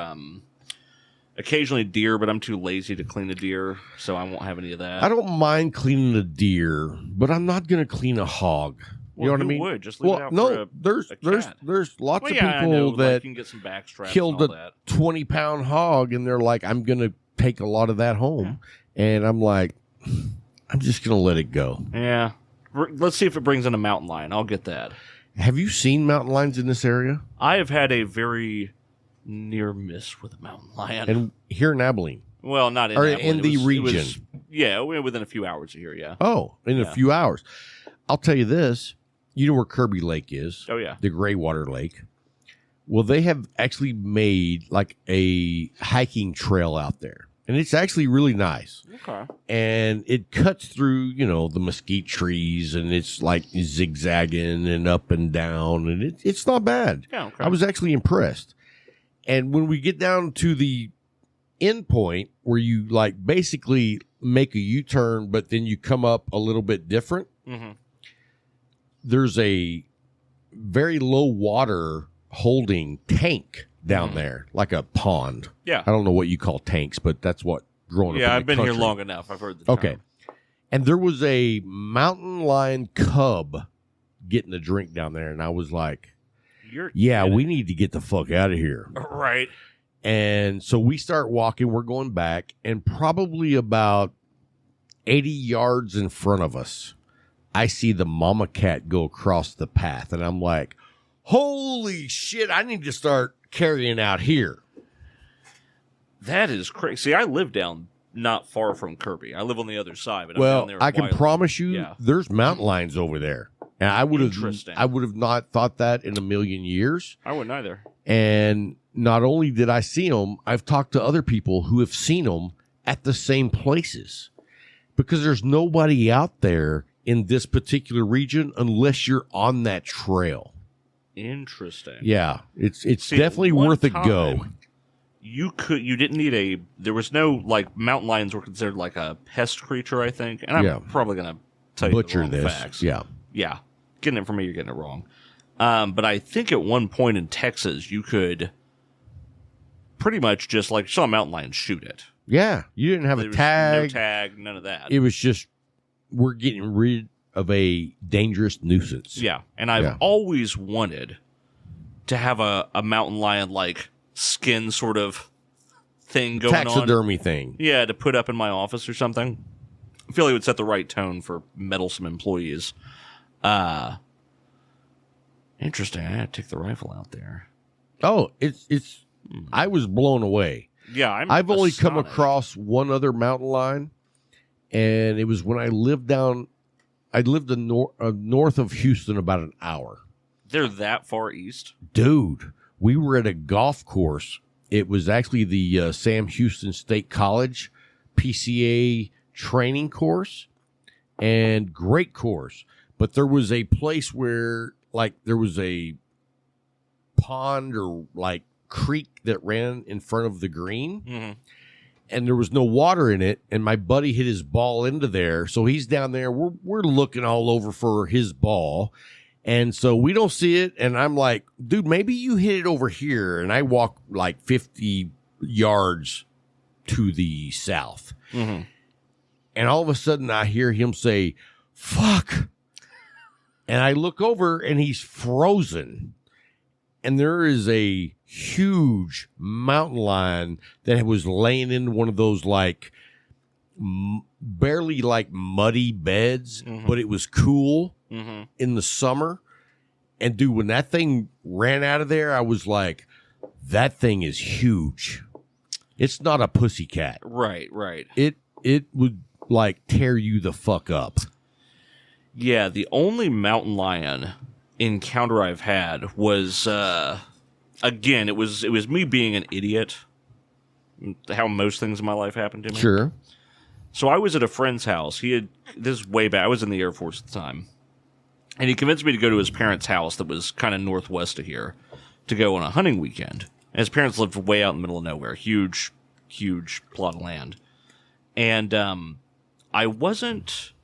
occasionally deer, but I'm too lazy to clean a deer, so I won't have any of that. I don't mind cleaning a deer, but I'm not going to clean a hog. You know what I who mean? would? Just leave it out for a there's cat. lots Well, of yeah, I people know, like, that you can get some back straps killed and all a that. 20-pound hog, and they're like, I'm going to take a lot of that home. And I'm like, I'm just going to let it go. Yeah. Let's see if it brings in a mountain lion. I'll get that. Have you seen mountain lions in this area? I have had a very near miss with a mountain lion. And here in Abilene? well, not in or Abilene. in It the was- it was- region? yeah, within a few hours of here, yeah. Oh, in a Yeah. few hours. I'll tell you this. You know where Kirby Lake is? Oh, yeah. The Graywater Lake. Well, they have actually made like a hiking trail out there. And it's actually really nice. Okay. And it cuts through, the mesquite trees, and it's like zigzagging and up and down, and it's not bad. Yeah, okay. I was actually impressed. And when we get down to the end point where you like basically make a U-turn, but then you come up a little bit different. Mm-hmm. There's a very low water holding tank down there, like a pond. Yeah. I don't know what you call tanks, but that's what growing up. Yeah, in I've the been here country. long enough. I've heard the term. Okay. And there was a mountain lion cub getting a drink down there, and I was like, yeah, we need to get the fuck out of here. Right. And so we start walking, we're going back, and probably about 80 yards in front of us, I see the mama cat go across the path, and I'm like, holy shit, I need to start carrying out here. That is crazy. See, I live down not far from Kirby. I live on the other side, but I'm Well, down there. I can promise you there's mountain lions over there. And I would have not thought that in a million years. I wouldn't either. And not only did I see them, I've talked to other people who have seen them at the same places, because there's nobody out there in this particular region unless you're on that trail. Interesting. Yeah, it's definitely worth a go. You didn't need there was no, like, mountain lions were considered like a pest creature, I think. And I'm probably going to tell you butcher the wrong this. facts. Yeah. Getting it from me, you're getting it wrong. But I think at one point in Texas, you could pretty much just, like, saw a mountain lion, shoot it. Yeah, you didn't have a tag. No tag, none of that. It was just, we're getting rid of a dangerous nuisance. Yeah, and I've always wanted to have a mountain lion, like, skin sort of thing going on. Taxidermy thing. Yeah, to put up in my office or something. I feel like it would set the right tone for meddlesome employees. Interesting. I had to take the rifle out there. Oh, it's. I was blown away. Yeah, I've only come astonished. across one other mountain lion, and it was when I lived down. I lived north of Houston, about an hour. They're that far east, dude. We were at a golf course. It was actually the Sam Houston State College PCA training course, and great course. But there was a place where, like, there was a pond or, like, creek that ran in front of the green, and there was no water in it, and my buddy hit his ball into there. So he's down there. We're looking all over for his ball, and so we don't see it, and I'm like, dude, maybe you hit it over here. And I walk like 50 yards to the south, and all of a sudden I hear him say, fuck. And I look over, and he's frozen. And there is a huge mountain lion that was laying in one of those, like, barely, like, muddy beds, but it was cool in the summer. And, dude, when that thing ran out of there, I was like, that thing is huge. It's not a pussycat. Right. It would, like, tear you the fuck up. Yeah, the only mountain lion encounter I've had was again, it was me being an idiot. How most things in my life happened to me. Sure. So I was at a friend's house. This is way back. I was in the Air Force at the time. And he convinced me to go to his parents' house that was kind of northwest of here to go on a hunting weekend. And his parents lived way out in the middle of nowhere. Huge plot of land. And I wasn't...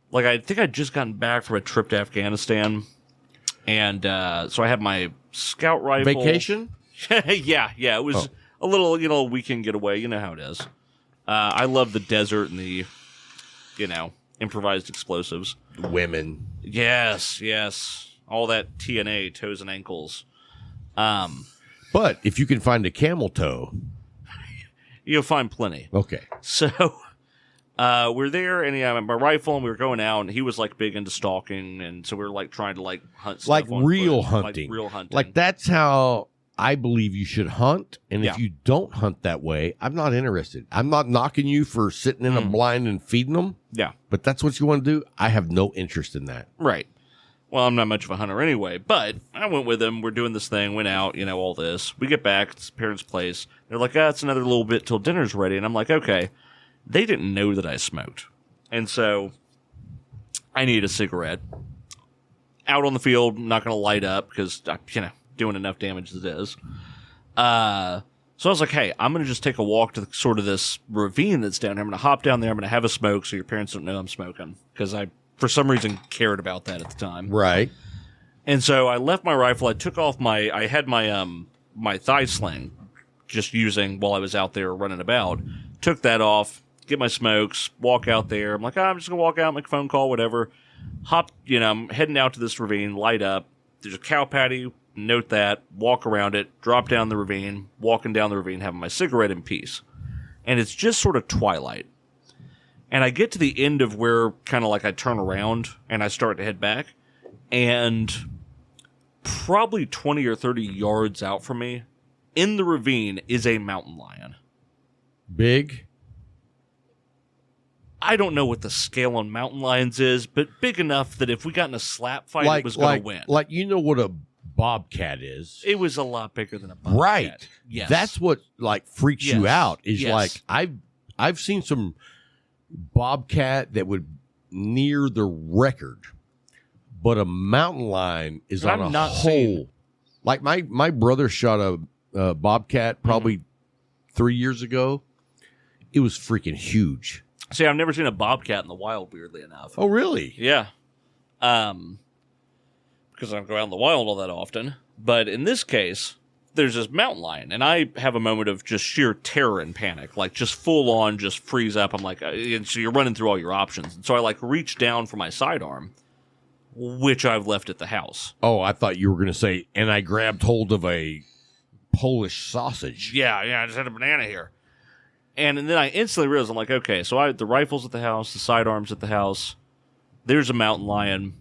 Like, I think I'd just gotten back from a trip to Afghanistan. And so I had my scout rifle. Vacation? yeah. It was a little, weekend getaway. You know how it is. I love the desert and the, improvised explosives. Women. Yes. All that TNA, toes and ankles. But if you can find a camel toe. You'll find plenty. Okay. So... we're there, and he had my rifle, and we were going out, and he was, like, big into stalking, and so we were, like, trying to, like, hunt stuff Like on real foot. hunting. Like real hunting. Like, that's how I believe you should hunt, and Yeah. if you don't hunt that way, I'm not interested. I'm not knocking you for sitting in a blind and feeding them, Yeah. but that's what you want to do. I have no interest in that. Right. Well, I'm not much of a hunter anyway, but I went with him. We're doing this thing, went out, all this. We get back, it's his parents' place. They're like, it's another little bit till dinner's ready, and I'm like, okay. They didn't know that I smoked. And so I need a cigarette. Out on the field, not going to light up because, doing enough damage as it is. So I was like, hey, I'm going to just take a walk to sort of this ravine that's down here. I'm going to hop down there. I'm going to have a smoke so your parents don't know I'm smoking. Because I, for some reason, cared about that at the time. Right. And so I left my rifle. I took off I had my thigh sling just using while I was out there running about. Took that off, get my smokes, walk out there. I'm like, I'm just going to walk out, make a phone call, whatever. Hop, I'm heading out to this ravine, light up. There's a cow patty. Note that, walk around it, drop down the ravine, walking down the ravine, having my cigarette in peace. And it's just sort of twilight. And I get to the end of where kind of like I turn around and I start to head back. And probably 20 or 30 yards out from me, in the ravine, is a mountain lion. Big? I don't know what the scale on mountain lions is, but big enough that if we got in a slap fight, it was going to win. Like, what a bobcat is. It was a lot bigger than a bobcat. Right. Yes. That's what freaks you out is Yes. I've seen some bobcat that would near the record, but a mountain lion is But on I'm a not whole. saying- Like my brother shot a bobcat probably 3 years ago. It was freaking huge. See, I've never seen a bobcat in the wild, weirdly enough. Oh, really? Yeah. Because I don't go out in the wild all that often. But in this case, there's this mountain lion, and I have a moment of just sheer terror and panic, like just full on, just freeze up. I'm like, and so you're running through all your options. And so I reach down for my sidearm, which I've left at the house. Oh, I thought you were going to say, and I grabbed hold of a Polish sausage. Yeah, I just had a banana here. And then I instantly realized, I'm like, okay, so the rifle's at the house, the sidearm's at the house. There's a mountain lion.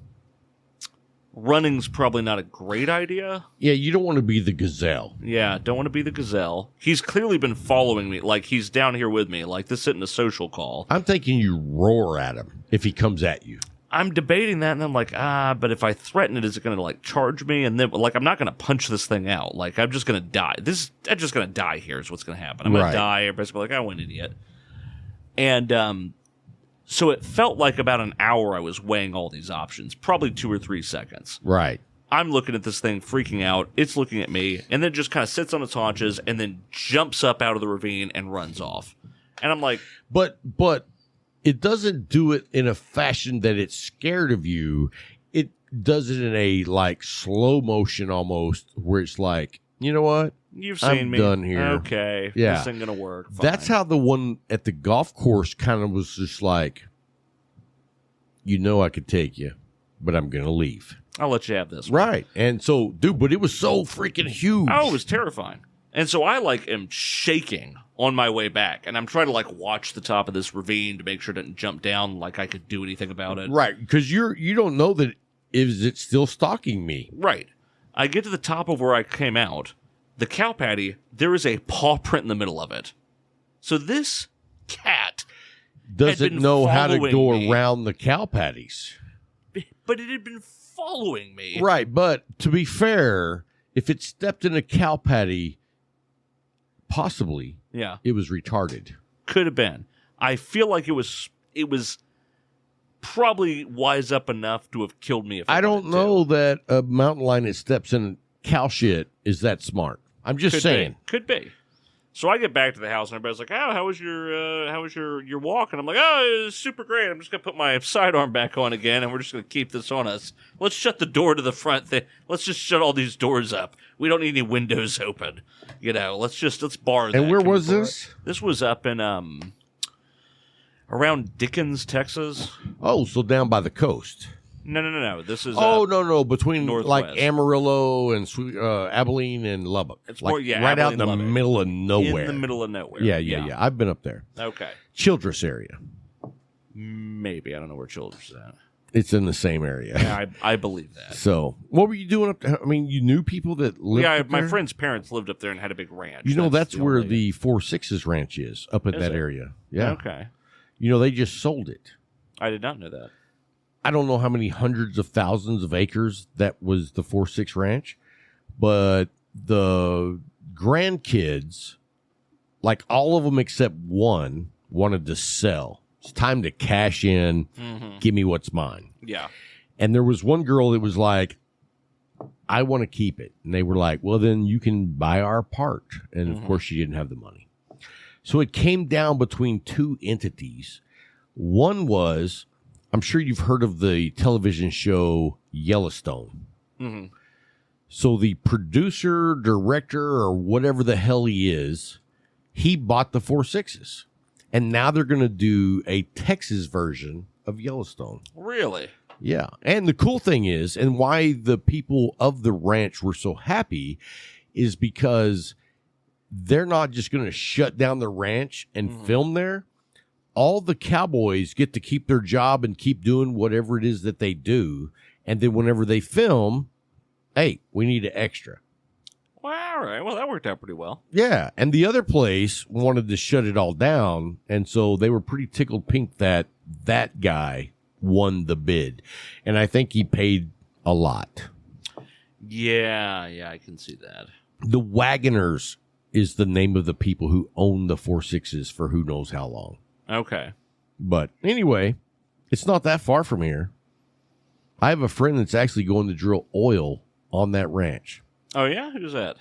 Running's probably not a great idea. Yeah, you don't want to be the gazelle. Yeah, don't want to be the gazelle. He's clearly been following me. Like, he's down here with me. Like, this isn't a social call. I'm thinking you roar at him if he comes at you. I'm debating that, and I'm like, but if I threaten it, is it going to, charge me? And then, I'm not going to punch this thing out. Like, I'm just going to die. I'm just going to die here is what's going to happen. I'm going to die. Everybody's going to be like, I'm an idiot. And, so it felt like about an hour I was weighing all these options, probably 2 or 3 seconds. Right. I'm looking at this thing, freaking out. It's looking at me, and then just kind of sits on its haunches, and then jumps up out of the ravine and runs off. And I'm like, But it doesn't do it in a fashion that it's scared of you. It does it in a slow motion almost, where it's like, you know what? you've seen I'm me. done here. Okay. Yeah. This ain't going to work. Fine. That's how the one at the golf course kind of was just like, I could take you, but I'm going to leave. I'll let you have this one. Right. And so, dude, but it was so freaking huge. Oh, it was terrifying. And so I am shaking on my way back, and I'm trying to watch the top of this ravine to make sure it doesn't jump down like I could do anything about it. Right, because you don't know that is it still stalking me. Right. I get to the top of where I came out. The cow patty, there is a paw print in the middle of it. So this cat Doesn't been know how to go following me. around the cow patties. But it had been following me. Right, but to be fair, if it stepped in a cow patty, possibly Yeah. it was retarded. Could have been. I feel like it was probably wise up enough to have killed me if I it don't wanted to. know that a mountain lion that steps in cow shit is that smart. I'm just saying. Could be. So I get back to the house and everybody's like, "Oh, how was your walk?" And I'm like, "Oh, it was super great. I'm just gonna put my sidearm back on again, and we're just gonna keep this on us. Let's shut the door to the front. Let's just shut all these doors up. We don't need any windows open. Let's bar that." And where Can we was bar this? it? This was up in around Dickens, Texas. Oh, so down by the coast. No. This is No. Between Northwest. Amarillo and Abilene and Lubbock. It's more- yeah, right out in Abilene, the Lubbock. middle of nowhere. in the middle of nowhere. Yeah. I've been up there. Okay, Childress area. maybe I don't know where Childress is at. It's in the same area. Yeah, I believe that. So, what were you doing up there? I mean, you knew people that lived Yeah, up my there? friend's parents lived up there and had a big ranch. That's where only- the 4-6's ranch is, up in Is that it? area. Yeah. Okay, They just sold it. I did not know that. I don't know how many hundreds of thousands of acres that was the 4-6 ranch, but the grandkids, all of them except one, wanted to sell. It's time to cash in. Mm-hmm. Give me what's mine. Yeah, And there was one girl that was like, I want to keep it. And they were like, well, then you can buy our part. And of course, she didn't have the money. So it came down between two entities. One was, I'm sure you've heard of the television show Yellowstone. Mm-hmm. So the producer, director, or whatever the hell he is, he bought the 4.6s. And now they're going to do a Texas version of Yellowstone. Really? Yeah. And the cool thing is, and why the people of the ranch were so happy, is because they're not just going to shut down the ranch and film there. All the cowboys get to keep their job and keep doing whatever it is that they do. And then whenever they film, hey, we need an extra. Well, all right. Well, that worked out pretty well. Yeah. And the other place wanted to shut it all down. And so they were pretty tickled pink that that guy won the bid. And I think he paid a lot. Yeah, I can see that. The Wagoners is the name of the people who own the 4.6s for who knows how long. Okay. But anyway, it's not that far from here. I have a friend that's actually going to drill oil on that ranch. Oh, yeah? Who's that?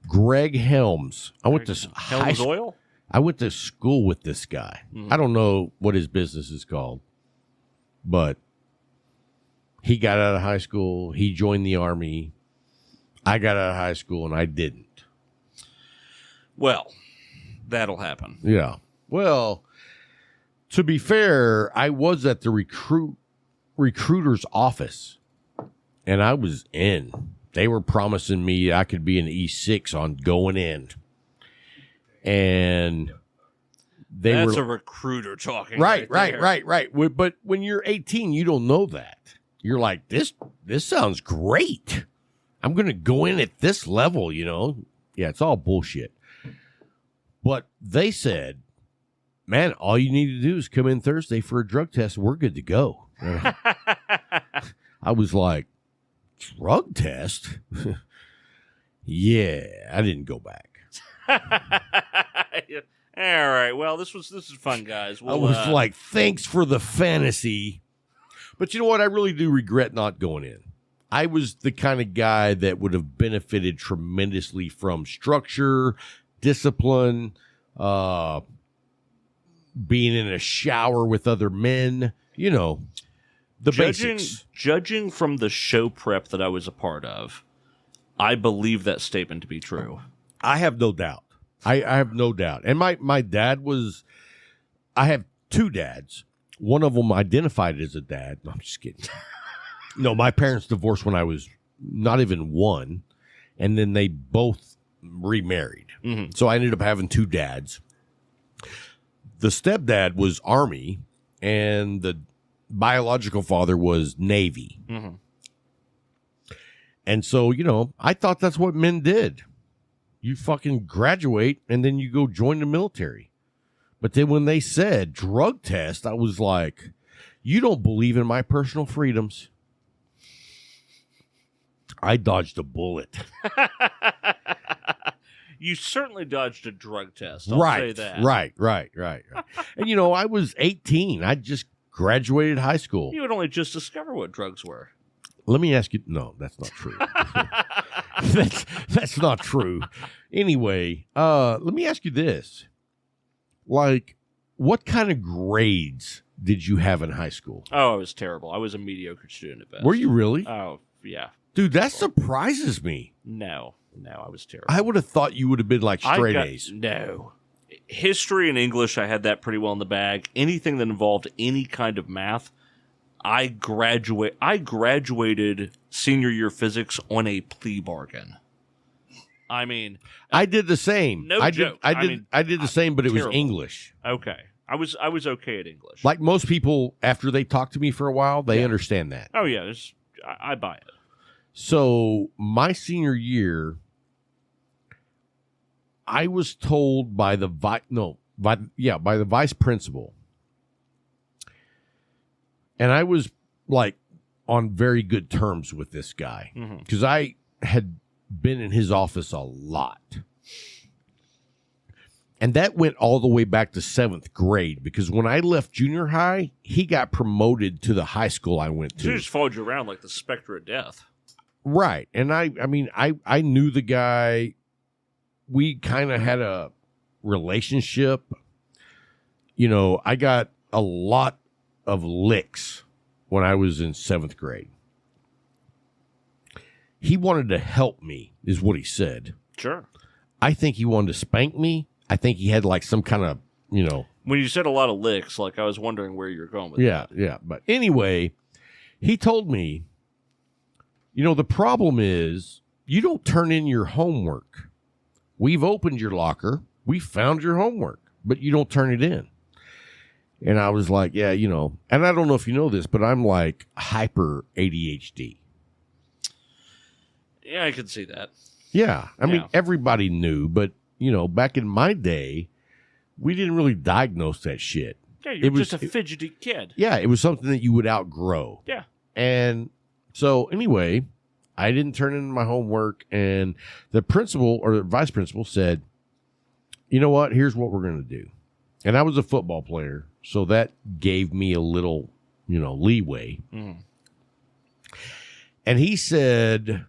Greg Helms. I went to Helms Oil? I went to school with this guy. I don't know what his business is called, but he got out of high school. He joined the Army. I got out of high school, and I didn't. Well, that'll happen. Yeah. Well, to be fair, I was at the recruiter's office, and I was in. They were promising me I could be an E6 on going in. And that's a recruiter talking. Right. But when you're 18, you don't know that. You're like, this sounds great. I'm going to go in at this level, you know? Yeah, it's all bullshit. But they said, man, all you need to do is come in Thursday for a drug test. We're good to go. I was like, drug test? Yeah, I didn't go back. All right. Well, this is fun, guys. I was like, thanks for the fantasy. But you know what? I really do regret not going in. I was the kind of guy that would have benefited tremendously from structure, discipline, being in a shower with other men, you know, the basics. Judging from the show prep that I was a part of, I believe that statement to be true. I have no doubt. I have no doubt. And my dad was, I have two dads. One of them identified as a dad. No, I'm just kidding. No, my parents divorced when I was not even one. And then they both remarried. Mm-hmm. So I ended up having two dads. The stepdad was Army, and the biological father was Navy. Mm-hmm. And so, you know, I thought that's what men did. You fucking graduate, and then you go join the military. But then when they said drug test, I was like, you don't believe in my personal freedoms. I dodged a bullet. You certainly dodged a drug test. I'll say that. Right. And, you know, I was 18. I just graduated high school. You would only just discover what drugs were. Let me ask you. No, that's not true. that's not true. Anyway, let me ask you this. Like, what kind of grades did you have in high school? Oh, I was terrible. I was a mediocre student at best. Were you really? Oh, yeah. Dude, that surprises me. No, I was terrible. I would have thought you would have been like straight A's. No. History and English, I had that pretty well in the bag. Anything that involved any kind of math, I graduated senior year physics on a plea bargain. I mean, I did the same. No joke. I did the same, but it was English. Okay. I was okay at English. Like most people, after they talk to me for a while, they understand that. Oh yeah, I buy it. So my senior year, I was told by the vice principal, and I was like on very good terms with this guy because I had been in his office a lot. And that went all the way back to 7th grade because when I left junior high, he got promoted to the high school I went to. He just followed you around like the specter of death. Right. And I mean, I knew the guy. We kind of had a relationship. You know, I got a lot of licks when I was in 7th grade. He wanted to help me, is what he said. Sure. I think he wanted to spank me. I think he had like some kind of, you know. When you said a lot of licks, like I was wondering where you were going with that. Yeah. But anyway, he told me, you know, the problem is you don't turn in your homework. We've opened your locker. We found your homework, but you don't turn it in. And I was like, yeah, you know, and I don't know if you know this, but I'm like hyper ADHD. Yeah, I can see that. Yeah. I mean, everybody knew, but, you know, back in my day, we didn't really diagnose that shit. Yeah, you're just a fidgety kid. Yeah, it was something that you would outgrow. Yeah. And so, anyway, I didn't turn in my homework, and the principal or the vice principal said, you know what, here's what we're going to do. And I was a football player, so that gave me a little, you know, leeway. Mm. And he said,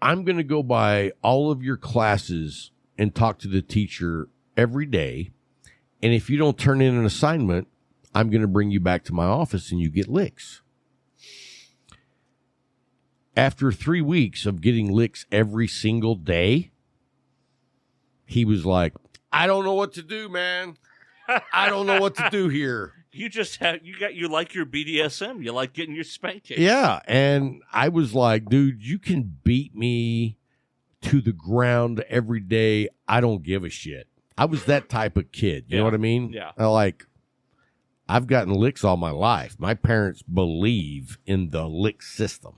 I'm going to go by all of your classes and talk to the teacher every day. And if you don't turn in an assignment, I'm going to bring you back to my office and you get licks. After 3 weeks of getting licks every single day, he was like, I don't know what to do, man. I don't know what to do here. You like your BDSM. You like getting your spanking. Yeah. And I was like, dude, you can beat me to the ground every day. I don't give a shit. I was that type of kid. You know what I mean? Yeah. I've gotten licks all my life. My parents believe in the lick system.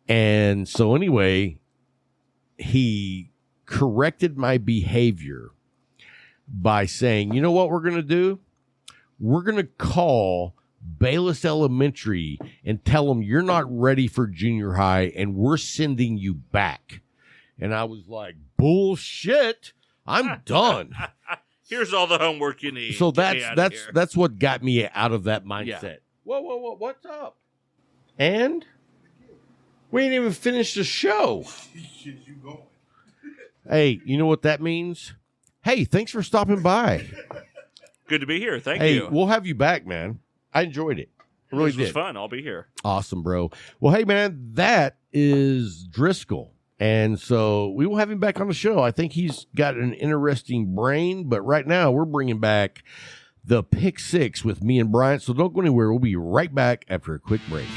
And so anyway, he corrected my behavior by saying, you know what we're going to do? We're going to call Bayless Elementary and tell them you're not ready for junior high and we're sending you back. And I was like, bullshit. I'm done. Here's all the homework you need. So that's what got me out of that mindset. Yeah. Whoa, what's up? And we ain't even finished the show. Hey, you know what that means? Hey, thanks for stopping by. Good to be here. Thank you. Hey, we'll have you back, man. I enjoyed it. I really did. This was fun. I'll be here. Awesome, bro. Well, hey, man, that is Driscle. And so we will have him back on the show. I think he's got an interesting brain, but right now we're bringing back the Pick Six with me and Bryant. So don't go anywhere. We'll be right back after a quick break.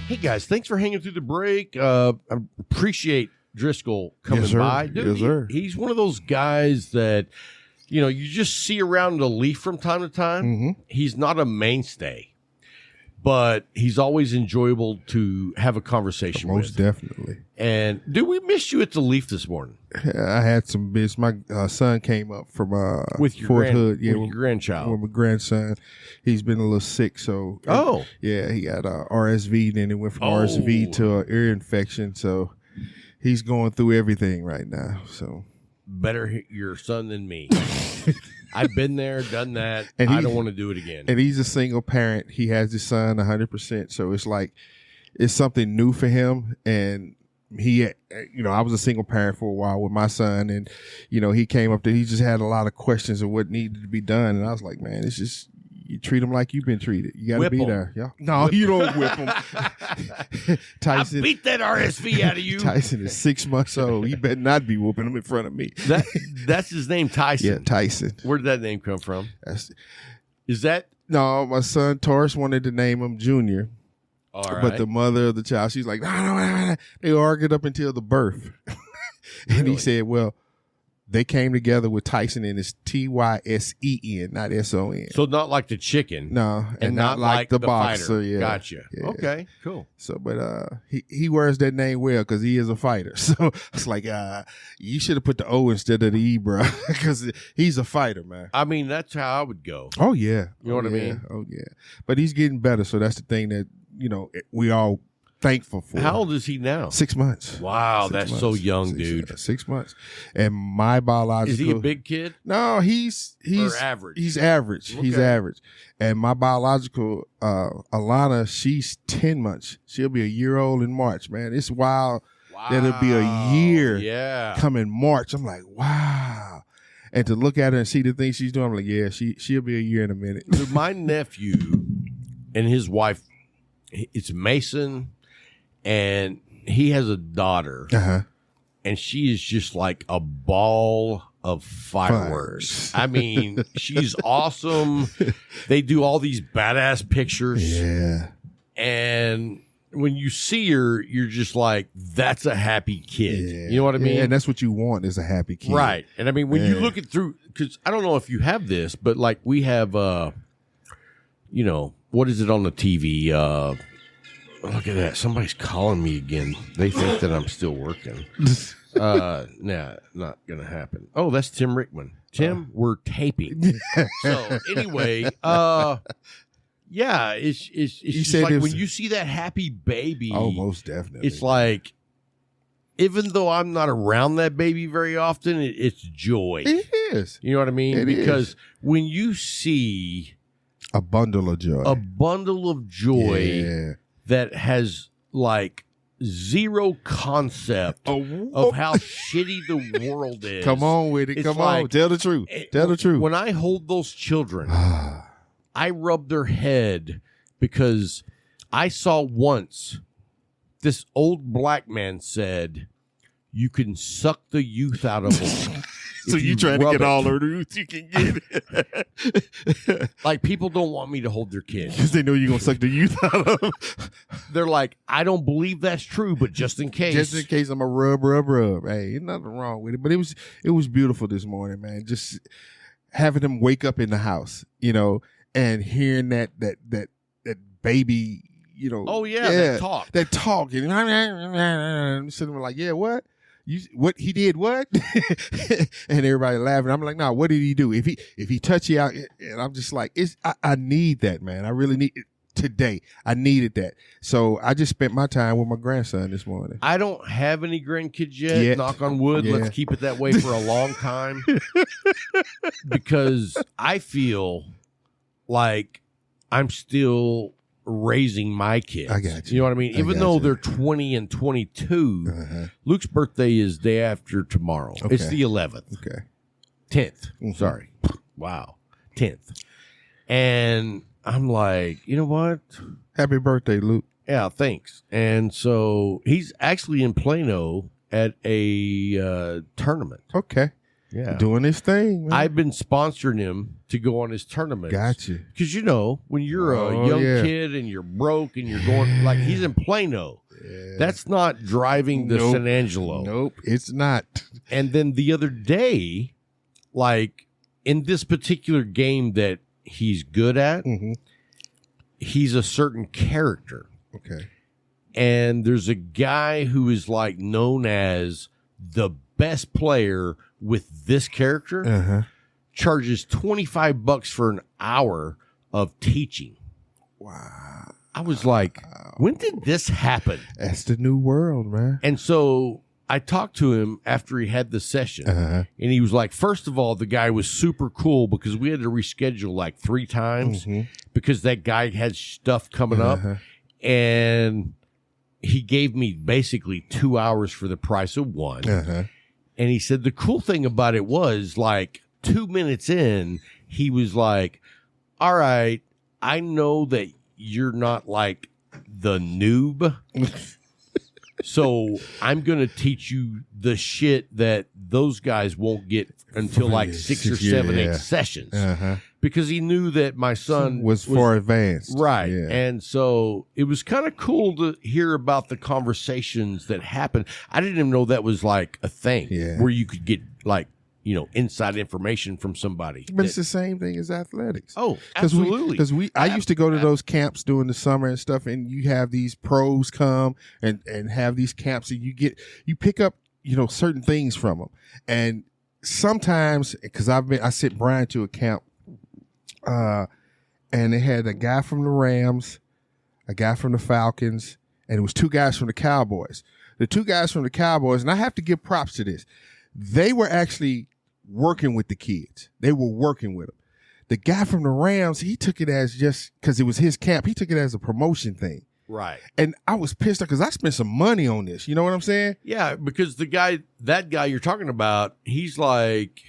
Hey, guys, thanks for hanging through the break. I appreciate Driscle coming by. Dude, yes, sir. He's one of those guys that, you know, you just see around the leaf from time to time. Mm-hmm. He's not a mainstay, but he's always enjoyable to have a conversation with. Most definitely. And, dude, we missed you at the Leaf this morning. I had some business. My son came up from with your Fort Hood. Yeah, with your grandchild. With my grandson. He's been a little sick, so. Yeah, he got RSV, then it went from RSV to an ear infection, so he's going through everything right now, so. Better your son than me. I've been there, done that. And I don't want to do it again. And he's a single parent. He has his son 100%. So it's like, it's something new for him. And he, you know, I was a single parent for a while with my son. And, you know, he came up there. He just had a lot of questions of what needed to be done. And I was like, man, it's just, you treat him like you've been treated. You got to be there. Yeah. No, you don't whip him. Tyson, I beat that RSV out of you. Tyson is 6 months old. He better not be whooping him in front of me. That's his name, Tyson. Yeah, Tyson. Where did that name come from? Is that? No, my son Taurus wanted to name him Junior. All right. But the mother of the child, she's like, no. They argued up until the birth. And he said, well, they came together with Tyson, and it's Tysen, not SON. So not like the chicken. No, and not like the boxer. Fighter. Yeah. Gotcha. Yeah. Okay, cool. So, but he wears that name well because he is a fighter. So it's like, you should have put the O instead of the E, bro, because he's a fighter, man. I mean, that's how I would go. Oh, yeah. You know what I mean? Oh, yeah. But he's getting better, so that's the thing that, you know, we all thankful for. How old is he now? 6 months. Wow, 6 that's months. so young, dude. 6 months. And my biological. Is he a big kid? No, he's Or average? He's average. He's Okay. average. And my biological Alana, she's 10 months. She'll be a year old in March, man. It's wild. That'll be a year coming March. I'm like, wow. And to look at her and see the things she's doing, I'm like, yeah, she'll be a year in a minute. My nephew and his wife, it's Mason, and he has a daughter, and she is just like a ball of fireworks. I mean, she's awesome. They do all these badass pictures. Yeah. And when you see her, you're just like, that's a happy kid. Yeah. You know what I mean? Yeah, and that's what you want is a happy kid. Right. And I mean, when you look it through, because I don't know if you have this, but like we have, you know, what is it on the TV? Look at that. Somebody's calling me again. They think that I'm still working. Nah, not going to happen. Oh, that's Tim Rickman. Tim, we're taping. So anyway, yeah, it's just like when you see that happy baby. Oh, most definitely. It's like, even though I'm not around that baby very often, it's joy. It is. You know what I mean? It because is. when you see a bundle of joy, that has like zero concept of how shitty the world is. Come on with it. It's Come like, on. Tell the truth. Tell the truth. When I hold those children, I rub their head because I saw once this old black man said, you can suck the youth out of them. So you trying to get all the youth you can get. Like, people don't want me to hold their kids. Because they know you're going to suck the youth out of them. They're like, I don't believe that's true, but just in case. Just in case, I'm a rub. Hey, ain't nothing wrong with it. But it was beautiful this morning, man. Just having them wake up in the house, you know, and hearing that baby, you know. Oh, yeah, that talk. And I'm sitting there like, yeah, what? What he did? What? And everybody laughing. I'm like, nah. What did he do? If he touch you out, and I'm just like, I need that, man. I really need it today. I needed that. So I just spent my time with my grandson this morning. I don't have any grandkids yet. Knock on wood. Yeah. Let's keep it that way for a long time, because I feel like I'm still raising my kids. I got you. You know what I mean? Even though they're 20 and 22, Luke's birthday is day after tomorrow. Okay. It's the 11th. Okay. 10th. Mm-hmm. Sorry. Wow. 10th. And I'm like, you know what? Happy birthday, Luke. Yeah, thanks. And so he's actually in Plano at a tournament. Okay. Yeah. Doing his thing, man. I've been sponsoring him to go on his tournaments. Got you. Because, you know, when you're a young kid and you're broke and you're going, like, he's in Plano. Yeah. That's not driving to San Angelo. Nope, it's not. And then the other day, like, in this particular game that he's good at, he's a certain character. Okay. And there's a guy who is, like, known as the best player with this character, charges $25 for an hour of teaching. Wow. I was like, when did this happen? That's the new world, man. And so I talked to him after he had the session, and he was like, first of all, the guy was super cool because we had to reschedule like 3 times because that guy had stuff coming up, and he gave me basically 2 hours for the price of 1. And he said the cool thing about it was, like, 2 minutes in, he was like, all right, I know that you're not like the noob. So I'm going to teach you the shit that those guys won't get until like 6 or 7, 8 sessions. Because he knew that my son was far advanced. Right. Yeah. And so it was kind of cool to hear about the conversations that happened. I didn't even know that was like a thing where you could get, like, you know, inside information from somebody. But it's the same thing as athletics. Oh, absolutely. Because I used to go to those camps during the summer and stuff, and you have these pros come and have these camps, and you pick up, you know, certain things from them. And sometimes, because I sent Brian to a camp, and they had a guy from the Rams, a guy from the Falcons, and it was 2 guys from the Cowboys. The 2 guys from the Cowboys, and I have to give props to this, they were actually working with the kids. They were working with them. The guy from the Rams, he took it as just because it was his camp. He took it as a promotion thing. Right. And I was pissed off because I spent some money on this. You know what I'm saying? Yeah, because that guy you're talking about, he's like,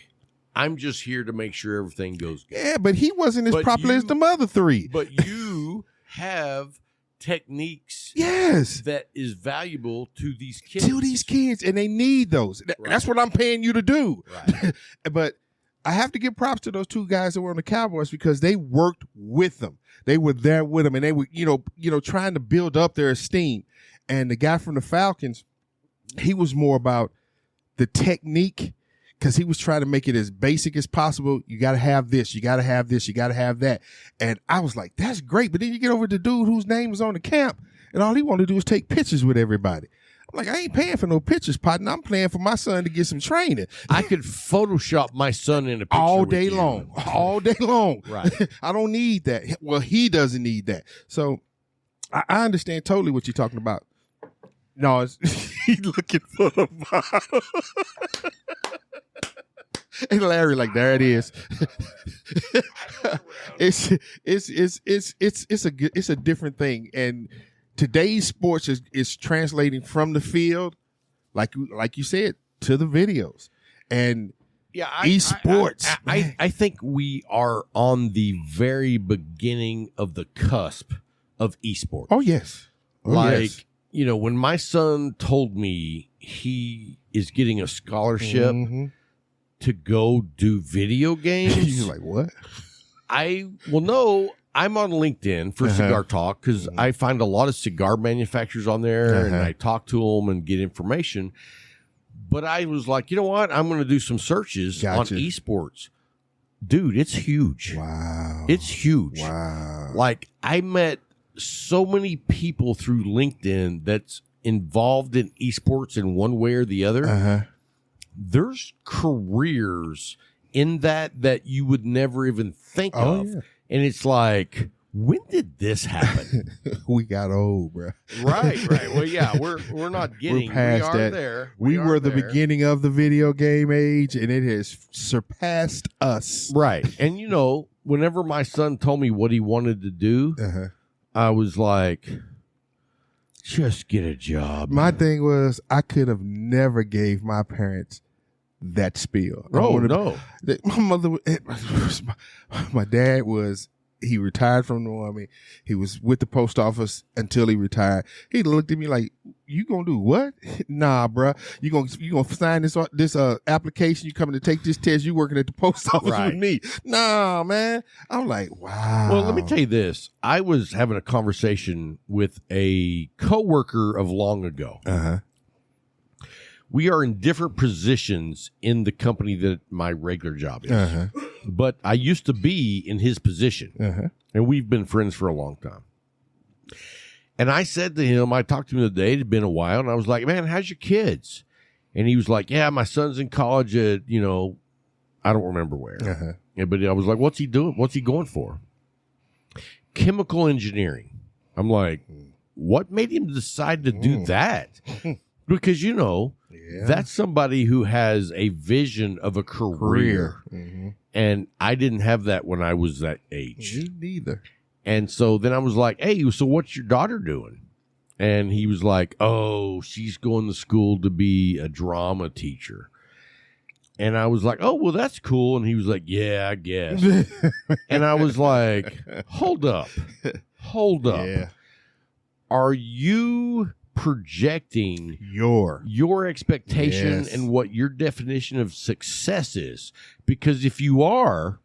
I'm just here to make sure everything goes good. Yeah, but he wasn't as popular as the other 3. But you have techniques yes, that is valuable to these kids. And they need those. Right. That's what I'm paying you to do. Right. But I have to give props to those 2 guys that were on the Cowboys because they worked with them. They were there with them, and they were, trying to build up their esteem. And the guy from the Falcons, he was more about the technique because he was trying to make it as basic as possible. You got to have this. You got to have this. You got to have that. And I was like, that's great. But then you get over to the dude whose name was on the camp, and all he wanted to do was take pictures with everybody. I'm like, I ain't paying for no pictures, partner. I'm paying for my son to get some training. I could Photoshop my son in a picture all with day you. long. All day long. Right. I don't need that. Well, he doesn't need that. So I understand totally what you're talking about. No, he's looking for the bottle. And Larry, like, there it is. It's a different thing. And today's sports is translating from the field, like you said, to the videos. And esports. I think we are on the very beginning of the cusp of esports. Oh, yes. Yes. When my son told me he is getting a scholarship to go do video games. You're like, what? No, I'm on LinkedIn for Cigar Talk because I find a lot of cigar manufacturers on there and I talk to them and get information. But I was like, you know what? I'm going to do some searches on esports. Dude, it's huge. Wow. It's huge. Wow. Like, I met so many people through LinkedIn that's involved in esports in one way or the other. There's careers in that you would never even think of. Yeah. And it's like, when did this happen? We got old, bro. Right. Well, yeah, we're not getting. We're past that. There. We were the beginning of the video game age, and it has surpassed us. Right. And whenever my son told me what he wanted to do, I was like, just get a job. My thing was, I could have never gave my parents that spiel. Oh, no. My mother, my dad he retired from the Army. He was with the post office until he retired. He looked at me like, you gonna do what? Nah, bruh. You gonna sign this application? You coming to take this test? You working at the post office with me? Nah, man. I'm like, wow. Well, let me tell you this. I was having a conversation with a coworker of long ago. We are in different positions in the company that my regular job is. But I used to be in his position. And we've been friends for a long time. And I said to him, I talked to him the other day, it had been a while, and I was like, man, how's your kids? And he was like, yeah, my son's in college at, I don't remember where. But I was like, what's he doing? What's he going for? Chemical engineering. I'm like, what made him decide to do that? Because, that's somebody who has a vision of a career. And I didn't have that when I was that age. Me neither. And so then I was like, hey, so what's your daughter doing? And he was like, oh, she's going to school to be a drama teacher. And I was like, oh, well, that's cool. And he was like, yeah, I guess. And I was like, hold up. Yeah. Are you projecting your expectation and what your definition of success is? Because if you are,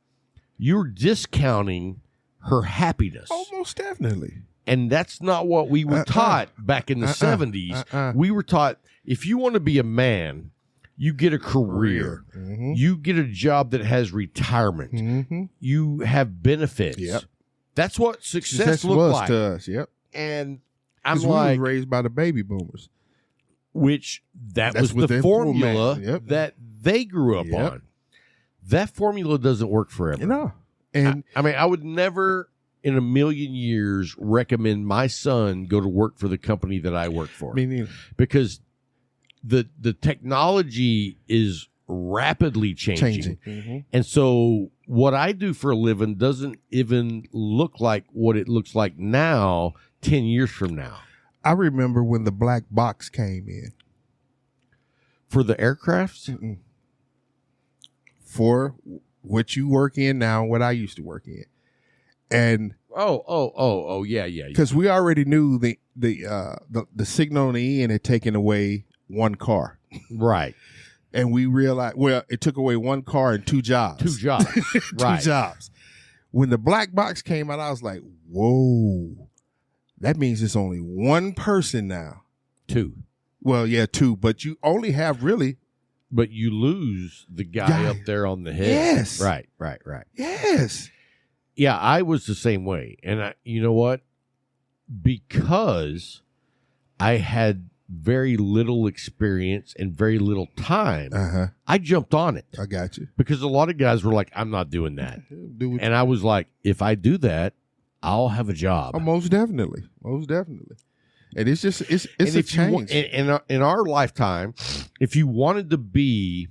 you're discounting her happiness. Almost definitely. And that's not what we were taught back in the 70s. We were taught, if you want to be a man, you get a career. You get a job that has retirement. You have benefits. That's what success looked like to us. And I'm we like, were raised by the baby boomers, which that was the formula that they grew up on. That formula doesn't work forever. No. And I mean, I would never in a million years recommend my son go to work for the company that I work for. Me neither. Because the technology is rapidly changing. Mm-hmm. And so what I do for a living doesn't even look like what it looks like now 10 years from now. I remember when the black box came in. For the aircrafts? Mm-mm. For what you work in now, what I used to work in. And yeah. because we already knew the signal on the end had taken away one car. Right. And we realized, well, it took away one car and two jobs. Right. 2 jobs. When the black box came out, I was like, whoa, that means it's only one person now. 2. Well, yeah, 2, but you only have really. But you lose the guy up there on the head. Yes. Right. Yes. Yeah, I was the same way. And you know what? Because I had very little experience and very little time, I jumped on it. I got you. Because a lot of guys were like, I'm not doing that. And I was like, if I do that, I'll have a job. Oh, most definitely. And it's just, it's a change. In our lifetime, if you wanted to be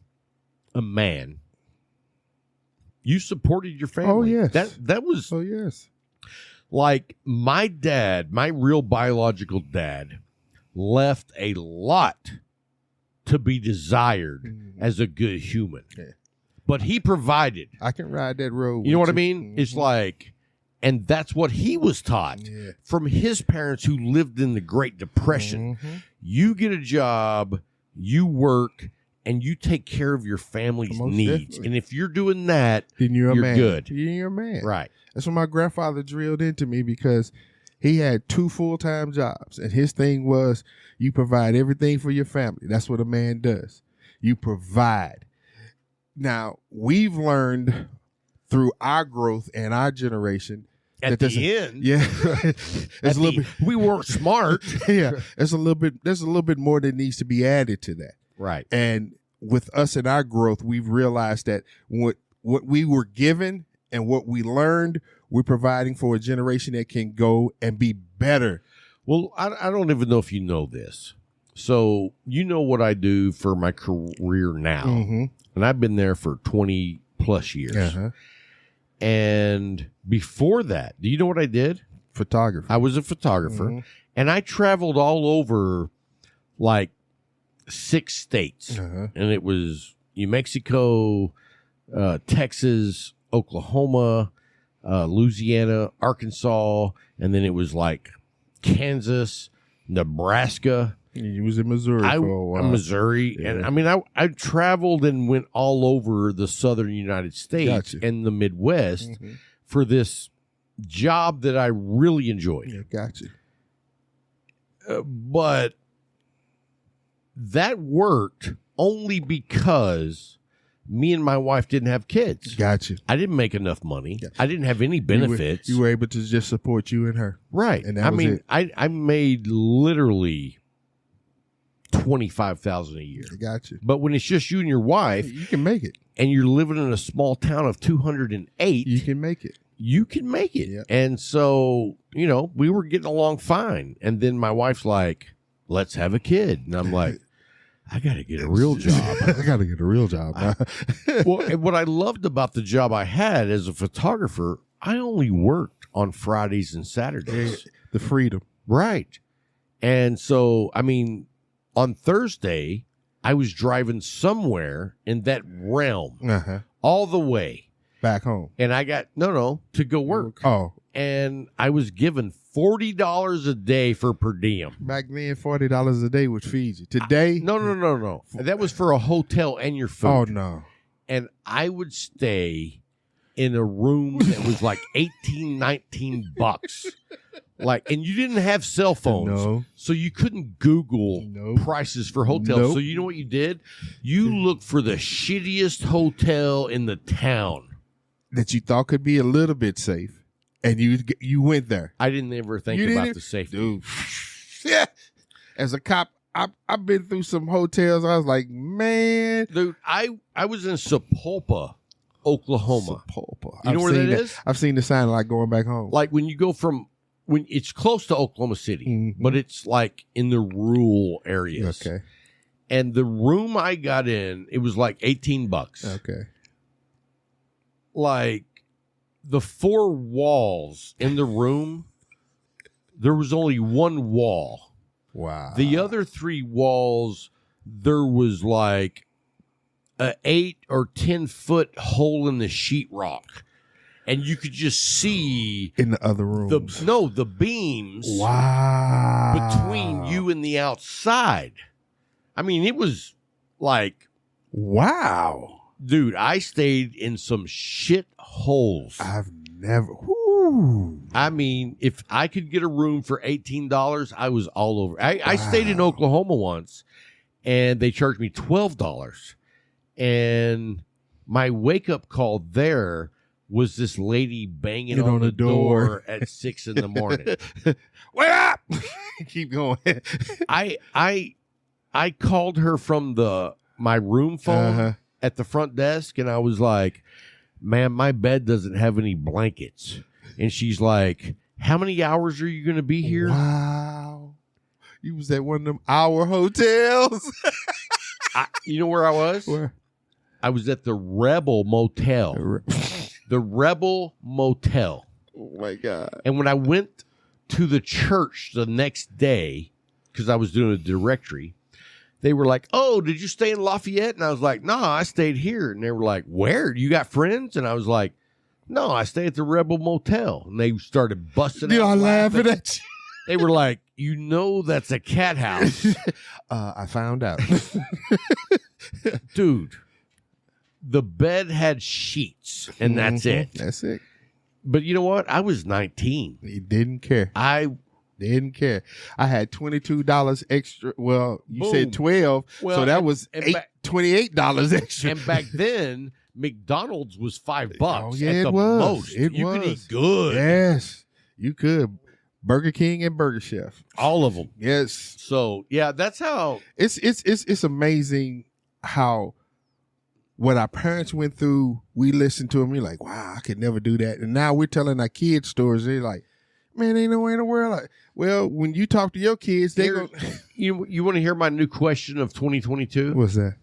a man, you supported your family. Oh, yes. That was Oh, yes. like my dad, my real biological dad, left a lot to be desired as a good human. Yeah. But he provided. I can ride that road. You know what I with mean? Mm-hmm. It's like, and that's what he was taught from his parents who lived in the Great Depression. Mm-hmm. You get a job, you work, and you take care of your family's Most needs. definitely. And if you're doing that, Then you're a man. good. You're a man. Right. That's what my grandfather drilled into me because he had 2 full-time jobs. And his thing was, you provide everything for your family. That's what a man does. You provide. Now, we've learned through our growth and our generation At the end, yeah, it's a little bit. we weren't smart. Yeah, there's a little bit more that needs to be added to that. Right. And with us and our growth, we've realized that what we were given and what we learned, we're providing for a generation that can go and be better. Well, I don't even know if you know this. So you know what I do for my career now. Mm-hmm. And I've been there for 20 plus years. Uh-huh. And before that, do you know what I did? Photographer. I was a photographer. Mm-hmm. And I traveled all over like 6 states. Uh-huh. And it was New Mexico, Texas, Oklahoma, Louisiana, Arkansas, and then it was like Kansas, Nebraska. You was in Missouri for a while. Missouri. Yeah. And I mean, I traveled and went all over the southern United States Gotcha. and the Midwest for this job that I really enjoyed. Yeah, got you. But that worked only because me and my wife didn't have kids. Got you. I didn't make enough money. Yes. I didn't have any benefits. You were able to just support you and her. Right. And that was it. I made literally $25,000 a year. Got you. But when it's just you and your wife You can make it. and you're living in a small town of 208, You can make it. you can make it. Yeah. And so, you know, we were getting along fine. And then my wife's like, let's have a kid. And I'm like, I got to get a real job. I got to get a real job. Well, and what I loved about the job I had as a photographer, I only worked on Fridays and Saturdays. The freedom. Right. And so, I mean, on Thursday, I was driving somewhere in that realm Uh-huh. all the way. Back home. And I got, to go work. Oh, And I was given $40 a day for per diem. back then, $40 a day would feed you. Today, No. That was for a hotel and your food. oh no. And I would stay in a room that was like 18, 19 bucks. Like, and you didn't have cell phones. No. So you couldn't Google Nope. prices for hotels. Nope. So you know what you did? You looked for the shittiest hotel in the town. That you thought could be a little bit safe, and you went there. I didn't ever think You about didn't? the safety. Dude. Yeah. As a cop, I've been through some hotels. I was like, man. Dude, I was in Sapulpa Oklahoma. Sapulpa. You know where that is? I've seen the sign like going back home. Like when you go from when it's close to Oklahoma City, but it's like in the rural areas. Okay. And the room I got in, it was like $18. Okay. Like the 4 walls in the room, there was only one wall. Wow. The other 3 walls, there was like a 8 or 10 foot hole in the sheetrock. And you could just see in the other rooms. the beams between you and the outside. I mean, it was like, wow. dude, I stayed in some shit holes. I've never. Whoo. I mean, if I could get a room for $18, I was all over. I stayed in Oklahoma once, and they charged me $12. And my wake-up call there was this lady banging on the door at 6 in the morning. Wake up! Keep going. I called her from my room phone at the front desk, and I was like, "Ma'am, my bed doesn't have any blankets." And she's like, "How many hours are you going to be here?" Wow. You was at one of them hour hotels. You know where I was? Where? I was at the Rebel Motel. The Rebel Motel. Oh, my God. And when I went to the church the next day, because I was doing a directory, they were like, "Oh, did you stay in Lafayette?" And I was like, "No, I stayed here." And they were like, "Where? You got friends?" And I was like, "No, I stay at the Rebel Motel." And they started busting out Y'all laughing at you. They were like, "You know that's a cat house." I found out. Dude, the bed had sheets, and that's it. That's it. But you know what? I was 19. He didn't care. I didn't care. I had $22 extra. Well, you Boom. said 12, Well, so that was $28 extra. And back then, McDonald's was $5 Oh, yeah, at it the was. most. It you was. could eat good. Yes, you could. Burger King and Burger Chef. All of them. Yes. So yeah, that's how It's amazing how what our parents went through. We listened to them. We're like, wow, I could never do that. And now we're telling our kids stories. They're like, man, ain't no way in the world. Like, well, when you talk to your kids, they go. You want to hear my new question of 2022? What's that?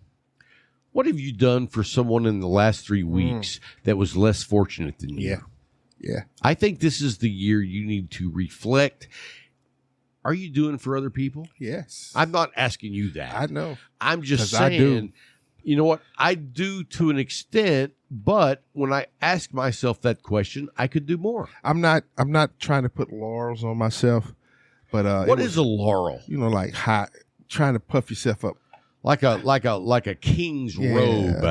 What have you done for someone in the last 3 weeks that was less fortunate than you? Yeah. I think this is the year you need to reflect. Are you doing for other people? Yes. I'm not asking you that. I know. I'm just 'Cause I do. saying, you know what? I do to an extent, but when I ask myself that question, I could do more. I'm not trying to put laurels on myself, but What is a laurel? You know, like hot, trying to puff yourself up. Like a king's robe.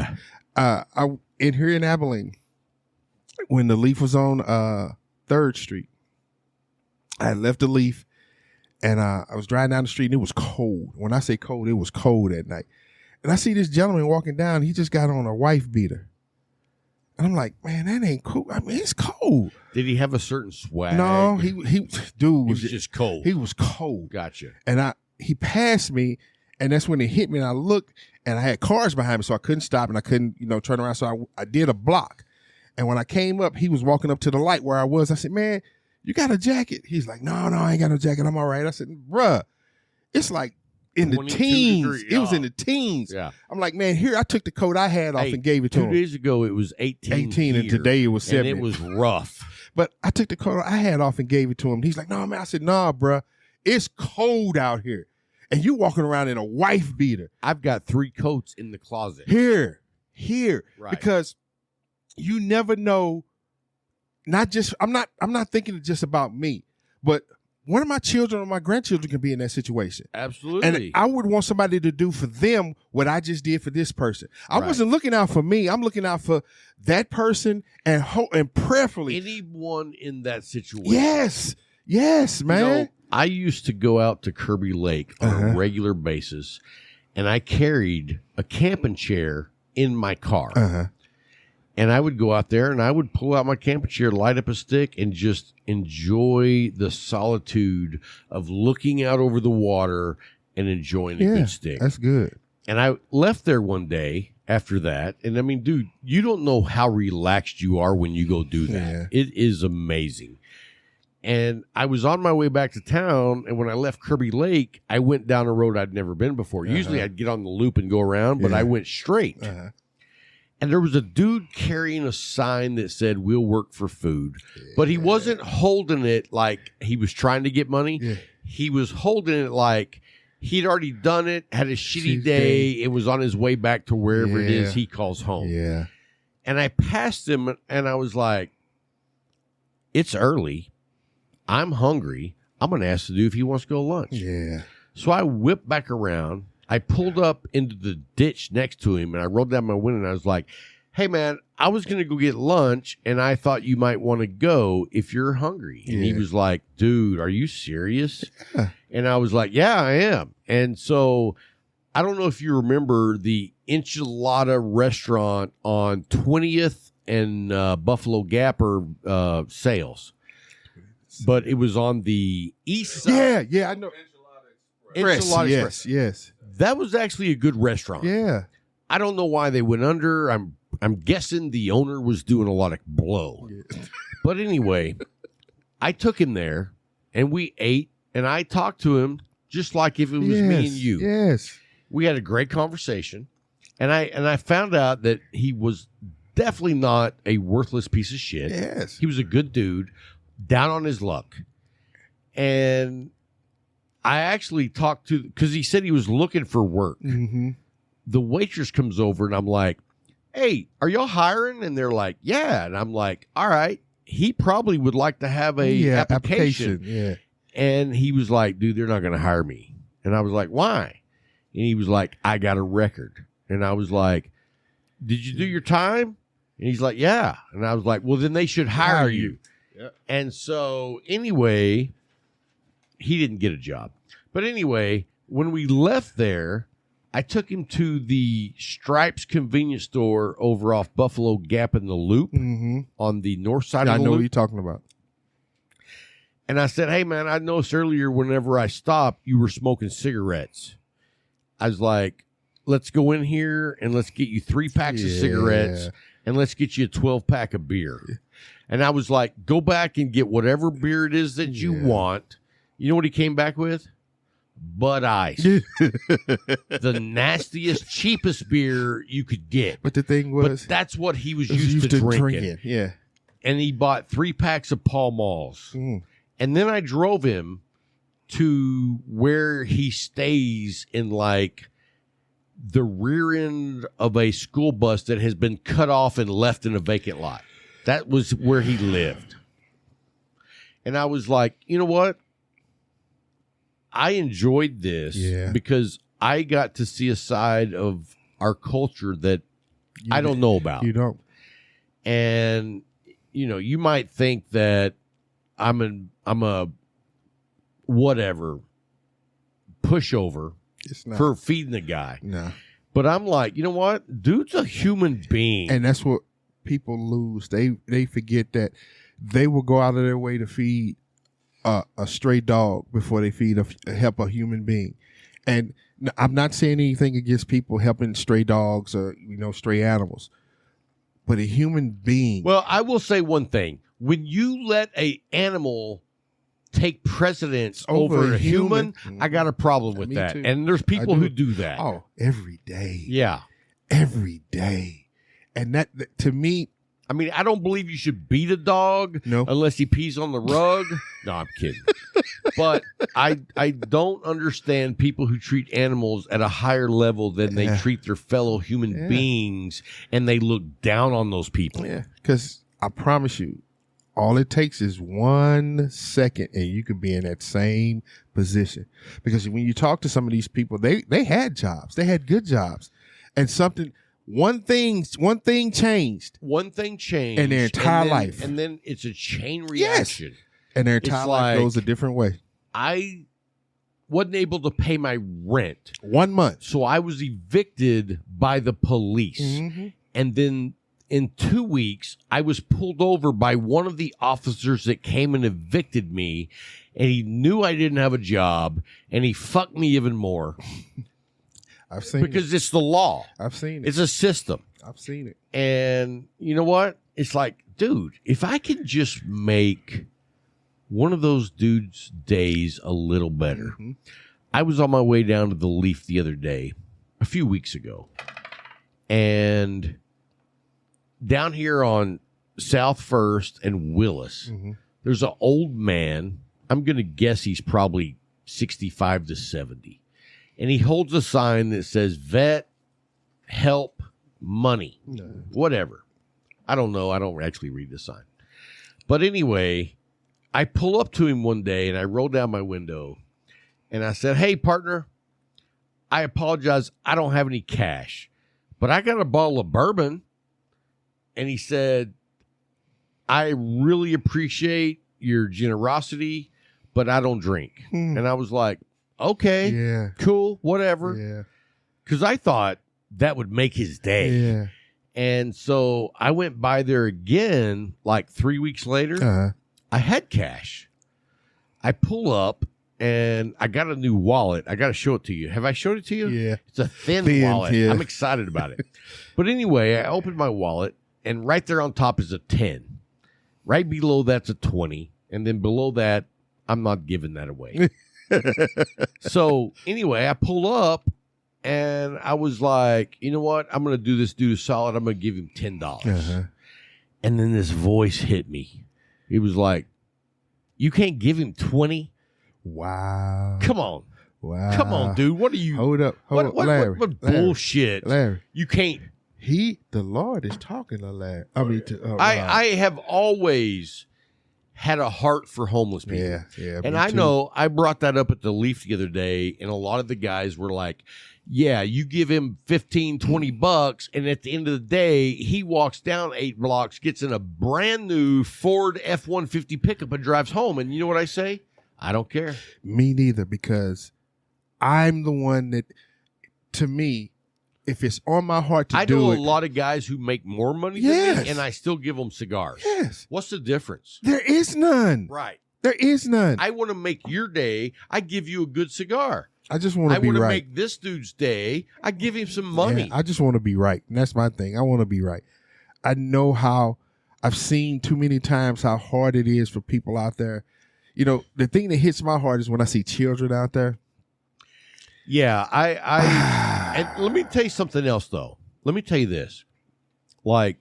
In here in Abilene, when the Leaf was on 3rd Street, I had left the Leaf, and I was driving down the street, and it was cold. When I say cold, it was cold at night. And I see this gentleman walking down. He just got on a wife beater. And I'm like, man, that ain't cool. I mean, it's cold. Did he have a certain swag? No, he was just cold. He was cold. Gotcha. And he passed me, and that's when it hit me. And I looked, and I had cars behind me, so I couldn't stop, and I couldn't, turn around. So I did a block. And when I came up, he was walking up to the light where I was. I said, man, you got a jacket? He's like, no, I ain't got no jacket. I'm all right. I said, bruh, it's like in the teens. degrees. It was in the teens. Yeah. I'm like, man, here, I took the coat I had off and gave it to 2 him. days ago, it was 18 18, and here, today it was 70. And it was rough. But I took the coat I had off and gave it to him. He's like, no, man. I said, nah, bruh, it's cold out here. And you walking around in a wife beater. I've got 3 coats in the closet. Here. Right. Because you never know. I'm not thinking just about me, but one of my children or my grandchildren can be in that situation. Absolutely. And I would want somebody to do for them what I just did for this person. I wasn't looking out for me. I'm looking out for that person and prayerfully. Anyone in that situation. Yes, man. I used to go out to Kirby Lake on a regular basis, and I carried a camping chair in my car. And I would go out there and I would pull out my camping chair, light up a stick, and just enjoy the solitude of looking out over the water and enjoying a good stick. That's good. And I left there one day after that. And I mean, dude, you don't know how relaxed you are when you go do that. Yeah. It is amazing. And I was on my way back to town, and when I left Kirby Lake, I went down a road I'd never been before. Usually I'd get on the loop and go around, but I went straight. And there was a dude carrying a sign that said, "We'll work for food." But he wasn't holding it like he was trying to get money. Yeah. He was holding it like he'd already done it, had a shitty day. It was on his way back to wherever it is he calls home. Yeah. And I passed him, and I was like, it's early. I'm hungry. I'm going to ask the dude if he wants to go to lunch. Yeah. So I whipped back around. I pulled up into the ditch next to him, and I rolled down my window, and I was like, hey, man, I was going to go get lunch, and I thought you might want to go if you're hungry. And he was like, dude, are you serious? And I was like, yeah, I am. And so I don't know if you remember the Enchilada restaurant on 20th and Buffalo Gap or Sales. But it was on the east side. Yeah, I know. Enchilada Express. Yes. That was actually a good restaurant. Yeah. I don't know why they went under. I'm guessing the owner was doing a lot of blow. Yeah. But anyway, I took him there, and we ate, and I talked to him just like if it was me and you. Yes. We had a great conversation, and I found out that he was definitely not a worthless piece of shit. Yes. He was a good dude, down on his luck. And I actually talked to, because he said he was looking for work. Mm-hmm. The waitress comes over, and I'm like, hey, are y'all hiring? And they're like, yeah. And I'm like, all right, he probably would like to have a application. Yeah. And he was like, dude, they're not going to hire me. And I was like, why? And he was like, I got a record. And I was like, did you do your time? And he's like, yeah. And I was like, well, then they should hire you. Yeah. And so anyway, he didn't get a job. But anyway, when we left there, I took him to the Stripes convenience store over off Buffalo Gap in the Loop on the north side of the I know loop. what you're talking about. And I said, hey, man, I noticed earlier whenever I stopped, you were smoking cigarettes. I was like, let's go in here and let's get you 3 packs of cigarettes and let's get you a 12-pack of beer. And I was like, go back and get whatever beer it is that you want. You know what he came back with? Bud Ice. The nastiest, cheapest beer you could get. But the thing was, but that's what he was used to drinking. Yeah. And he bought 3 packs of Pall Malls. And then I drove him to where he stays in like the rear end of a school bus that has been cut off and left in a vacant lot. That was where he lived. And I was like, you know what? I enjoyed this because I got to see a side of our culture that I don't know about. You don't. And, you know, you might think that I'm a whatever pushover for feeding the guy. No. But I'm like, you know what? Dude's a human being. And that's what people lose. They forget that they will go out of their way to feed a stray dog before they help a human being. And I'm not saying anything against people helping stray dogs or, you know, stray animals. But a human being. Well, I will say one thing. When you let a animal take precedence over a human, I got a problem with that. Too. And there's people who do that. Oh, every day. Yeah. Every day. And that to me, I mean, I don't believe you should beat a dog unless he pees on the rug. No, I'm kidding. But I don't understand people who treat animals at a higher level than they treat their fellow human beings, and they look down on those people. Yeah, because I promise you, all it takes is 1 second, and you could be in that same position. Because when you talk to some of these people, they had jobs, they had good jobs, and one thing changed. One thing changed. And their entire life. And then it's a chain reaction. Yes. And their entire life goes a different way. I wasn't able to pay my rent. 1 month. So I was evicted by the police. And then in 2 weeks, I was pulled over by one of the officers that came and evicted me. And he knew I didn't have a job. And he fucked me even more. I've seen because it's the law. I've seen it. It's a system. I've seen it. And you know what? It's like, dude, if I could just make one of those dudes' days a little better. Mm-hmm. I was on my way down to the Leaf the other day, a few weeks ago. And down here on South First and Willis, there's an old man. I'm going to guess he's probably 65 to 70. And he holds a sign that says vet, help, money, whatever. I don't know. I don't actually read the sign. But anyway, I pull up to him one day and I roll down my window and I said, hey, partner, I apologize. I don't have any cash, but I got a bottle of bourbon. And he said, I really appreciate your generosity, but I don't drink. And I was like, okay, cool, whatever. Yeah. Because I thought that would make his day. Yeah. And so I went by there again like 3 weeks later. I had cash. I pull up and I got a new wallet. I got to show it to you. Have I showed it to you? Yeah. It's a thin wallet. Yeah. I'm excited about it. But anyway, I opened my wallet and right there on top is a 10. Right below that's a 20. And then below that, I'm not giving that away. So anyway, I pull up and I was like, you know what? I'm going to do this dude a solid. I'm going to give him $10. And then this voice hit me. It was like, you can't give him 20? Wow. Come on. Wow. Come on, dude. What are you? Hold up. What Larry. what bullshit? Larry. You can't. The Lord is talking to Larry. I mean, I have always had a heart for homeless people. Yeah. And me I too. know I brought that up at the Leaf the other day, and a lot of the guys were like, yeah, you give him 15, 20 bucks, and at the end of the day, he walks down 8 blocks, gets in a brand new Ford F-150 pickup and drives home. And you know what I say? I don't care. Me neither, because I'm the one that, to me, if it's on my heart to I do know it. a lot of guys who make more money than Yes. me, and I still give them cigars. Yes. What's the difference? There is none. Right. There is none. I want to make your day. I give you a good cigar. I just want I to be want to right. make this dude's day. I give him some money. Yeah, I just want to be right. And that's my thing. I want to be right. I know how I've seen too many times how hard it is for people out there. You know, the thing that hits my heart is when I see children out there. Yeah, and let me tell you something else, though. Let me tell you this. Like,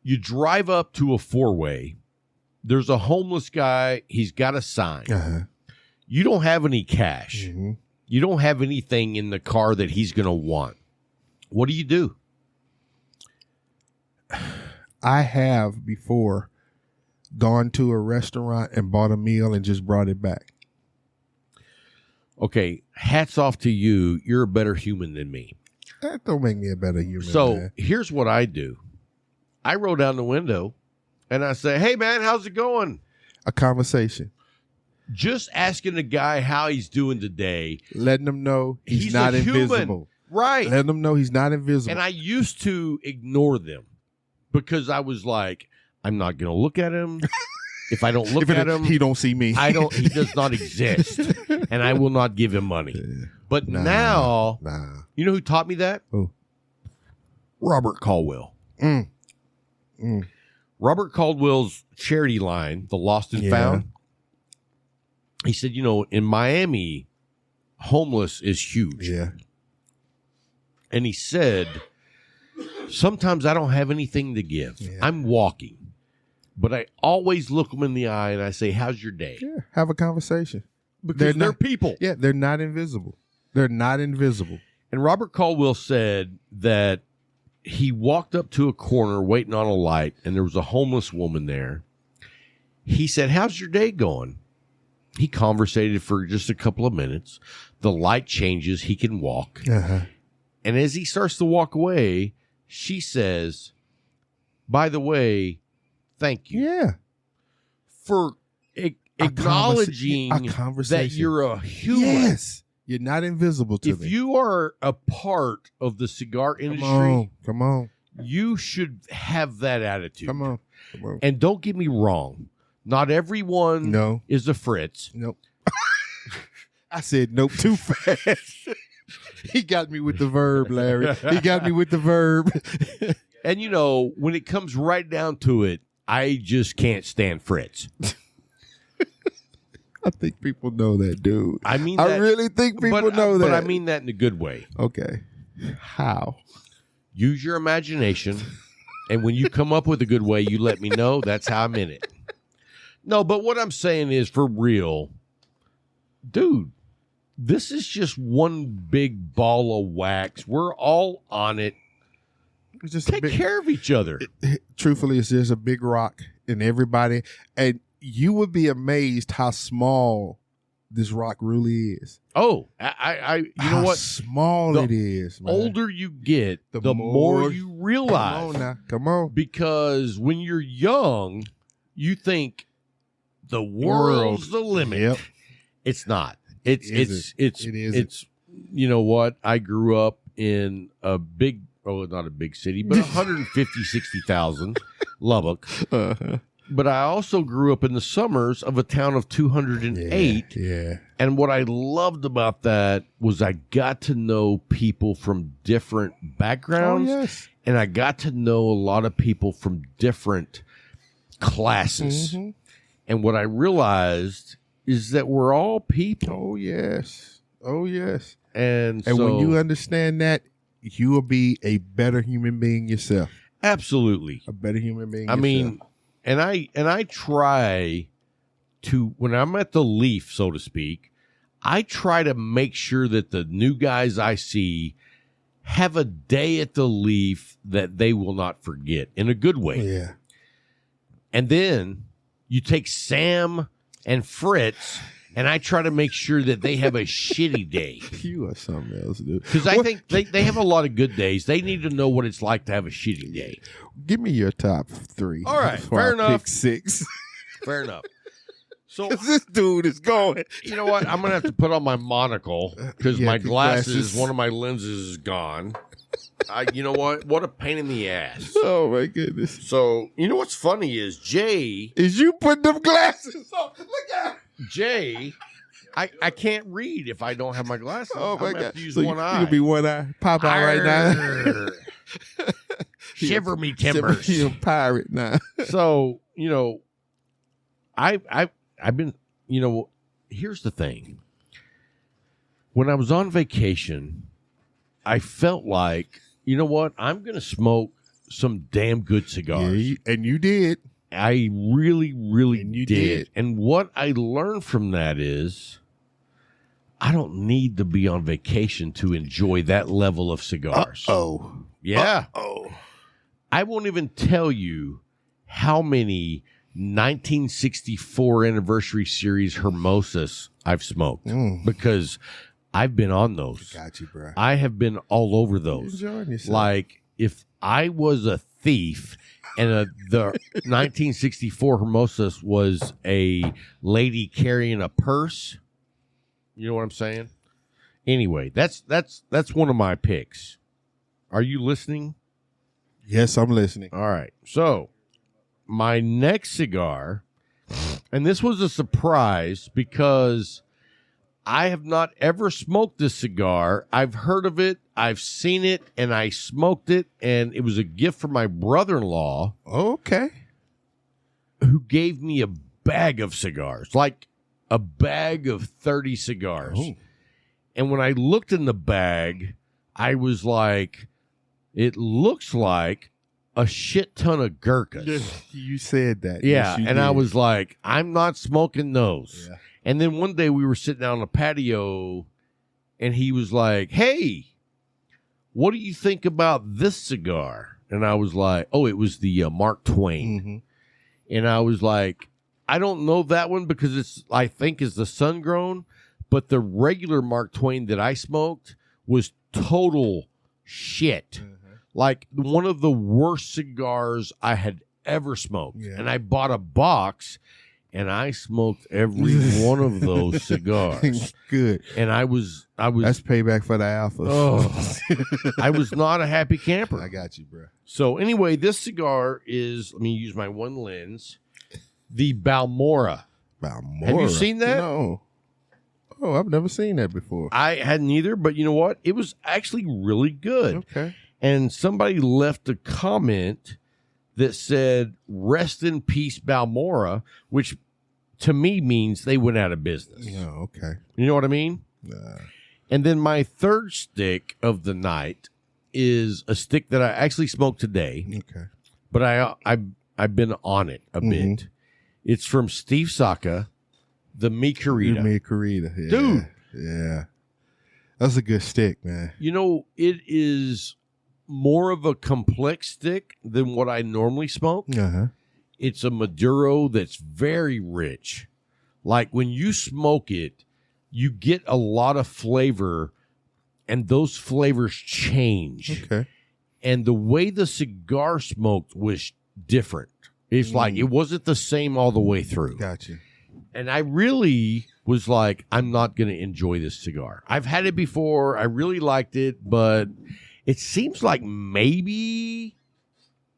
you drive up to a four-way. There's a homeless guy. He's got a sign. You don't have any cash. You don't have anything in the car that he's going to want. What do? I have before gone to a restaurant and bought a meal and just brought it back. Okay, hats off to you. You're a better human than me. That don't make me a better human. So man. here's what I do. I roll down the window and I say, hey, man, how's it going? A conversation. Just asking the guy how he's doing today. Letting them know he's a not human. invisible. Right. Letting them know he's not invisible. And I used to ignore them because I was like, I'm not going to look at him. If I don't look at him, he don't see me. he does not exist. And I will not give him money. But now, you know who taught me that? Who? Robert Caldwell. Robert Caldwell's charity line, the Lost and Found. He said, you know, in Miami, homeless is huge. Yeah. And he said, sometimes I don't have anything to give. Yeah. I'm walking. But I always look them in the eye and I say, how's your day? Yeah. Have a conversation. Because they're people. Yeah, they're not invisible. They're not invisible. And Robert Caldwell said that he walked up to a corner waiting on a light, and there was a homeless woman there. He said, how's your day going? He conversated for just a couple of minutes. The light changes. He can walk. And as he starts to walk away, she says, by the way, thank you. Yeah. For acknowledging that you're a human. Yes. You're not invisible to If me. you are a part of the cigar industry, Come on. you should have that attitude. Come on. And don't get me wrong. Not everyone is a Fritz. Nope. I said nope too fast. He got me with the verb, Larry. He got me with the verb. And when it comes right down to it, I just can't stand Fritz. I think people know that, dude. I mean, I really think people know that. But I mean that in a good way. Okay. How? Use your imagination, and when you come up with a good way, you let me know. That's how I'm in it. No, but what I'm saying is, for real, dude, this is just one big ball of wax. We're all on it. It's just Take care of each other. Truthfully, it's just a big rock in everybody. And you would be amazed how small this rock really is. Oh, you know what? Small it is, man. Older you get, the more you realize. Come on now. Come on. Because when you're young, you think the world's the limit. Yep. It's not. It's isn't. You know what? I grew up in a big, not a big city, but 60,000, Lubbock. Uh-huh. But I also grew up in the summers of a town of 208. Yeah. And what I loved about that was I got to know people from different backgrounds. Oh, yes. And I got to know a lot of people from different classes. Mm-hmm. And what I realized is that we're all people. Oh, yes. Oh, yes. And so, when you understand that, you will be a better human being yourself. absolutely. A better human being I yourself. mean, and I try to, when I'm at the Leaf, so to speak, I try to make sure that the new guys I see have a day at the Leaf that they will not forget in a good way. Yeah. And then you take Sam and Fritz, and I try to make sure that they have a shitty day. You are something else, dude. Because I think they have a lot of good days. They need to know what it's like to have a shitty day. Give me your top three. All right, before fair I enough. Pick 6. Fair enough. So, This dude is going. you know what? I'm going to have to put on my monocle because Yeah, my glasses. glasses, one of my lenses is gone. You know what? What a pain in the ass. Oh, my goodness. So, you know what's funny is Jay, Is you putting them glasses on? Look at I can't read if I don't have my glasses. Oh, my I'm gonna God. have to use So one eye. You'll be one eye. Pop out right now. Arr. Shiver me timbers. You're a pirate now. So, you know, I've been, you know, here's the thing. When I was on vacation, I felt like, you know what? I'm going to smoke some damn good cigars. And you did. I really, really And you did. did. And what I learned from that is I don't need to be on vacation to enjoy that level of cigars. Oh. Yeah. Oh. I won't even tell you how many 1964 anniversary series Hermosas I've smoked because I've been on those. Got you, bro. I have been all over those. Enjoying yourself. Like if I was a thief and the 1964 Hermosas was a lady carrying a purse, you know what I'm saying? Anyway, that's one of my picks. Are you listening? Yes, I'm listening. All right. So, my next cigar, and this was a surprise because I have not ever smoked this cigar. I've heard of it, I've seen it, and I smoked it, and it was a gift from my brother-in-law Okay. who gave me a bag of cigars, like a bag of 30 cigars. Oh. And when I looked in the bag, I was like, it looks like a shit ton of Gurkhas. You said that. Yeah, Yes, you and I did. was like, I'm not smoking those. Yeah. And then one day we were sitting out on the patio, and he was like, hey, what do you think about this cigar? And I was like, oh, it was the Mark Twain. Mhm. And I was like, I don't know that one because it's, I think, is the sun grown, but the regular Mark Twain that I smoked was total shit. Like one of the worst cigars I had ever smoked. Yeah. And I bought a box and I smoked every one of those cigars. Good. And I was That's payback for the alpha. oh, I was not a happy camper. I got you, bro. So anyway, this cigar is, let me use my one lens, the Balmora. Balmora. Have you seen that? No. Oh, I've never seen that before. I hadn't either, but you know what? It was actually really good. Okay. And somebody left a comment that said, "Rest in peace, Balmora," which to me means they went out of business. Oh, okay. You know what I mean? And then my third stick of the night is a stick that I actually smoked today. Okay. But I've been on it a bit. It's from Steve Saka, the Mi Querida. Mi Querida. Yeah. Dude. Yeah. That's a good stick, man. You know, it is more of a complex stick than what I normally smoke. Uh-huh. It's a Maduro that's very rich. Like when you smoke it, you get a lot of flavor, and those flavors change. Okay. And the way the cigar smoked was different. It's like it wasn't the same all the way through. Gotcha. And I really was like, I'm not going to enjoy this cigar. I've had it before. I really liked it, but it seems like maybe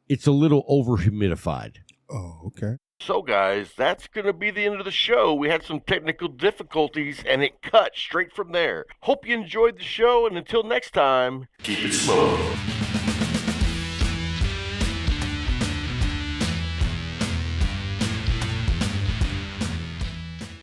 it's a little over humidified. Oh, okay. So, guys, that's going to be the end of the show. We had some technical difficulties, and it cut straight from there. Hope you enjoyed the show, and until next time, keep it smoking.